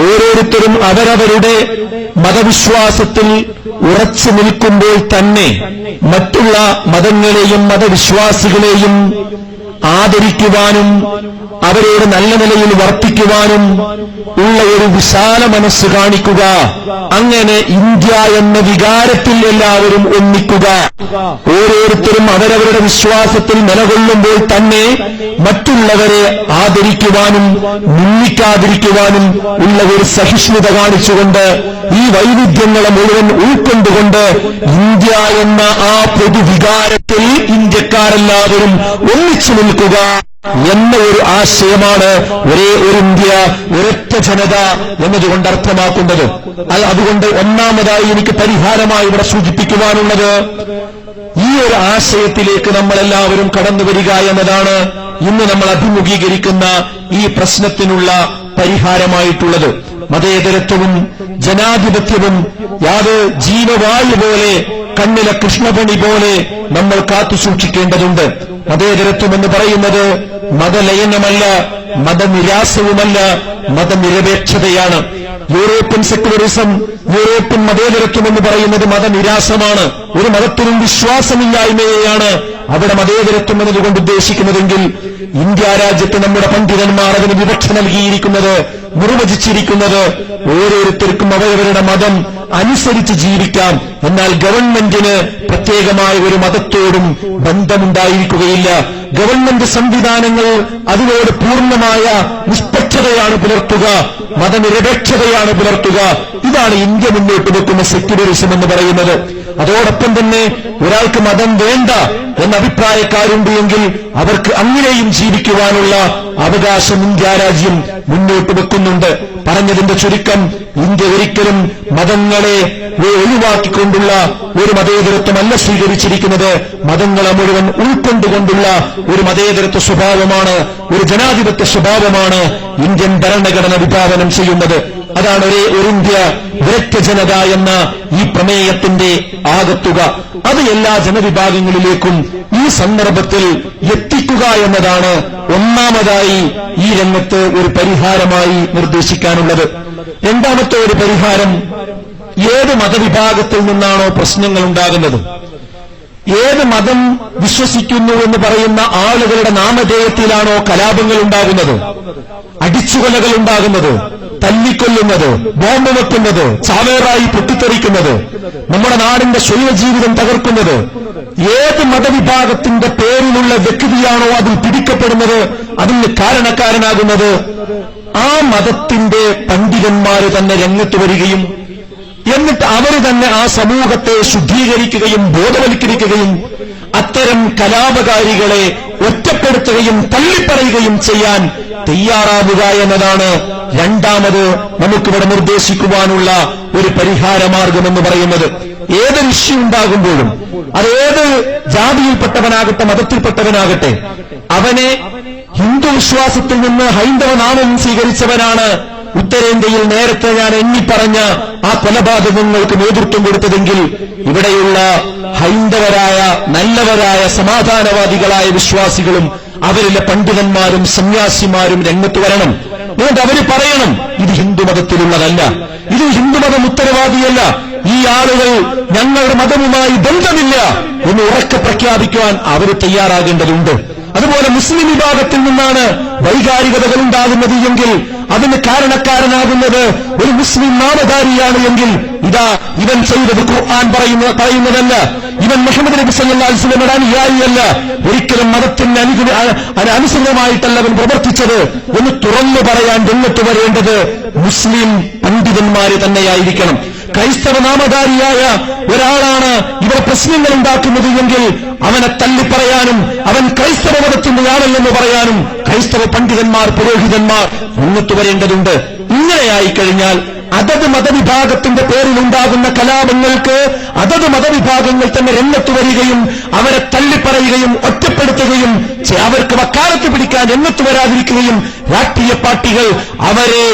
ഓരോരുത്തരും അവരവരുടെ മതവിശ്വാസത്തിൽ ഉറച്ചു നിൽക്കുമ്പോൾ തന്നെ മറ്റുള്ള മതങ്ങളെയും മതവിശ്വാസികളെയും ആദരിക്കുവാനും അവരോട് നല്ല നിലയിൽ വർത്തിക്കുവാനും ഉള്ള ഒരു വിശാല മനസ്സ് കാണിക്കുക. അങ്ങനെ ഇന്ത്യ എന്ന വികാരത്തിൽ എല്ലാവരും ഒന്നിക്കുക. ഓരോരുത്തരും അവരവരുടെ വിശ്വാസത്തിൽ നിലകൊള്ളുമ്പോൾ തന്നെ മറ്റുള്ളവരെ ആദരിക്കുവാനും നിന്ദിക്കാതിരിക്കുവാനും ഉള്ള ഒരു സഹിഷ്ണുത കാണിച്ചുകൊണ്ട് ഈ വൈവിധ്യങ്ങളെ മുഴുവൻ ഉൾക്കൊണ്ടുകൊണ്ട് ഇന്ത്യ എന്ന ആ പൊതുവികാരത്തിൽ ഇന്ത്യക്കാരെല്ലാവരും ഒന്നിച്ചു നിൽക്കുക എന്ന ഒരു ആശയമാണ് ഒരേ ഒരു ഇന്ത്യ ഒരൊറ്റ ജനത എന്നതുകൊണ്ട് അർത്ഥമാക്കുന്നത്. അതുകൊണ്ട് ഒന്നാമതായി എനിക്ക് പരിഹാരമായി ഇവിടെ സൂചിപ്പിക്കുവാനുള്ളത് ഈ ഒരു ആശയത്തിലേക്ക് നമ്മളെല്ലാവരും കടന്നു വരിക എന്നതാണ് ഇന്ന് നമ്മൾ അഭിമുഖീകരിക്കുന്ന ഈ പ്രശ്നത്തിനുള്ള പരിഹാരമായിട്ടുള്ളത്. മതേതരത്വവും ജനാധിപത്യവും യാത് ജീവവായു പോലെ കണ്ണിലെ കൃഷ്ണപണി പോലെ നമ്മൾ കാത്തുസൂക്ഷിക്കേണ്ടതുണ്ട്. മതേതരത്വം എന്ന് പറയുന്നത് മതലയനമല്ല, മതനിരാസവുമല്ല, മതനിരപേക്ഷതയാണ്. യൂറോപ്യൻ സെക്യുലറിസം, യൂറോപ്യൻ മതേതരത്വം എന്ന് പറയുന്നത് മതനിരാസമാണ്. ഒരു മതത്തിലും വിശ്വാസമില്ലായ്മയെയാണ് അവിടെ മതേതരത്വം എന്നതുകൊണ്ട് ഉദ്ദേശിക്കുന്നതെങ്കിൽ ഇന്ത്യ രാജ്യത്ത് നമ്മുടെ പണ്ഡിതന്മാർ അതിന് വിവക്ഷ നൽകിയിരിക്കുന്നത്, നിർവചിച്ചിരിക്കുന്നത് ഓരോരുത്തർക്കും അവരവരുടെ മതം അനുസരിച്ച് ജീവിക്കാം, എന്നാൽ ഗവൺമെന്റിന് പ്രത്യേകമായ ഒരു മതത്തോടും ബന്ധമുണ്ടായിരിക്കുകയില്ല. ഗവൺമെന്റ് സംവിധാനങ്ങൾ അതിനോട് പൂർണ്ണമായ നിഷ്പക്ഷതയാണ് പുലർത്തുക, മതനിരപേക്ഷതയാണ് പുലർത്തുക. ഇതാണ് ഇന്ത്യ മുന്നോട്ട് വെക്കുന്ന സെക്യുലറിസം എന്ന് പറയുന്നത്. അതോടൊപ്പം തന്നെ ഒരാൾക്ക് മതം വേണ്ട എന്ന അഭിപ്രായക്കാരുണ്ട് എങ്കിൽ അവർക്ക് അങ്ങനെയും ജീവിക്കുവാനുള്ള അവകാശം ഇന്ത്യ രാജ്യം മുന്നോട്ട് വെക്കുന്നുണ്ട്. പറഞ്ഞതിന്റെ ചുരുക്കം, ഇന്ത്യ ഒരിക്കലും മതങ്ങളെ ഒഴിവാക്കിക്കൊണ്ടുള്ള ഒരു മതേതരത്വമല്ല സ്വീകരിച്ചിരിക്കുന്നത്. മതങ്ങളെ മുഴുവൻ ഉൾക്കൊണ്ടുകൊണ്ടുള്ള ഒരു മതേതരത്വ സ്വഭാവമാണ്, ഒരു ജനാധിപത്യ സ്വഭാവമാണ് ഇന്ത്യൻ ഭരണഘടന വിഭാവനം ചെയ്യുന്നത്. അതാണ് ഒരു ഇന്ത്യ ഒരൊറ്റ ജനത എന്ന ഈ പ്രമേയത്തിന്റെ ആകത്തുക. അത് എല്ലാ ജനവിഭാഗങ്ങളിലേക്കും ഈ സന്ദർഭത്തിൽ എത്തിക്കുക എന്നതാണ് ഒന്നാമതായി ഈ രംഗത്ത് ഒരു പരിഹാരമായി നിർദ്ദേശിക്കാനുള്ളത്. രണ്ടാമത്തെ ഒരു പരിഹാരം, ഏത് മതവിഭാഗത്തിൽ നിന്നാണോ പ്രശ്നങ്ങൾ ഉണ്ടാകുന്നത്, ഏത് മതം വിശ്വസിക്കുന്നു എന്ന് പറയുന്ന ആളുകളുടെ നാമധേയത്തിലാണോ കലാപങ്ങൾ ഉണ്ടാകുന്നത്, അടിച്ചുകൊലകൾ ഉണ്ടാകുന്നത്, തല്ലിക്കൊല്ലുന്നത്, ബോംബ് വെക്കുന്നത്, ചാവേറായി പൊട്ടിത്തെറിക്കുന്നത്, നമ്മുടെ നാടിന്റെ സ്വൈരജീവിതം തകർക്കുന്നത്, ഏത് മതവിഭാഗത്തിന്റെ പേരിലുള്ള വ്യക്തിയാണോ അതിൽ പിടിക്കപ്പെടുന്നത്, അതിന് കാരണക്കാരനാകുന്നത്, ആ മതത്തിന്റെ പണ്ഡിതന്മാര് തന്നെ രംഗത്ത് വരികയും എന്നിട്ട് അവർ തന്നെ ആ സമൂഹത്തെ ശുദ്ധീകരിക്കുകയും ബോധവൽക്കരിക്കുകയും അത്തരം കലാപകാരികളെ ഒറ്റപ്പെടുത്തുകയും തള്ളിപ്പറയുകയും ചെയ്യാൻ തയ്യാറാവുക എന്നതാണ് രണ്ടാമത് നമുക്കിവിടെ നിർദ്ദേശിക്കുവാനുള്ള ഒരു പരിഹാരമാർഗമെന്ന് പറയുന്നത്. ഏതൊരു ഇഷ്യൂ ഉണ്ടാകുമ്പോഴും അതേത് ജാതിയിൽപ്പെട്ടവനാകട്ടെ മതത്തിൽപ്പെട്ടവനാകട്ടെ അവനെ ഹിന്ദു വിശ്വാസത്തിൽ നിന്ന് ഹൈന്ദവ നാമം സ്വീകരിച്ചവനാണ് ഉത്തരേന്ത്യയിൽ നേരത്തെ ഞാൻ എണ്ണിപ്പറഞ്ഞ ആ കൊലപാതകങ്ങൾക്ക് നേതൃത്വം കൊടുത്തതെങ്കിൽ ഇവിടെയുള്ള ഹൈന്ദവരായ നല്ലവരായ സമാധാനവാദികളായ വിശ്വാസികളും അവരിലെ പണ്ഡിതന്മാരും സന്യാസിമാരും രംഗത്ത് വരണം. എന്നിട്ട് അവര് പറയണം, ഇത് ഹിന്ദുമതത്തിലുള്ളതല്ല, ഇത് ഹിന്ദുമതം ഉത്തരവാദിയല്ല, ഈ ആളുകൾ ഞങ്ങളുടെ മതവുമായി ബന്ധമില്ല എന്ന് ഉറക്കെ പ്രഖ്യാപിക്കുവാൻ അവർ തയ്യാറാകേണ്ടതുണ്ട്. അതുപോലെ മുസ്ലിം വിഭാഗത്തിൽ നിന്നാണ് വൈകാരികതകൾ ഉണ്ടാകുന്നത് എങ്കിൽ അതിന് കാരണക്കാരനാകുന്നത് ഒരു മുസ്ലിം നാമധാരിയാണ് എങ്കിൽ ഇതാ ഇവൻ ചെയ്തത് ഖുർആൻ പറയുന്നതല്ല, ഇവൻ മുഹമ്മദ് നബി സല്ലല്ലാഹു അലൈഹി വസല്ലമയുടെ അനുയായിയല്ല, ഒരിക്കലും മതത്തിന് അനുസൃതമായിട്ടല്ല അവൻ പ്രവർത്തിച്ചത് എന്ന് തുറന്നു പറയാൻ രംഗത്ത് വരേണ്ടത് മുസ്ലിം പണ്ഡിതന്മാര് തന്നെയായിരിക്കണം. ക്രൈസ്തവ നാമധാരിയായ ഒരാളാണ് ഇവർ പ്രശ്നങ്ങൾ ഉണ്ടാക്കുന്നത് എങ്കിൽ അവനെ തള്ളിപ്പറയാനും അവൻ ക്രൈസ്തവ മതത്തിന്റെ ആളല്ലെന്ന് പറയാനും ക്രൈസ്തവ പണ്ഡിതന്മാർ പുരോഹിതന്മാർ മുന്നോട്ട് വരേണ്ടതുണ്ട്. ഇങ്ങനെയായി കഴിഞ്ഞാൽ അതത് മതവിഭാഗത്തിന്റെ പേരിലുണ്ടാകുന്ന കലാപങ്ങൾക്ക് അതത് മതവിഭാഗങ്ങൾ തന്നെ രംഗത്ത് വരികയും അവരെ തള്ളിപ്പറയുകയും ഒറ്റപ്പെടുത്തുകയും അവർക്ക് വക്കാലത്ത് പിടിക്കാൻ രംഗത്ത് വരാതിരിക്കുകയും രാഷ്ട്രീയ പാർട്ടികൾ അവരെ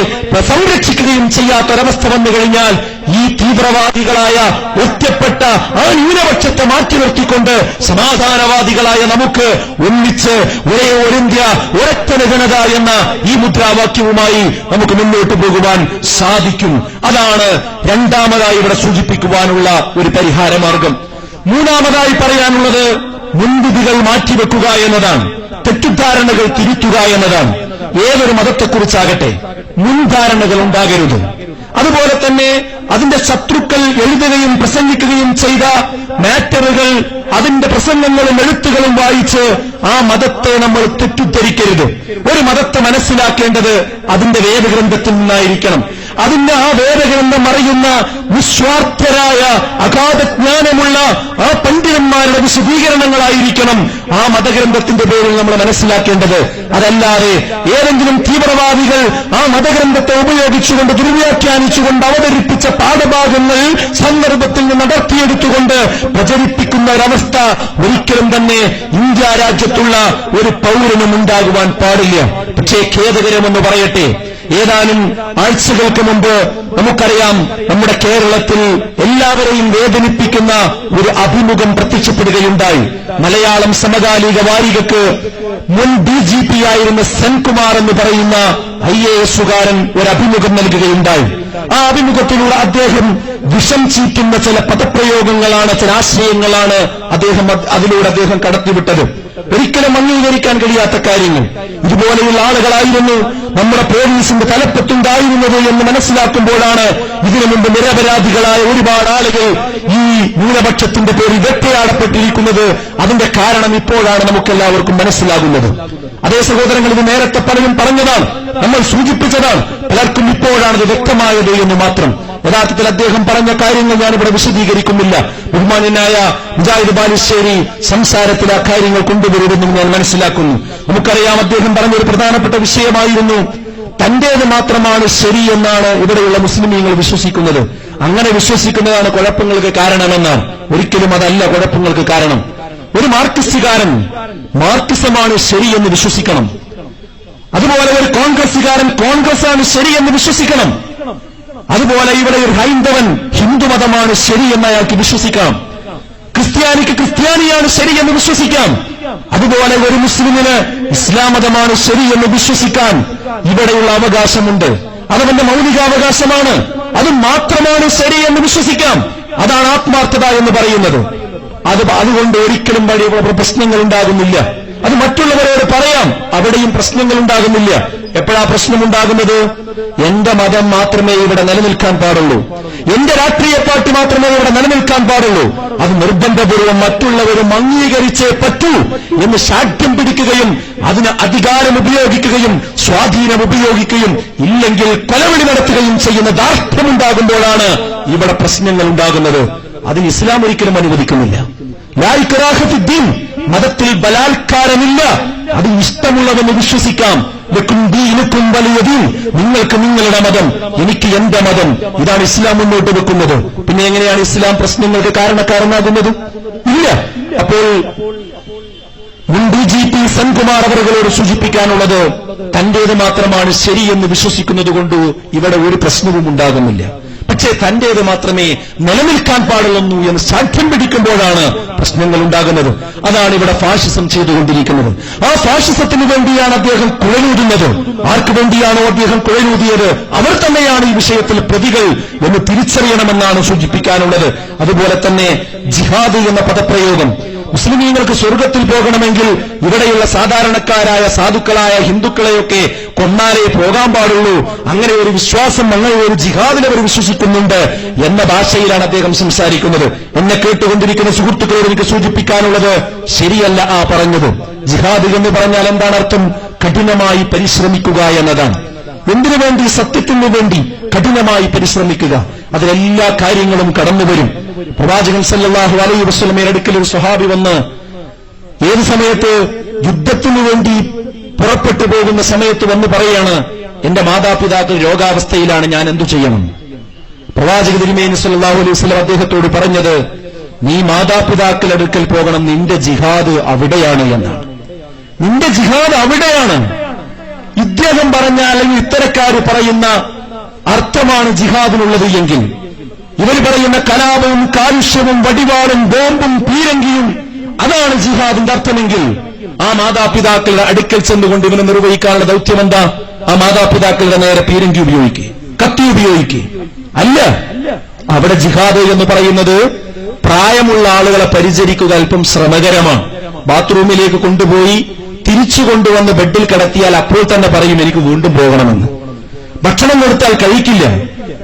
സംരക്ഷിക്കുകയും ചെയ്യാത്തൊരവസ്ഥ വന്നു കഴിഞ്ഞാൽ ഈ തീവ്രവാദികളായ ഒറ്റപ്പെട്ട ആ ന്യൂനപക്ഷത്തെ മാറ്റി നിർത്തിക്കൊണ്ട് സമാധാനവാദികളായ നമുക്ക് ഒന്നിച്ച് ഒരേ ഒരു ഇന്ത്യ ഒരൊറ്റ ജനത എന്ന ഈ മുദ്രാവാക്യവുമായി നമുക്ക് മുന്നോട്ട് പോകുവാൻ സാധിക്കും. അതാണ് രണ്ടാമതായി ഇവിടെ സൂചിപ്പിക്കുവാനുള്ള ഒരു പരിഹാരമാർഗം. മൂന്നാമതായി പറയാനുള്ളത് മുൻവിധികൾ മാറ്റിവെക്കുക എന്നതാണ്, തെറ്റിദ്ധാരണകൾ തിരുത്തുക എന്നതാണ്. ഏതൊരു മതത്തെക്കുറിച്ചാകട്ടെ മുൻധാരണകൾ ഉണ്ടാകരുത്. അതുപോലെ തന്നെ അതിന്റെ ശത്രുക്കൾ എഴുതുകയും പ്രസംഗിക്കുകയും ചെയ്ത മാറ്ററുകൾ, അതിന്റെ പ്രസംഗങ്ങളും എഴുത്തുകളും വായിച്ച് ആ മതത്തെ നമ്മൾ തെറ്റിദ്ധരിക്കരുത്. ഒരു മതത്തെ മനസ്സിലാക്കേണ്ടത് അതിന്റെ വേദഗ്രന്ഥത്തിൽ നിന്നായിരിക്കണം. അതിന്റെ ആ വേദഗ്രന്ഥം അറിയുന്ന നിസ്വാർത്ഥരായ അഗാധജ്ഞാനമുള്ള ആ പണ്ഡിതന്മാരുടെ വിശദീകരണങ്ങളായിരിക്കണം ആ മതഗ്രന്ഥത്തിന്റെ പേരിൽ നമ്മൾ മനസ്സിലാക്കേണ്ടത്. അതല്ലാതെ ഏതെങ്കിലും തീവ്രവാദികൾ ആ മതഗ്രന്ഥത്തെ ഉപയോഗിച്ചുകൊണ്ട് ദുർവ്യാഖ്യാനിച്ചുകൊണ്ട് അവതരിപ്പിച്ച പാഠഭാഗങ്ങൾ സന്ദർഭത്തിൽ നിന്ന് നടത്തിയെടുത്തുകൊണ്ട് പ്രചരിപ്പിക്കുന്ന ഒരവസ്ഥ ഒരിക്കലും തന്നെ ഇന്ത്യ രാജ്യത്തുള്ള ഒരു പൗരനും ഉണ്ടാകുവാൻ പാടില്ല. പക്ഷേ ഖേദകരമെന്ന് പറയട്ടെ, ഏതാനും ആഴ്ചകൾക്ക് മുമ്പ് നമുക്കറിയാം നമ്മുടെ കേരളത്തിൽ എല്ലാവരെയും വേദനിപ്പിക്കുന്ന ഒരു അഭിമുഖം പ്രത്യക്ഷപ്പെടുകയുണ്ടായി. മലയാളം സമകാലിക വാരികക്ക് മുൻ DGP ആയിരുന്ന സെൻകുമാർ എന്ന് പറയുന്ന IAS-കാരൻ ഒരു അഭിമുഖം നൽകുകയുണ്ടായി. ആ അഭിമുഖത്തിലൂടെ അദ്ദേഹം വിഷം ചീറ്റുന്ന ചില പദപ്രയോഗങ്ങളാണ്, ചില ആശയങ്ങളാണ് അതിലൂടെ അദ്ദേഹം കടത്തിവിട്ടത്. ഒരിക്കലും അംഗീകരിക്കാൻ കഴിയാത്ത കാര്യങ്ങൾ. ഇതുപോലെയുള്ള ആളുകളായിരുന്നു നമ്മുടെ പോലീസിന്റെ തലപ്പത്തുണ്ടായിരുന്നത് എന്ന് മനസ്സിലാക്കുമ്പോഴാണ് ഇതിനു മുമ്പ് നിരപരാധികളായ ഒരുപാട് ആളുകൾ ഈ ന്യൂനപക്ഷത്തിന്റെ പേരിൽ വേട്ടയാടപ്പെട്ടിരിക്കുന്നത്. അതിന്റെ കാരണം ഇപ്പോഴാണ് നമുക്കെല്ലാവർക്കും മനസ്സിലാകുന്നത്. അതേ സഹോദരങ്ങൾ, ഇത് നേരത്തെ പലരും പറഞ്ഞതാണ്, നമ്മൾ സൂചിപ്പിച്ചതാണ്. പലർക്കും ഇപ്പോഴാണിത് വ്യക്തമായത് എന്ന് മാത്രം. യഥാർത്ഥത്തിൽ അദ്ദേഹം പറഞ്ഞ കാര്യങ്ങൾ ഞാനിവിടെ വിശദീകരിക്കുന്നില്ല. ബഹുമാന്യനായ മുജാഹിദ് ബാലുശ്ശേരി സംസാരത്തിൽ ആ കാര്യങ്ങൾ കൊണ്ടുവരുമെന്നും ഞാൻ മനസ്സിലാക്കുന്നു. നമുക്കറിയാം, അദ്ദേഹം പറഞ്ഞൊരു പ്രധാനപ്പെട്ട വിഷയമായിരുന്നു തന്റേത് മാത്രമാണ് ശരി എന്നാണ് ഇവിടെയുള്ള മുസ്ലിമീങ്ങൾ വിശ്വസിക്കുന്നത്. അങ്ങനെ വിശ്വസിക്കുന്നതാണ് കുഴപ്പങ്ങൾക്ക് കാരണമെന്നാണ്. ഒരിക്കലും അതല്ല കുഴപ്പങ്ങൾക്ക് കാരണം. ഒരു മാർക്സിസ്റ്റുകാരൻ മാർക്സിസമാണ് ശരിയെന്ന് വിശ്വസിക്കണം. അതുപോലെ ഒരു കോൺഗ്രസുകാരൻ കോൺഗ്രസാണ് ശരിയെന്ന് വിശ്വസിക്കണം. അതുപോലെ ഇവിടെ ഒരു ഹൈന്ദവൻ ഹിന്ദുമതമാണ് ശരിയെന്ന് അയാൾക്ക് വിശ്വസിക്കാം. ക്രിസ്ത്യാനിക്ക് ക്രിസ്ത്യാനിയാണ് ശരിയെന്ന് വിശ്വസിക്കാം. അതുപോലെ ഒരു മുസ്ലിമിന് ഇസ്ലാം മതമാണ് ശരിയെന്ന് വിശ്വസിക്കാൻ ഇവിടെയുള്ള അവകാശമുണ്ട്. അതവന്റെ മൗലികാവകാശമാണ്. അത് മാത്രമാണ് ശരിയെന്ന് വിശ്വസിക്കാം. അതാണ് ആത്മാർത്ഥത എന്ന് പറയുന്നത്. അതുകൊണ്ട് ഒരിക്കലും വലിയ പ്രശ്നങ്ങൾ ഉണ്ടാകുന്നില്ല. അത് മറ്റുള്ളവരോട് പറയാം, അവിടെയും പ്രശ്നങ്ങൾ ഉണ്ടാകുന്നില്ല. എപ്പോഴാ പ്രശ്നമുണ്ടാകുന്നത്? എന്റെ മതം മാത്രമേ ഇവിടെ നിലനിൽക്കാൻ പാടുള്ളൂ, എന്റെ രാഷ്ട്രീയ പാർട്ടി മാത്രമേ ഇവിടെ നിലനിൽക്കാൻ പാടുള്ളൂ, അത് നിർബന്ധപൂർവ്വം മറ്റുള്ളവരും അംഗീകരിച്ചേ പറ്റൂ എന്ന് ശാഠ്യം പിടിക്കുകയും അതിന് അധികാരം ഉപയോഗിക്കുകയും സ്വാധീനം ഉപയോഗിക്കുകയും ഇല്ലെങ്കിൽ കൊലവിളി നടത്തുകയും ചെയ്യുന്ന ദാർഢ്യമുണ്ടാകുമ്പോഴാണ് ഇവിടെ പ്രശ്നങ്ങൾ ഉണ്ടാകുന്നത്. അതിന് ഇസ്ലാം ഒരിക്കലും അനുവദിക്കുന്നില്ല. ലാ ഇക്റാഹ ഫിദ്ദീൻ, മതത്തിൽ ബലാത്കാരമില്ല. അത് ഇഷ്ടമുള്ളതെന്ന് വിശ്വസിക്കാം. ലക്കും ദീനുക്കും വലിയ ദീൻ, നിങ്ങൾക്ക് നിങ്ങളുടെ മതം, എനിക്ക് എന്റെ മതം. ഇതാണ് ഇസ്ലാം മുന്നോട്ട് വെക്കുന്നത്. പിന്നെ എങ്ങനെയാണ് ഇസ്ലാം പ്രശ്നങ്ങൾക്ക് കാരണക്കാരനാകുന്നത്? ഇല്ല. അപ്പോൾ മുൻ DGP സെൻകുമാർ അവരുകളോട് സൂചിപ്പിക്കാനുള്ളത്, തന്റേത് മാത്രമാണ് ശരിയെന്ന് വിശ്വസിക്കുന്നത് കൊണ്ട് ഇവിടെ ഒരു പ്രശ്നവും ഉണ്ടാകുന്നില്ല. പക്ഷേ തന്റേത് മാത്രമേ നിലനിൽക്കാൻ പാടുള്ളൂ എന്ന് സാഠ്യം പിടിക്കുമ്പോഴാണ് പ്രശ്നങ്ങൾ ഉണ്ടാകുന്നത്. അതാണ് ഇവിടെ ഫാഷിസം ചെയ്തുകൊണ്ടിരിക്കുന്നത്. ആ ഫാഷിസത്തിന് വേണ്ടിയാണ് അദ്ദേഹം കുഴലൂതുന്നത്. ആർക്കു വേണ്ടിയാണോ അദ്ദേഹം കുഴലൂതിയത് അവർ തന്നെയാണ് ഈ വിഷയത്തിൽ പ്രതികൾ എന്ന് തിരിച്ചറിയണമെന്നാണ് സൂചിപ്പിക്കാനുള്ളത്. അതുപോലെ തന്നെ ജിഹാദ് എന്ന പദപ്രയോഗം, മുസ്ലിമീങ്ങൾക്ക് സ്വർഗത്തിൽ പോകണമെങ്കിൽ ഇവിടെയുള്ള സാധാരണക്കാരായ സാധുക്കളായ ഹിന്ദുക്കളെയൊക്കെ കൊന്നാലേ പോകാൻ പാടുള്ളൂ, അങ്ങനെ ഒരു വിശ്വാസം, അങ്ങനെ ഒരു ജിഹാദിൽ അവർ വിശ്വസിക്കുന്നുണ്ട് എന്ന ഭാഷയിലാണ് അദ്ദേഹം സംസാരിക്കുന്നത്. എന്നെ കേട്ടുകൊണ്ടിരിക്കുന്ന സുഹൃത്തുക്കളോട് എനിക്ക് സൂചിപ്പിക്കാനുള്ളത്, ശരിയല്ല ആ പറഞ്ഞത്. ജിഹാദ് എന്ന് പറഞ്ഞാൽ എന്താണ് അർത്ഥം? കഠിനമായി പരിശ്രമിക്കുക എന്നതാണ്. എന്തിനു വേണ്ടി? സത്യത്തിനു വേണ്ടി കഠിനമായി പരിശ്രമിക്കുക. അതിലെല്ലാ കാര്യങ്ങളും കടന്നുവരും. പ്രവാചകൻ സല്ലല്ലാഹു അലൈഹി വസല്ലമയുടെ അടുക്കൽ ഒരു സ്വഹാബി വന്ന്, ഏത് സമയത്ത്? യുദ്ധത്തിനു വേണ്ടി പുറപ്പെട്ടു പോകുന്ന സമയത്ത് വന്ന് പറയാണ്, എന്റെ മാതാപിതാക്കൾ രോഗാവസ്ഥയിലാണ്, ഞാൻ എന്തു ചെയ്യണം? പ്രവാചക തിരുമേനി സല്ലല്ലാഹു അലൈഹി വസല്ലം അദ്ദേഹത്തോട് പറഞ്ഞത്, നീ മാതാപിതാക്കളുടെ അടുക്കൽ പോകണം, നിന്റെ ജിഹാദ് അവിടെയാണ് എന്നാണ്. നിന്റെ ജിഹാദ് അവിടെയാണ്. ഇദ്ദേഹം പറഞ്ഞ അല്ലെങ്കിൽ ഇത്തരക്കാർ പറയുന്ന അർത്ഥമാണ് ജിഹാദിനുള്ളത് എങ്കിൽ, ഇവർ പറയുന്ന കലാപവും കാലുഷ്യവും വടിവാളും ബോംബും പീരങ്കിയും അതാണ് ജിഹാദിന്റെ അർത്ഥമെങ്കിൽ, ആ മാതാപിതാക്കളുടെ അടുക്കൽ ചെന്നുകൊണ്ട് ഇവനെ നിർവഹിക്കാനുള്ള ദൗത്യം എന്താ? ആ മാതാപിതാക്കളുടെ നേരെ പീരങ്കി ഉപയോഗിക്കുക, കത്തി ഉപയോഗിക്കുക അല്ല. അവിടെ ജിഹാദ് എന്ന് പറയുന്നത് പ്രായമുള്ള ആളുകളെ പരിചരിക്കുക അല്പം ശ്രമകരമാണ്. ബാത്റൂമിലേക്ക് കൊണ്ടുപോയി തിരിച്ചു കൊണ്ടുവന്ന് ബെഡിൽ കിടത്തിയാൽ അപ്പോൾ തന്നെ പറയും എനിക്ക് വീണ്ടും പോകണമെന്ന്. ഭക്ഷണം കൊടുത്താൽ കഴിക്കില്ല,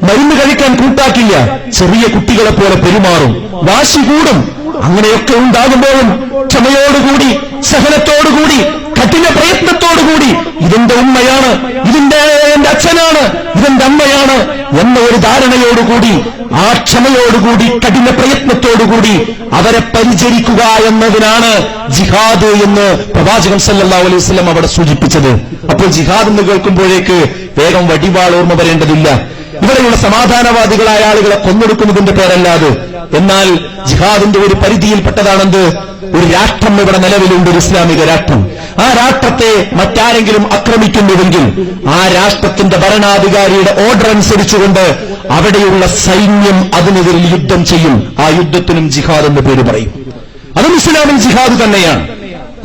മരുന്ന് കഴിക്കാൻ കൂട്ടാക്കില്ല, ചെറിയ കുട്ടികളെ പോലെ പെരുമാറും, വാശി കൂടും. അങ്ങനെയൊക്കെ ഉണ്ടാകുമ്പോഴും ക്ഷമയോടുകൂടി, സഹനത്തോടുകൂടി, കഠിന പ്രയത്നത്തോടുകൂടി ഇതെന്റെ ഉമ്മയാണ്, എന്റെ അച്ഛനാണ്, ഇതെന്റെ അമ്മയാണ് എന്ന ഒരു ധാരണയോടുകൂടി, ആ ക്ഷമയോടുകൂടി, കഠിന പ്രയത്നത്തോടുകൂടി അവരെ പരിചരിക്കുക എന്നതിനാണ് ജിഹാദ് എന്ന് പ്രവാചകൻ സല്ലല്ലാഹു അലൈഹി വസല്ലം അവിടെ സൂചിപ്പിച്ചത്. അപ്പോൾ ജിഹാദ് എന്ന് കേൾക്കുമ്പോഴേക്ക് വേഗം വടിവാൾ ഓർമ്മ വരേണ്ടതില്ല. ഇവിടെയുള്ള സമാധാനവാദികളായ ആളുകളെ കൊന്നൊടുക്കുന്നതിന്റെ പേരല്ലാതെ. എന്നാൽ ജിഹാദിന്റെ ഒരു പരിധിയിൽപ്പെട്ടതാണെന്ത്? ഒരു രാഷ്ട്രം ഇവിടെ നിലവിലുണ്ട്, ഒരു ഇസ്ലാമിക രാഷ്ട്രം. ആ രാഷ്ട്രത്തെ മറ്റാരെങ്കിലും ആക്രമിക്കുന്നുവെങ്കിൽ ആ രാഷ്ട്രത്തിന്റെ ഭരണാധികാരിയുടെ ഓർഡർ അനുസരിച്ചുകൊണ്ട് അവിടെയുള്ള സൈന്യം അതിനെതിരിൽ യുദ്ധം ചെയ്യും. ആ യുദ്ധത്തിനും ജിഹാദ് എന്ന് പേര് പറയും. അതും ഇസ്ലാമിൽ ജിഹാദ് തന്നെയാണ്.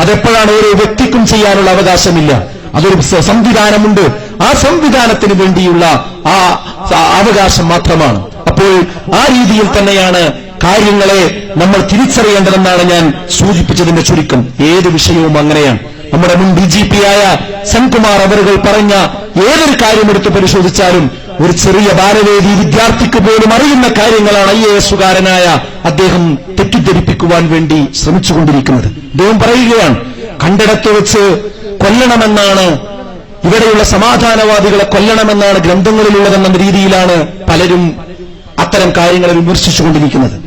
അതെപ്പോഴാണ് ഓരോ വ്യക്തിക്കും ചെയ്യാനുള്ള അവകാശമില്ല. അതൊരു സംവിധാനമുണ്ട്. ആ സംവിധാനത്തിന് വേണ്ടിയുള്ള ആ അവകാശം മാത്രമാണ്. അപ്പോൾ ആ രീതിയിൽ തന്നെയാണ് കാര്യങ്ങളെ നമ്മൾ തിരിച്ചറിയേണ്ടതെന്നാണ് ഞാൻ സൂചിപ്പിച്ചതിന്റെ ചുരുക്കം. ഏത് വിഷയവും അങ്ങനെയാണ്. നമ്മുടെ മുൻ DGP-യായ സെൻകുമാർ അവറുകൾ പറഞ്ഞ ഏതൊരു കാര്യമെടുത്ത് പരിശോധിച്ചാലും ഒരു ചെറിയ ബാലവേദി വിദ്യാർത്ഥിക്ക് പോലും അറിയുന്ന കാര്യങ്ങളാണ് IAS-കാരനായ അദ്ദേഹം തെറ്റിദ്ധരിപ്പിക്കുവാൻ വേണ്ടി ശ്രമിച്ചുകൊണ്ടിരിക്കുന്നത്. അദ്ദേഹം പറയുകയാണ്, കണ്ടിടത്ത് വെച്ച് കൊല്ലണമെന്നാണ്, ഇവിടെയുള്ള സമാധാനവാദികളെ കൊല്ലണമെന്നാണ് ഗ്രന്ഥങ്ങളിലുള്ളതെന്ന രീതിയിലാണ് പലരും അത്തരം കാര്യങ്ങളെ വിമർശിച്ചുകൊണ്ടിരിക്കുന്നത്.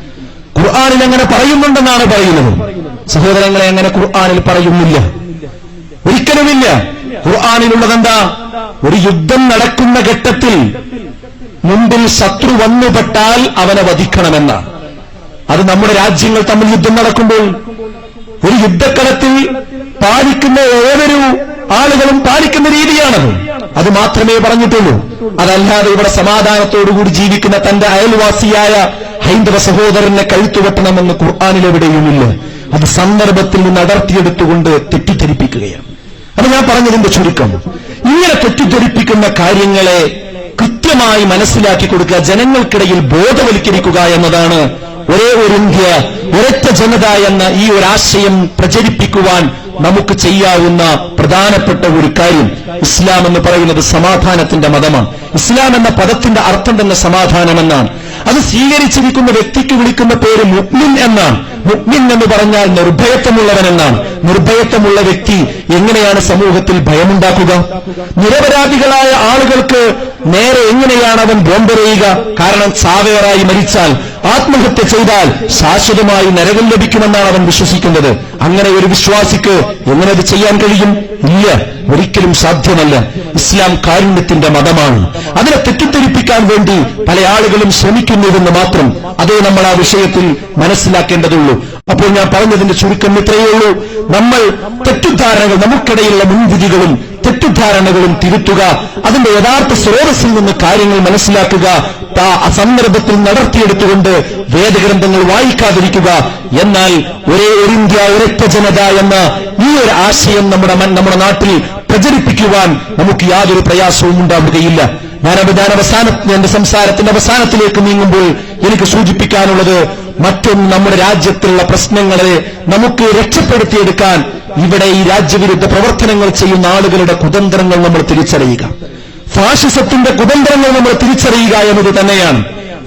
ഖുർആനിൽ അങ്ങനെ പറയുന്നുണ്ടെന്നാണ് പറയുന്നത്. സഹോദരങ്ങളെ, അങ്ങനെ ഖുർആനിൽ പറയുന്നില്ല, ഒരിക്കലുമില്ല. ഖുർആനിലുള്ളതെന്താ? ഒരു യുദ്ധം നടക്കുന്ന ഘട്ടത്തിൽ മുമ്പിൽ ശത്രു വന്നുപെട്ടാൽ അവനെ വധിക്കണമെന്നാണ്. അത് നമ്മുടെ രാജ്യങ്ങൾ തമ്മിൽ യുദ്ധം നടക്കുമ്പോൾ ഒരു യുദ്ധക്കളത്തിൽ പാലിക്കുന്ന ഏതൊരു ആളുകളും പാലിക്കുന്ന രീതിയാണത്. അത് മാത്രമേ പറഞ്ഞിട്ടുള്ളൂ. അതല്ലാതെ ഇവിടെ സമാധാനത്തോടുകൂടി ജീവിക്കുന്ന തന്റെ അയൽവാസിയായ ഹൈന്ദവ സഹോദരനെ കഴുത്തുവെട്ടണമെന്ന് ഖുർആനിലെവിടെയുമില്ല. അത് സന്ദർഭത്തിൽ നിന്ന് അടർത്തിയെടുത്തുകൊണ്ട് തെറ്റിദ്ധരിപ്പിക്കുകയാണ്. അപ്പൊ ഞാൻ പറഞ്ഞതിന്റെ ചുരുക്കം, ഇങ്ങനെ തെറ്റിദ്ധരിപ്പിക്കുന്ന കാര്യങ്ങളെ കൃത്യമായി മനസ്സിലാക്കി കൊടുക്കുക, ജനങ്ങൾക്കിടയിൽ ബോധവൽക്കരിക്കുക എന്നതാണ് ഒരേ ഒരു ഇന്ത്യ, ഒരൊറ്റ ജനത എന്ന ഈ ഒരു ആശയം പ്രചരിപ്പിക്കുവാൻ നമുക്ക് ചെയ്യാവുന്ന പ്രധാനപ്പെട്ട ഒരു കാര്യം. ഇസ്ലാം എന്ന് പറയുന്നത് സമാധാനത്തിന്റെ മതമാണ്. ഇസ്ലാം എന്ന പദത്തിന്റെ അർത്ഥം തന്നെ സമാധാനമെന്നാണ്. അത് സ്വീകരിച്ചിരിക്കുന്ന വ്യക്തിക്ക് വിളിക്കുന്ന പേര് മുഅ്മിൻ എന്നാണ്. മുഅ്മിൻ എന്ന് പറഞ്ഞാൽ നിർഭയത്വമുള്ളവൻ എന്നാണ്. നിർഭയത്വമുള്ള വ്യക്തി എങ്ങനെയാണ് സമൂഹത്തിൽ ഭയമുണ്ടാക്കുക? നിരപരാധികളായ ആളുകൾക്ക് നേരെ എങ്ങനെയാണ് അവൻ ബോംബെറിയുക? കാരണം ചാവേറായി മരിച്ചാൽ, ആത്മഹത്യ ചെയ്താൽ ശാശ്വതമായി നരകം ലഭിക്കുമെന്നാണ് അവൻ വിശ്വസിക്കുന്നത്. അങ്ങനെ ഒരു വിശ്വാസിക്ക് എങ്ങനെ അത് ചെയ്യാൻ കഴിയും? ഇല്ല, ഒരിക്കലും സാധ്യമല്ല. ഇസ്ലാം കാരുണ്യത്തിന്റെ മതമാണ്. അതിനെ തെറ്റിദ്ധരിപ്പിക്കാൻ വേണ്ടി പല ആളുകളും ശ്രമിക്കുന്നുവെന്ന് മാത്രം. അതേ നമ്മൾ ആ വിഷയത്തിൽ മനസ്സിലാക്കേണ്ടതുള്ളൂ. അപ്പോൾ ഞാൻ പറഞ്ഞതിന്റെ ചുരുക്കം ഇത്രയേ ഉള്ളൂ. നമ്മൾ തെറ്റിദ്ധാരണകൾ, നമുക്കിടയിലുള്ള മുൻവിധികളും തെറ്റിദ്ധാരണകളും തിരുത്തുക, അതിന്റെ യഥാർത്ഥ സ്രോതസ്സിൽ നിന്ന് കാര്യങ്ങൾ മനസ്സിലാക്കുക, ആ സന്ദർഭത്തിൽ നടത്തിയെടുത്തുകൊണ്ട് വേദഗ്രന്ഥങ്ങൾ വായിക്കാതിരിക്കുക. എന്നാൽ ഒരേ ഒരു ഇന്ത്യ, ഒരൊറ്റ ജനത എന്ന ഈ ഒരു ആശയം നമ്മുടെ നാട്ടിൽ പ്രചരിപ്പിക്കുവാൻ നമുക്ക് യാതൊരു പ്രയാസവും ഉണ്ടാവുകയില്ല. എന്റെ സംസാരത്തിന്റെ അവസാനത്തിലേക്ക് നീങ്ങുമ്പോൾ എനിക്ക് സൂചിപ്പിക്കാനുള്ളത് മറ്റൊന്ന്, നമ്മുടെ രാജ്യത്തുള്ള പ്രശ്നങ്ങളെ നമുക്ക് രക്ഷപ്പെടുത്തിയെടുക്കാൻ ഇവിടെ ഈ രാജ്യവിരുദ്ധ പ്രവർത്തനങ്ങൾ ചെയ്യുന്ന ആളുകളുടെ കുതന്ത്രങ്ങൾ നമ്മൾ തിരിച്ചറിയുക. ഫാഷിസത്തിന്റെ കുതന്ത്രങ്ങൾ നമ്മൾ തിരിച്ചറിയുക എന്നത് തന്നെയാണ്.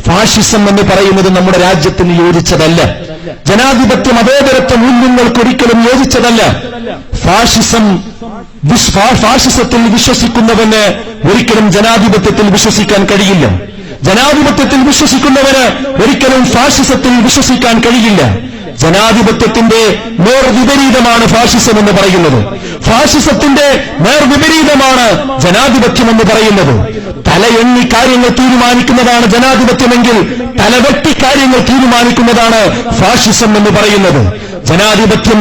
ഫാഷിസം എന്ന് പറയുന്നത് നമ്മുടെ രാജ്യത്തിന് യോജിച്ചതല്ല. ജനാധിപത്യ മതേതരത്വ മൂല്യങ്ങൾക്കൊരിക്കലും യോജിച്ചതല്ല. ഫാഷിസത്തിൽ വിശ്വസിക്കുന്നവന് ഒരിക്കലും ജനാധിപത്യത്തിൽ വിശ്വസിക്കാൻ കഴിയില്ല. ജനാധിപത്യത്തിൽ വിശ്വസിക്കുന്നവന് ഒരിക്കലും ഫാഷിസത്തിൽ വിശ്വസിക്കാൻ കഴിയില്ല. ജനാധിപത്യത്തിന്റെ നേർവിപരീതമാണ് ഫാഷിസം എന്ന് പറയുന്നത്. ഫാഷിസത്തിന്റെ നേർവിപരീതമാണ് ജനാധിപത്യം എന്ന് പറയുന്നത്. തലയെണ്ണി കാര്യങ്ങൾ തീരുമാനിക്കുന്നതാണ് ജനാധിപത്യമെങ്കിൽ തലവെട്ടി കാര്യങ്ങൾ തീരുമാനിക്കുന്നതാണ് ഫാഷിസം എന്ന് പറയുന്നത്. ജനാധിപത്യം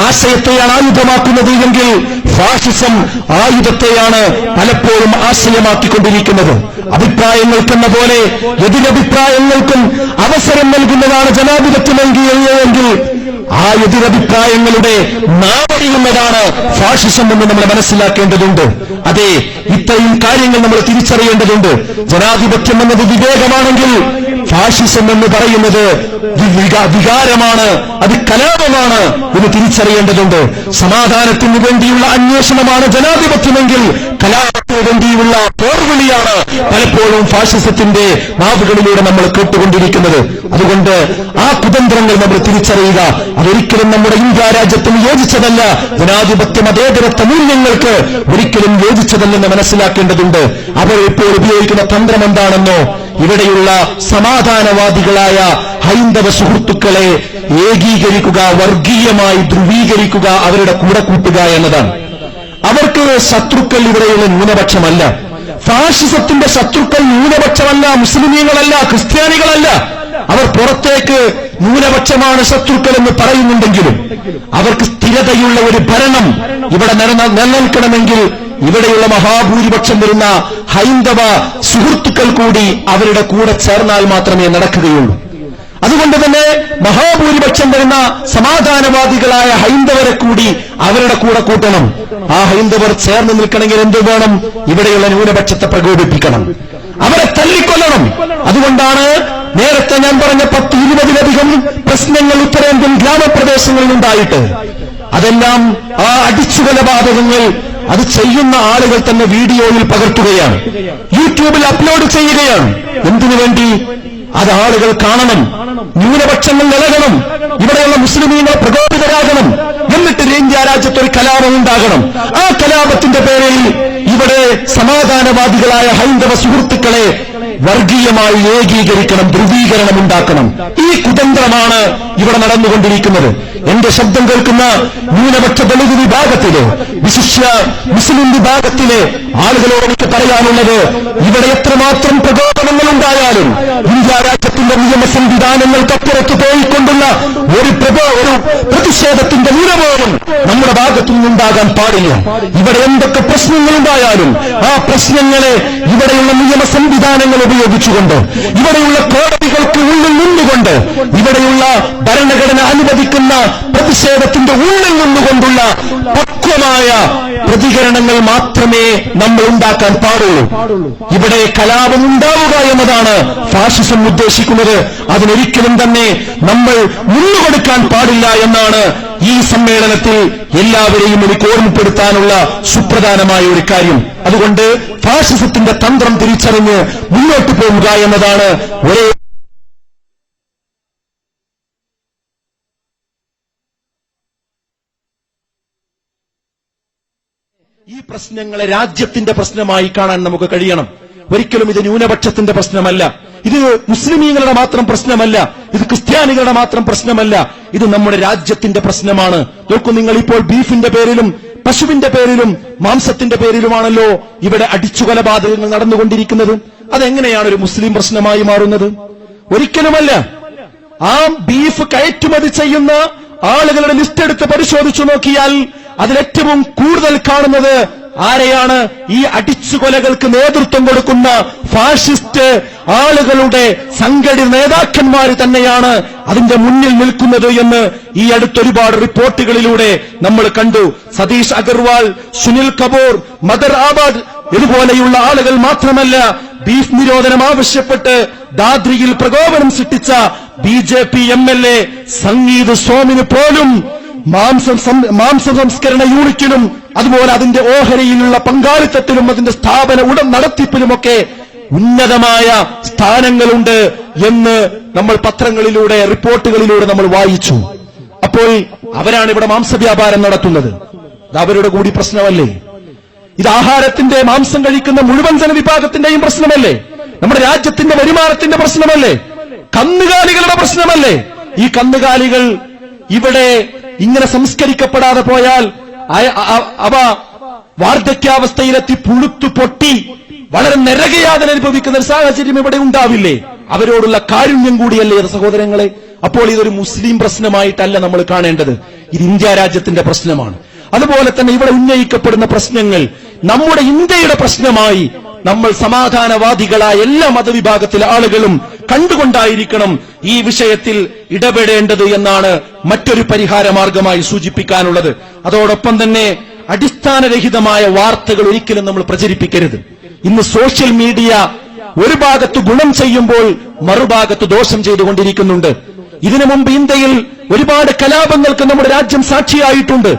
ആശയത്തെയാണ് ആയുധമാക്കുന്നത് എങ്കിൽ ഫാഷിസം ആയുധത്തെയാണ് പലപ്പോഴും ആശയമാക്കിക്കൊണ്ടിരിക്കുന്നത്. അഭിപ്രായങ്ങൾക്കെന്ന പോലെ എതിരഭിപ്രായങ്ങൾക്കും അവസരം നൽകുന്നതാണ് ജനാധിപത്യമെങ്കിൽ ആ എതിരഭിപ്രായങ്ങളുടെ നാവറിയുന്നതാണ് ഫാഷിസം എന്ന് നമ്മൾ മനസ്സിലാക്കേണ്ടതുണ്ട്. അതെ, ഇത്രയും കാര്യങ്ങൾ നമ്മൾ തിരിച്ചറിയേണ്ടതുണ്ട്. ജനാധിപത്യം എന്നത് വിവേകമാണെങ്കിൽ ഫാഷിസം എന്ന് പറയുന്നത് വികാരമാണ്, അത് കലാപമാണ് എന്ന് തിരിച്ചറിയേണ്ടതുണ്ട്. സമാധാനത്തിന് വേണ്ടിയുള്ള അന്വേഷണമാണ് ജനാധിപത്യമെങ്കിൽ കലാപത്തിന് വേണ്ടിയുള്ള പോർവിളിയാണ് പലപ്പോഴും ഫാഷിസത്തിന്റെ നാവുകളിലൂടെ നമ്മൾ കേട്ടുകൊണ്ടിരിക്കുന്നത്. അതുകൊണ്ട് ആ കുതന്ത്രങ്ങൾ നമ്മൾ തിരിച്ചറിയുക. അതൊരിക്കലും നമ്മുടെ ഇന്ത്യ രാജ്യത്തിന് യോജിച്ചതല്ല. ജനാധിപത്യ മതേതരത്വ മൂല്യങ്ങൾക്ക് ഒരിക്കലും യോജിച്ചതല്ലെന്ന് മനസ്സിലാക്കേണ്ടതുണ്ട്. അവർ ഇപ്പോൾ ഉപയോഗിക്കുന്ന തന്ത്രം എന്താണെന്നോ, ഇവിടെയുള്ള സമാധാനവാദികളായ ഹൈന്ദവ സുഹൃത്തുക്കളെ ഏകീകരിക്കുക, വർഗീയമായി ധ്രുവീകരിക്കുക, അവരുടെ കൂടെ കൂട്ടുക എന്നതാണ്. അവർക്ക് ശത്രുക്കൾ ഇവിടെയുള്ള ന്യൂനപക്ഷമല്ല. ഫാഷിസത്തിന്റെ ശത്രുക്കൾ ന്യൂനപക്ഷമല്ല, മുസ്ലിമീങ്ങളല്ല, ക്രിസ്ത്യാനികളല്ല. അവർ പുറത്തേക്ക് ന്യൂനപക്ഷമാണ് ശത്രുക്കൾ എന്ന് പറയുന്നുണ്ടെങ്കിലും അവർക്ക് സ്ഥിരതയുള്ള ഒരു ഭരണം ഇവിടെ നിലനിൽക്കണമെങ്കിൽ ഇവിടെയുള്ള മഹാഭൂരിപക്ഷം വരുന്ന ഹൈന്ദവ സുഹൃത്തുക്കൾ കൂടി അവരുടെ കൂടെ ചേർന്നാൽ മാത്രമേ നടക്കുകയുള്ളൂ. അതുകൊണ്ട് തന്നെ മഹാഭൂരിപക്ഷം വരുന്ന സമാധാനവാദികളായ ഹൈന്ദവരെ കൂടി അവരുടെ കൂടെ കൂട്ടണം. ആ ഹൈന്ദവർ ചേർന്ന് നിൽക്കണമെങ്കിൽ എന്ത് വേണം? ഇവിടെയുള്ള ന്യൂനപക്ഷത്തെ പ്രകോപിപ്പിക്കണം, അവരെ തല്ലിക്കൊല്ലണം. അതുകൊണ്ടാണ് നേരത്തെ ഞാൻ പറഞ്ഞ 10-20ലധികം പ്രശ്നങ്ങൾ ഉത്തരേന്ത്യൻ ഗ്രാമപ്രദേശങ്ങളിൽ ഉണ്ടായിട്ട് അതെല്ലാം ആ അടിച്ചുകൊലപാതകങ്ങൾ അത് ചെയ്യുന്ന ആളുകൾ തന്നെ വീഡിയോയിൽ പകർത്തുകയാണ്, യൂട്യൂബിൽ അപ്ലോഡ് ചെയ്യുകയാണ്. എന്തിനു വേണ്ടി? അത് ആളുകൾ കാണണം, ന്യൂനപക്ഷങ്ങൾ നിലകണം, ഇവിടെയുള്ള മുസ്ലിമീങ്ങൾ പ്രകോപിതരാകണം. എന്നിട്ട് ഇന്ത്യ രാജ്യത്തൊരു കലാപം ഉണ്ടാകണം. ആ കലാപത്തിന്റെ പേരിൽ ഇവിടെ സമാധാനവാദികളായ ഹൈന്ദവ സുഹൃത്തുക്കളെ വർഗീയമായി ഏകീകരിക്കണം, ധ്രുവീകരണം ഉണ്ടാക്കണം. ഈ കുതന്ത്രമാണ് ഇവിടെ നടന്നുകൊണ്ടിരിക്കുന്നത്. എന്റെ ശബ്ദം കേൾക്കുന്ന ന്യൂനപക്ഷ ദളിത് വിഭാഗത്തിലെ, വിശിഷ്യ മുസ്ലിം വിഭാഗത്തിലെ ആളുകളോട് എനിക്ക് പറയാനുള്ളത്, ഇവിടെ എത്രമാത്രം പ്രകോപനങ്ങൾ ഉണ്ടായാലും ഇന്ത്യ രാജ്യത്തിന്റെ നിയമ സംവിധാനങ്ങൾക്കപ്പുറത്ത് പോയിക്കൊണ്ടുള്ള ഒരു പ്രതിഷേധത്തിന്റെ നിലപോലും നമ്മുടെ ഭാഗത്തു നിന്നുണ്ടാകാൻ പാടില്ല. ഇവിടെ എന്തൊക്കെ പ്രശ്നങ്ങളുണ്ടായാലും ആ പ്രശ്നങ്ങളെ ഇവിടെയുള്ള നിയമ സംവിധാനങ്ങൾ ഉപയോഗിച്ചുകൊണ്ട്, ഇവിടെയുള്ള കോടതികൾക്ക് ഉള്ളിൽ നിന്നുകൊണ്ട്, ഇവിടെയുള്ള ഭരണഘടന അനുവദിക്കുന്ന പ്രതിഷേധത്തിന്റെ ഉള്ളിൽ നിന്നുകൊണ്ടുള്ള പക്വമായ പ്രതികരണങ്ങൾ മാത്രമേ നമ്മൾ ഉണ്ടാക്കാൻ പാടുള്ളൂ. ഇവിടെ കലാപം ഉണ്ടാവുക എന്നതാണ് ഫാഷിസം ഉദ്ദേശിക്കുന്നത്. അതിനൊരിക്കലും തന്നെ നമ്മൾ മുന്നുകൊടുക്കാൻ പാടില്ല എന്നാണ് ഈ സമ്മേളനത്തിൽ എല്ലാവരെയും എനിക്ക് ഓർമ്മപ്പെടുത്താനുള്ള സുപ്രധാനമായ ഒരു കാര്യം. അതുകൊണ്ട് ഫാഷിസത്തിന്റെ തന്ത്രം തിരിച്ചറിഞ്ഞ് മുന്നോട്ട് പോവുക എന്നതാണ് ഒരേ ഈ പ്രശ്നങ്ങളെ രാജ്യത്തിന്റെ പ്രശ്നമായി കാണാൻ നമുക്ക് കഴിയണം. ഒരിക്കലും ഇത് ന്യൂനപക്ഷത്തിന്റെ പ്രശ്നമല്ല, ഇത് മുസ്ലിമീങ്ങളുടെ മാത്രം പ്രശ്നമല്ല, ഇത് ക്രിസ്ത്യാനികളുടെ മാത്രം പ്രശ്നമല്ല, ഇത് നമ്മുടെ രാജ്യത്തിന്റെ പ്രശ്നമാണ്. നോക്കൂ, നിങ്ങൾ ഇപ്പോൾ ബീഫിന്റെ പേരിലും പശുവിന്റെ പേരിലും മാംസത്തിന്റെ പേരിലുമാണല്ലോ ഇവിടെ അടിച്ചുകൊലപാതകങ്ങൾ നടന്നുകൊണ്ടിരിക്കുന്നത്. അതെങ്ങനെയാണ് ഒരു മുസ്ലിം പ്രശ്നമായി മാറുന്നത്? ഒരിക്കലുമല്ല. ആ ബീഫ് കയറ്റുമതി ചെയ്യുന്ന ആളുകളുടെ ലിസ്റ്റ് എടുത്ത് പരിശോധിച്ചു നോക്കിയാൽ അതിലേറ്റവും കൂടുതൽ കാണുന്നത് ആരെയാണ്? ഈ അടിച്ചുകൊലകൾക്ക് നേതൃത്വം കൊടുക്കുന്ന ഫാഷിസ്റ്റ് ആളുകളുടെ സംഘടിത നേതാക്കന്മാർ തന്നെയാണ് അതിന്റെ മുന്നിൽ നിൽക്കുന്നത് എന്ന് ഈ അടുത്തൊരുപാട് റിപ്പോർട്ടുകളിലൂടെ നമ്മൾ കണ്ടു. സതീഷ് അഗർവാൾ, സുനിൽ കപൂർ, മദർ ആബാദ് ഇതുപോലെയുള്ള ആളുകൾ മാത്രമല്ല, ബീഫ് നിരോധനം ആവശ്യപ്പെട്ട് ദാദ്രിയിൽ പ്രകോപനം സൃഷ്ടിച്ച BJP MLA സംഗീത് സോമിന് പോലും മാംസ സംസ്കരണ യൂണിറ്റിലും അതുപോലെ അതിന്റെ ഓഹരിയിലുള്ള പങ്കാളിത്തത്തിലും അതിന്റെ സ്ഥാപന നടത്തിപ്പിലുമൊക്കെ ഉന്നതമായ സ്ഥാനങ്ങളുണ്ട് എന്ന് നമ്മൾ പത്രങ്ങളിലൂടെ റിപ്പോർട്ടുകളിലൂടെ നമ്മൾ വായിച്ചു. അപ്പോൾ അവരാണ് ഇവിടെ മാംസവ്യാപാരം നടത്തുന്നത്. ഇത് അവരുടെ കൂടി പ്രശ്നമല്ലേ? ഇത് ആഹാരത്തിന്റെ മാംസം കഴിക്കുന്ന മുഴുവൻ ജനവിഭാഗത്തിന്റെയും പ്രശ്നമല്ലേ? നമ്മുടെ രാജ്യത്തിന്റെ വരുമാനത്തിന്റെ പ്രശ്നമല്ലേ? കന്നുകാലികളുടെ പ്രശ്നമല്ലേ? ഈ കന്നുകാലികൾ ഇവിടെ ഇങ്ങനെ സംസ്കരിക്കപ്പെടാതെ പോയാൽ അവ വാർദ്ധക്യാവസ്ഥയിലെത്തി പുഴുത്തു പൊട്ടി വളരെ നരകയാതന അനുഭവിക്കുന്ന ഒരു സാഹചര്യം ഇവിടെ ഉണ്ടാവില്ലേ? അവരോടുള്ള കാരുണ്യം കൂടിയല്ലേ ഇത് സഹോദരങ്ങളെ? അപ്പോൾ ഇതൊരു മുസ്ലിം പ്രശ്നമായിട്ടല്ല നമ്മൾ കാണേണ്ടത്, ഇത് ഇന്ത്യ രാജ്യത്തിന്റെ പ്രശ്നമാണ്. അതുപോലെ തന്നെ ഇവിടെ ഉന്നയിക്കപ്പെടുന്ന പ്രശ്നങ്ങൾ നമ്മുടെ ഇന്ത്യയുടെ പ്രശ്നമായി നമ്മൾ സമാധാനവാദികളായ എല്ലാ മതവിഭാഗത്തിലെ ആളുകളും കണ്ടുകൊണ്ടായിരിക്കണം ഈ വിഷയത്തിൽ ഇടപെടേണ്ടത് എന്നാണ് മറ്റൊരു പരിഹാര മാർഗമായി സൂചിപ്പിക്കാനുള്ളത്. അതോടൊപ്പം തന്നെ അടിസ്ഥാനരഹിതമായ വാർത്തകൾ ഒരിക്കലും നമ്മൾ പ്രചരിപ്പിക്കരുത്. ഇന്ന് സോഷ്യൽ മീഡിയ ഒരു ഭാഗത്ത് ഗുണം ചെയ്യുമ്പോൾ മറുഭാഗത്ത് ദോഷം ചെയ്തുകൊണ്ടിരിക്കുന്നുണ്ട്. ഇതിനു മുമ്പ് ഇന്ത്യയിൽ ഒരുപാട് കലാപങ്ങൾക്ക് നമ്മുടെ രാജ്യം സാക്ഷിയായിട്ടുണ്ട്.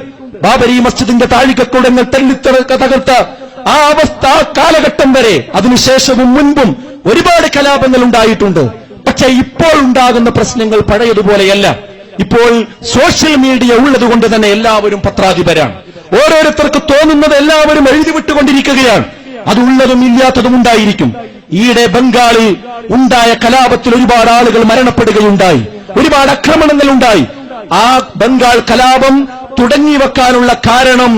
ബാബരി മസ്ജിദിന്റെ താഴികക്കുടങ്ങൾ തകർത്ത ആ അവസ്ഥ, ആ കാലഘട്ടം വരെ അതിനുശേഷവും മുൻപും ഒരുപാട് കലാപങ്ങൾ ഉണ്ടായിട്ടുണ്ട്. പക്ഷേ ഇപ്പോൾ ഉണ്ടാകുന്ന പ്രശ്നങ്ങൾ പഴയതുപോലെയല്ല. ഇപ്പോൾ സോഷ്യൽ മീഡിയ ഉള്ളതുകൊണ്ട് തന്നെ എല്ലാവരും പത്രാധിപരാണ്. ഓരോരുത്തർക്ക് തോന്നുന്നത് എല്ലാവരും എഴുതിവിട്ടുകൊണ്ടിരിക്കുകയാണ്. അതുള്ളതും ഇല്ലാത്തതും ഉണ്ടായിരിക്കും. ഈയിടെ ബംഗാളിൽ ഉണ്ടായ കലാപത്തിൽ ഒരുപാട് ആളുകൾ മരണപ്പെടുകയുണ്ടായി, ഒരുപാട് ആക്രമണങ്ങൾ ഉണ്ടായി. ആ ബംഗാൾ കലാപം തുടങ്ങിവെക്കാനുള്ള കാരണം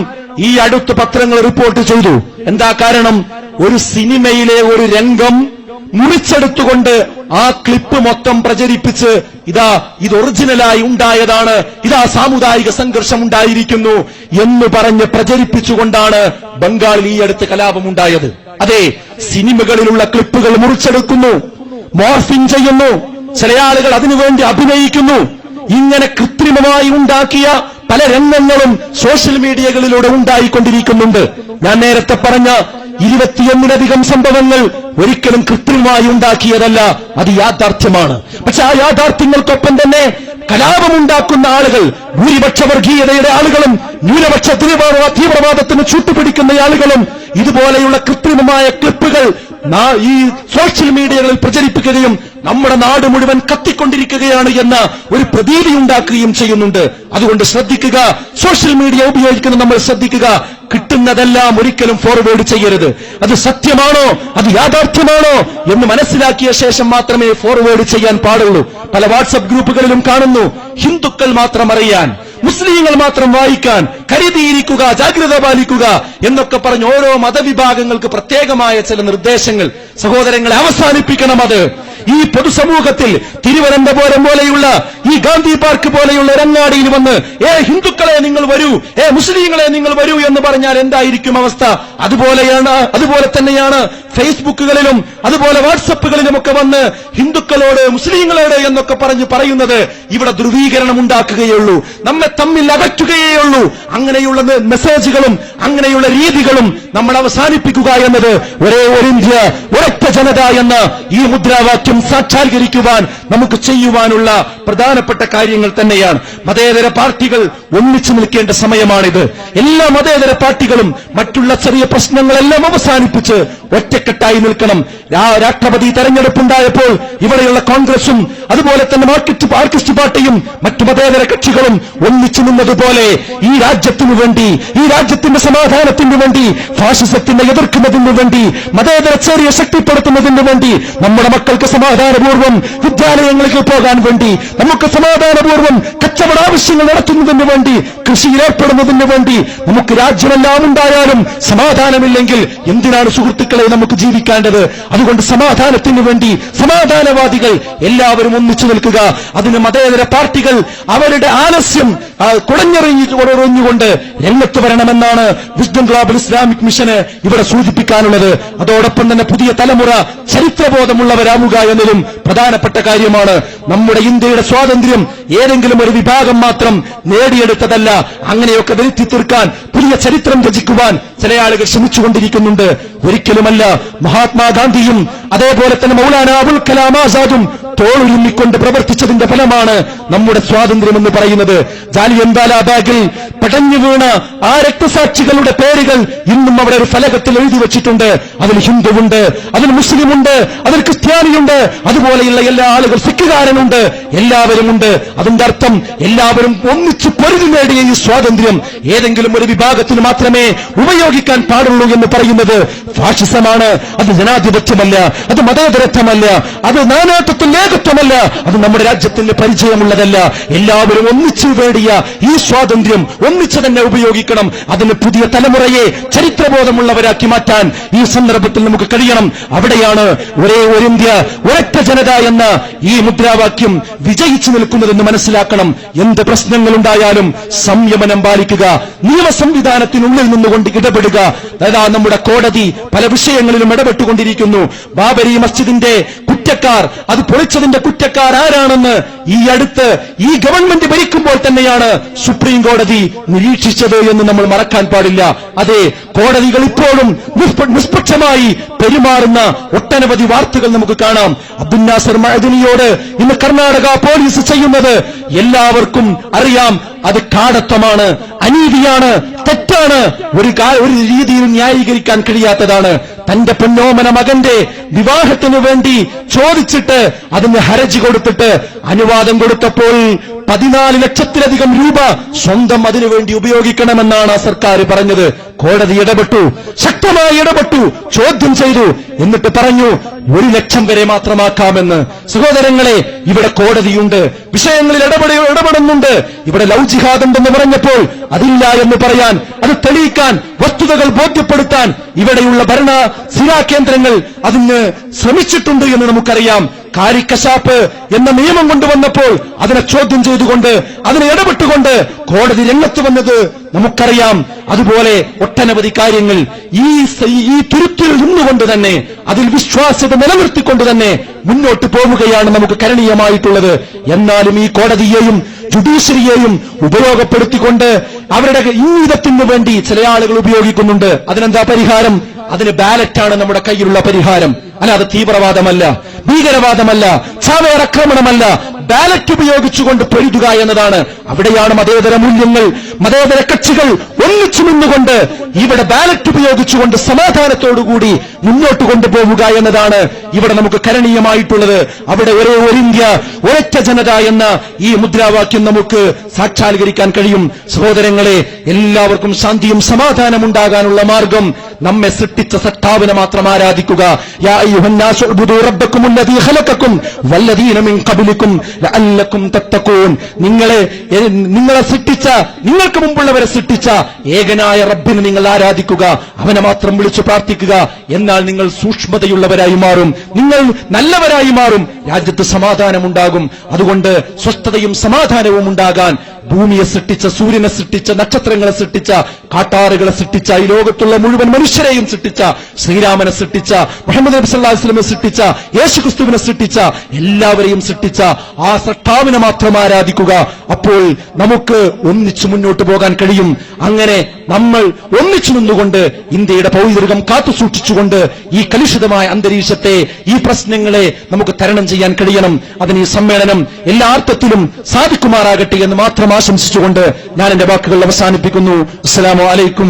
ഈ അടുത്ത പത്രങ്ങൾ റിപ്പോർട്ട് ചെയ്തു. എന്താ കാരണം? ഒരു സിനിമയിലെ ഒരു രംഗം മുറിച്ചെടുത്തുകൊണ്ട് ആ ക്ലിപ്പ് മൊത്തം പ്രചരിപ്പിച്ച് ഇത് ഒറിജിനലായി ഉണ്ടായതാണ്, സാമുദായിക സംഘർഷം ഉണ്ടായിരിക്കുന്നു എന്ന് പറഞ്ഞ് പ്രചരിപ്പിച്ചുകൊണ്ടാണ് ബംഗാളിൽ ഈ അടുത്ത് കലാപമുണ്ടായത്. അതെ, സിനിമകളിലുള്ള ക്ലിപ്പുകൾ മുറിച്ചെടുക്കുന്നു, മോർഫിംഗ് ചെയ്യുന്നു, ചില ആളുകൾ അതിനുവേണ്ടി അഭിനയിക്കുന്നു. ഇങ്ങനെ കൃത്രിമമായി ഉണ്ടാക്കിയ പല രംഗങ്ങളും സോഷ്യൽ മീഡിയകളിലൂടെ ഉണ്ടായിക്കൊണ്ടിരിക്കുന്നുണ്ട്. ഞാൻ നേരത്തെ പറഞ്ഞ 21-ലധികം സംഭവങ്ങൾ ഒരിക്കലും കൃത്രിമമായി ഉണ്ടാക്കിയതല്ല, അത് യാഥാർത്ഥ്യമാണ്. പക്ഷെ ആ യാഥാർത്ഥ്യങ്ങൾക്കൊപ്പം തന്നെ കലാപമുണ്ടാക്കുന്ന ആളുകൾ, ഭൂരിപക്ഷ വർഗീയതയുടെ ആളുകളും ന്യൂനപക്ഷ തീവ്രവാദത്തിന് ചൂട്ടുപിടിക്കുന്ന ആളുകളും ഇതുപോലെയുള്ള കൃത്രിമമായ ക്ലിപ്പുകൾ ഈ സോഷ്യൽ മീഡിയകളിൽ പ്രചരിപ്പിക്കുകയും നമ്മുടെ നാട് മുഴുവൻ കത്തിക്കൊണ്ടിരിക്കുകയാണ് എന്ന ഒരു പ്രതീതി ഉണ്ടാക്കുകയും ചെയ്യുന്നുണ്ട്. അതുകൊണ്ട് ശ്രദ്ധിക്കുക, സോഷ്യൽ മീഡിയ ഉപയോഗിക്കുന്ന നമ്മൾ ശ്രദ്ധിക്കുക. കിട്ടുന്നതെല്ലാം ഒരിക്കലും ഫോർവേഡ് ചെയ്യരുത്. അത് സത്യമാണോ, അത് യാഥാർത്ഥ്യമാണോ എന്ന് മനസ്സിലാക്കിയ ശേഷം മാത്രമേ ഫോർവേഡ് ചെയ്യാൻ പാടുള്ളൂ. പല വാട്സപ്പ് ഗ്രൂപ്പുകളിലും കാണുന്നു, ഹിന്ദുക്കൾ മാത്രം അറിയാൻ, മുസ്ലിങ്ങൾ മാത്രം വായിക്കാൻ, കരുതിയിരിക്കുക, ജാഗ്രത പാലിക്കുക എന്നൊക്കെ പറഞ്ഞ് ഓരോ മതവിഭാഗങ്ങൾക്ക് പ്രത്യേകമായ ചില നിർദ്ദേശങ്ങൾ. സഹോദരങ്ങളെ, അവസാനിപ്പിക്കണം അത്. ഈ പൊതുസമൂഹത്തിൽ തിരുവനന്തപുരം പോലെയുള്ള ഈ ഗാന്ധി പാർക്ക് പോലെയുള്ള രങ്ങാടിയിൽ വന്ന് ഹിന്ദുക്കളെ നിങ്ങൾ വരൂ, മുസ്ലിങ്ങളെ നിങ്ങൾ വരൂ എന്ന് പറഞ്ഞാൽ എന്തായിരിക്കും അവസ്ഥ? അതുപോലെ തന്നെയാണ് ഫേസ്ബുക്കുകളിലും അതുപോലെ വാട്സപ്പുകളിലുമൊക്കെ വന്ന് ഹിന്ദുക്കളോട്, മുസ്ലിങ്ങളോട് എന്നൊക്കെ പറയുന്നത്. ഇവിടെ ധ്രുവീകരണം ഉണ്ടാക്കുകയുള്ളൂ, നമ്മെ തമ്മിൽ അകറ്റുകയുള്ളൂ. അങ്ങനെയുള്ള മെസ്സേജുകളും അങ്ങനെയുള്ള രീതികളും നമ്മൾ അവസാനിപ്പിക്കുക എന്നത് ഒരേ ഒരു ഇന്ത്യ, ഒരൊറ്റ ജനത എന്ന ഈ മുദ്രാവാക്യം സാക്ഷാത്കരിക്കുവാൻ നമുക്ക് ചെയ്യുവാനുള്ള പ്രധാനപ്പെട്ട കാര്യങ്ങൾ തന്നെയാണ്. മതേതര പാർട്ടികൾ ഒന്നിച്ചു നിൽക്കേണ്ട സമയമാണിത്. എല്ലാ മതേതര പാർട്ടികളും മറ്റുള്ള ചെറിയ പ്രശ്നങ്ങളെല്ലാം അവസാനിപ്പിച്ച് ഒറ്റക്കെട്ടായി നിൽക്കണം. രാഷ്ട്രപതി തെരഞ്ഞെടുപ്പുണ്ടായപ്പോൾ ഇവിടെയുള്ള കോൺഗ്രസും അതുപോലെ തന്നെ മാർക്സിസ്റ്റ് പാർട്ടിയും മറ്റു മതേതര കക്ഷികളും ഒന്നിച്ചു നിന്നതുപോലെ ഈ രാജ്യത്തിനു വേണ്ടി, ഈ രാജ്യത്തിന്റെ സമാധാനത്തിനു വേണ്ടി, ഫാഷിസത്തിനെ എതിർക്കുന്നതിനു വേണ്ടി, മതേതര ചേരിയ ശക്തിപ്പെടുത്തുന്നതിനു വേണ്ടി, നമ്മുടെ മക്കൾക്ക് സമാധാനപൂർവ്വം വിദ്യാലയങ്ങളിലേക്ക് പോകാൻ വേണ്ടി, നമുക്ക് സമാധാനപൂർവ്വം കച്ചവട ആവശ്യങ്ങൾ നടത്തുന്നതിന് വേണ്ടി, കൃഷിയിൽ ഏർപ്പെടുന്നതിന് വേണ്ടി, നമുക്ക് രാജ്യമെല്ലാം ഉണ്ടായാലും സമാധാനമില്ലെങ്കിൽ എന്തിനാണ് സുഹൃത്തുക്കളെ നമുക്ക് ജീവിക്കേണ്ടത്? അതുകൊണ്ട് സമാധാനത്തിന് വേണ്ടി സമാധാനവാദികൾ എല്ലാവരും ഒന്നിച്ചു നിൽക്കുക. അതിന് മതേതര പാർട്ടികൾ അവരുടെ ആലസ്യം കുടഞ്ഞെറിഞ്ഞുകൊണ്ട് രംഗത്ത് വരണമെന്നാണ് വിസ്ഡം ഗ്ലോബൽ ഇസ്ലാമിക് മിഷന് ഇവിടെ സൂചിപ്പിക്കാനുള്ളത്. അതോടൊപ്പം തന്നെ പുതിയ തലമുറ ചരിത്രബോധമുള്ളവരാവുക എന്നതും പ്രധാനപ്പെട്ട കാര്യമാണ്. നമ്മുടെ ഇന്ത്യയുടെ സ്വാതന്ത്ര്യം ഏതെങ്കിലും ഒരു വിഭാഗം മാത്രം നേടിയെടുത്തതല്ല. അങ്ങനെയൊക്കെ വരുത്തി തീർക്കാൻ, പുതിയ ചരിത്രം രചിക്കുവാൻ ചില ആളുകൾ ശ്രമിച്ചുകൊണ്ടിരിക്കുന്നുണ്ട്. ഒരിക്കലുമല്ല. മഹാത്മാഗാന്ധിയും അതേപോലെ തന്നെ മൗലാന അബുൽ കലാം ആസാദും തോളുരുമ്മിക്കൊണ്ട് പ്രവർത്തിച്ചതിന്റെ ഫലമാണ് നമ്മുടെ സ്വാതന്ത്ര്യം എന്ന് പറയുന്നത്. ജാലിയൻവാലാ ബാഗിൽ പടഞ്ഞു വീണ ആ രക്തസാക്ഷികളുടെ പേരുകൾ ഇന്നും അവിടെ ഒരു ഫലകത്തിൽ എഴുതി വെച്ചിട്ടുണ്ട്. അതിൽ ഹിന്ദുവുണ്ട്, അതിൽ മുസ്ലിമുണ്ട്, അതിൽ ക്രിസ്ത്യാനിയുണ്ട്, അതുപോലെയുള്ള എല്ലാ ആളുകൾ, സിഖുകാരനുണ്ട്, എല്ലാവരും ഉണ്ട്. അതിന്റെ അർത്ഥം എല്ലാവരും ഒന്നിച്ചു പൊരുതി നേടിയ ഈ സ്വാതന്ത്ര്യം ഏതെങ്കിലും ഒരു വിഭാഗത്തിന് മാത്രമേ ഉപയോഗിക്കാൻ പാടുള്ളൂ എന്ന് പറയുന്നത് ഫാഷിസമാണ്. അത് ജനാധിപത്യമല്ല, അത് മതേതരത്വമല്ല, അത് നാനാത്വത്തിൽ ഏകത്വമല്ല, അത് നമ്മുടെ രാജ്യത്തിന്റെ പരിചയമുള്ളതല്ല. എല്ലാവരും ഒന്നിച്ചു നേടിയ ഈ സ്വാതന്ത്ര്യം ഒന്നിച്ചു തന്നെ ഉപയോഗിക്കണം. അതിന് പുതിയ തലമുറയെ ചരിത്രബോധമുള്ളവരാക്കി മാറ്റാൻ ഈ സന്ദർഭത്തിൽ നമുക്ക് കഴിയണം. അവിടെയാണ് ഒരേ ഒരു ഇന്ത്യ, ഒരൊറ്റ ജനത എന്ന ഈ മുദ്രാവാക്യം വിജയിച്ചു നിൽക്കുന്നതെന്ന് മനസ്സിലാക്കണം. എന്ത് പ്രശ്നങ്ങളുണ്ടായാലും സംയമനം പാലിക്കുക, നിയമ സംവിധാനത്തിനുള്ളിൽ നിന്നുകൊണ്ട് ഇടപെടുക. അതാ നമ്മുടെ കോടതി പല വിഷയങ്ങളിലും ഇടപെട്ടുകൊണ്ടിരിക്കുന്നു. ബാബരി മസ്ജിദിന്റെ കുറ്റക്കാർ അത് പൊളിച്ചു മറിച്ചതിന്റെ കുറ്റക്കാരാരാണെന്ന് ഈ അടുത്ത് ഈ ഗവൺമെന്റ് ഭരിക്കുമ്പോൾ തന്നെയാണ് സുപ്രീം കോടതി നിരീക്ഷിച്ചത് എന്ന് നമ്മൾ മറക്കാൻ പാടില്ല. അതെ, കോടതികൾ ഇപ്പോഴും നിഷ്പക്ഷമായി പെരുമാറുന്ന ഒട്ടനവധി വാർത്തകൾ നമുക്ക് കാണാം. അബ്ദുൽ നാസർ മഅദനിയോട് ഇന്ന് കർണാടക പോലീസ് ചെയ്യുന്നത് എല്ലാവർക്കും അറിയാം. അത് കാടത്വമാണ്, അനീതിയാണ്, തെറ്റാണ്, ഒരു രീതിയിൽ ന്യായീകരിക്കാൻ കഴിയാത്തതാണ്. തന്റെ പൊന്നോമന മകന്റെ വിവാഹത്തിനു വേണ്ടി ചോദിച്ചിട്ട് അതിന് ഹർജി കൊടുത്തിട്ട് അനുവാദം കൊടുത്തപ്പോൾ 14 ലക്ഷത്തിലധികം രൂപ സ്വന്തം അതിനുവേണ്ടി ഉപയോഗിക്കണമെന്നാണ് സർക്കാർ പറഞ്ഞത്. കോടതി ഇടപെട്ടു, ശക്തമായി ഇടപെട്ടു, ചോദ്യം ചെയ്തു, എന്നിട്ട് പറഞ്ഞു 1 ലക്ഷം വരെ മാത്രമാക്കാമെന്ന്. സഹോദരങ്ങളെ, ഇവിടെ കോടതിയുണ്ട്, വിഷയങ്ങളിൽ ഇടപെടുന്നുണ്ട്. ഇവിടെ ലവ് ജിഹാദ് ഉണ്ടെന്ന് പറഞ്ഞപ്പോൾ അതില്ല എന്ന് പറയാൻ, അത് തെളിയിക്കാൻ, വസ്തുതകൾ ബോധ്യപ്പെടുത്താൻ ഇവിടെയുള്ള ഭരണ സ്ഥിരാ കേന്ദ്രങ്ങൾ അതിന് ശ്രമിച്ചിട്ടുണ്ട് എന്ന് നമുക്കറിയാം. കാരിക്കശാപ്പ് എന്ന നിയമം കൊണ്ടുവന്നപ്പോൾ അതിനെ ചോദ്യം ചെയ്തുകൊണ്ട്, അതിനെ ഇടപെട്ടുകൊണ്ട് കോടതി രംഗത്ത് വന്നത് നമുക്കറിയാം. അതുപോലെ ഒട്ടനവധി കാര്യങ്ങൾ ഈ തുരുത്തിൽ നിന്നുകൊണ്ട് തന്നെ, അതിൽ വിശ്വാസ്യത നിലനിർത്തിക്കൊണ്ട് തന്നെ മുന്നോട്ട് പോവുകയാണ് നമുക്ക് കരണീയമായിട്ടുള്ളത്. എന്നാലും ഈ കോടതിയെയും ജുഡീഷ്യറിയെയും ഉപയോഗപ്പെടുത്തിക്കൊണ്ട് അവരുടെ ഇംഗിതത്തിനു വേണ്ടി ചില ആളുകൾ ഉപയോഗിക്കുന്നുണ്ട്. അതിനെന്താ പരിഹാരം? അതിന് ബാലറ്റാണ് നമ്മുടെ കയ്യിലുള്ള പരിഹാരം. അല്ലാതെ തീവ്രവാദമല്ല, ഭീകരവാദമല്ല, ചാവേറാക്രമണമല്ല. ബാലറ്റ് ഉപയോഗിച്ചുകൊണ്ട് പൊരുതുക എന്നതാണ്. അവിടെയാണ് മതേതര മൂല്യങ്ങൾ, മതേതര കക്ഷികൾ ഒന്നിച്ചു നിന്നുകൊണ്ട് ഇവിടെ ബാലറ്റ് ഉപയോഗിച്ചുകൊണ്ട് സമാധാനത്തോടുകൂടി മുന്നോട്ട് കൊണ്ടുപോവുക എന്നതാണ് ഇവിടെ നമുക്ക് കരണീയമായിട്ടുള്ളത്. അവിടെ ഒരേ ഒരു ഇന്ത്യ, ഒരൊറ്റ ജനത എന്ന ഈ മുദ്രാവാക്യം നമുക്ക് സാക്ഷാത്കരിക്കാൻ കഴിയും. സഹോദരങ്ങളെ, എല്ലാവർക്കും ശാന്തിയും സമാധാനം ഉണ്ടാകാനുള്ള മാർഗം നമ്മെ സൃഷ്ടിച്ച സത്താവിനെ മാത്രം ആരാധിക്കുക. യാ അയ്യുഹന്നാസു ഉബ്ദു റബ്ബക്കുമുല്ലദീ ഖലഖക്കും വല്ലദീന മിൻ ഖബ്ലിക്കും ലഅല്ലക്കും തത്തഖൂൻ. നിങ്ങളെ സൃഷ്ടിച്ച, നിങ്ങൾക്ക് മുമ്പുള്ളവരെ സൃഷ്ടിച്ച ഏകനായ റബ്ബിനെ നിങ്ങൾ ആരാധിക്കുക, അവനെ മാത്രം വിളിച്ചു പ്രാർത്ഥിക്കുക. എന്നാൽ നിങ്ങൾ സൂക്ഷ്മതയുള്ളവരായി മാറും, നിങ്ങൾ നല്ലവരായി മാറും, രാജ്യത്ത് സമാധാനമുണ്ടാകും. അതുകൊണ്ട് സ്വസ്ഥതയും സമാധാനവും ഉണ്ടാകാൻ ഭൂമിയെ സൃഷ്ടിച്ച, സൂര്യനെ സൃഷ്ടിച്ച, നക്ഷത്രങ്ങളെ സൃഷ്ടിച്ച, കാട്ടാറുകളെ സൃഷ്ടിച്ച, ഈ ലോകത്തുള്ള മുഴുവൻ മനുഷ്യരെയും സൃഷ്ടിച്ച, ശ്രീരാമനെ സൃഷ്ടിച്ച, മുഹമ്മദ് നബി സല്ലല്ലാഹു അലൈഹി വസല്ലമയെ സൃഷ്ടിച്ച, യേശുക്രിസ്തുവിനെ സൃഷ്ടിച്ച, എല്ലാവരെയും സൃഷ്ടിച്ച ആ സൃഷ്ടാവിനെ മാത്രം ആരാധിക്കുക. അപ്പോൾ നമുക്ക് ഒന്നിച്ചു മുന്നോട്ട് പോകാൻ കഴിയും. അങ്ങനെ നമ്മൾ ഒന്നിച്ചു നിന്നുകൊണ്ട് ഇന്ത്യയുടെ പൗരത്വം കാത്തുസൂക്ഷിച്ചുകൊണ്ട് ഈ കലുഷിതമായ അന്തരീക്ഷത്തെ, ഈ പ്രശ്നങ്ങളെ നമുക്ക് തരണം ചെയ്യാൻ കഴിയണം. അതിന് ഈ സമ്മേളനം എല്ലാ അർത്ഥത്തിലും സാധിക്കുമാറാകട്ടെ എന്ന് മാത്രം ആശംസിച്ചുകൊണ്ട് ഞാൻ എന്റെ വാക്കുകൾ അവസാനിപ്പിക്കുന്നു. അസ്സലാമു അലൈക്കും.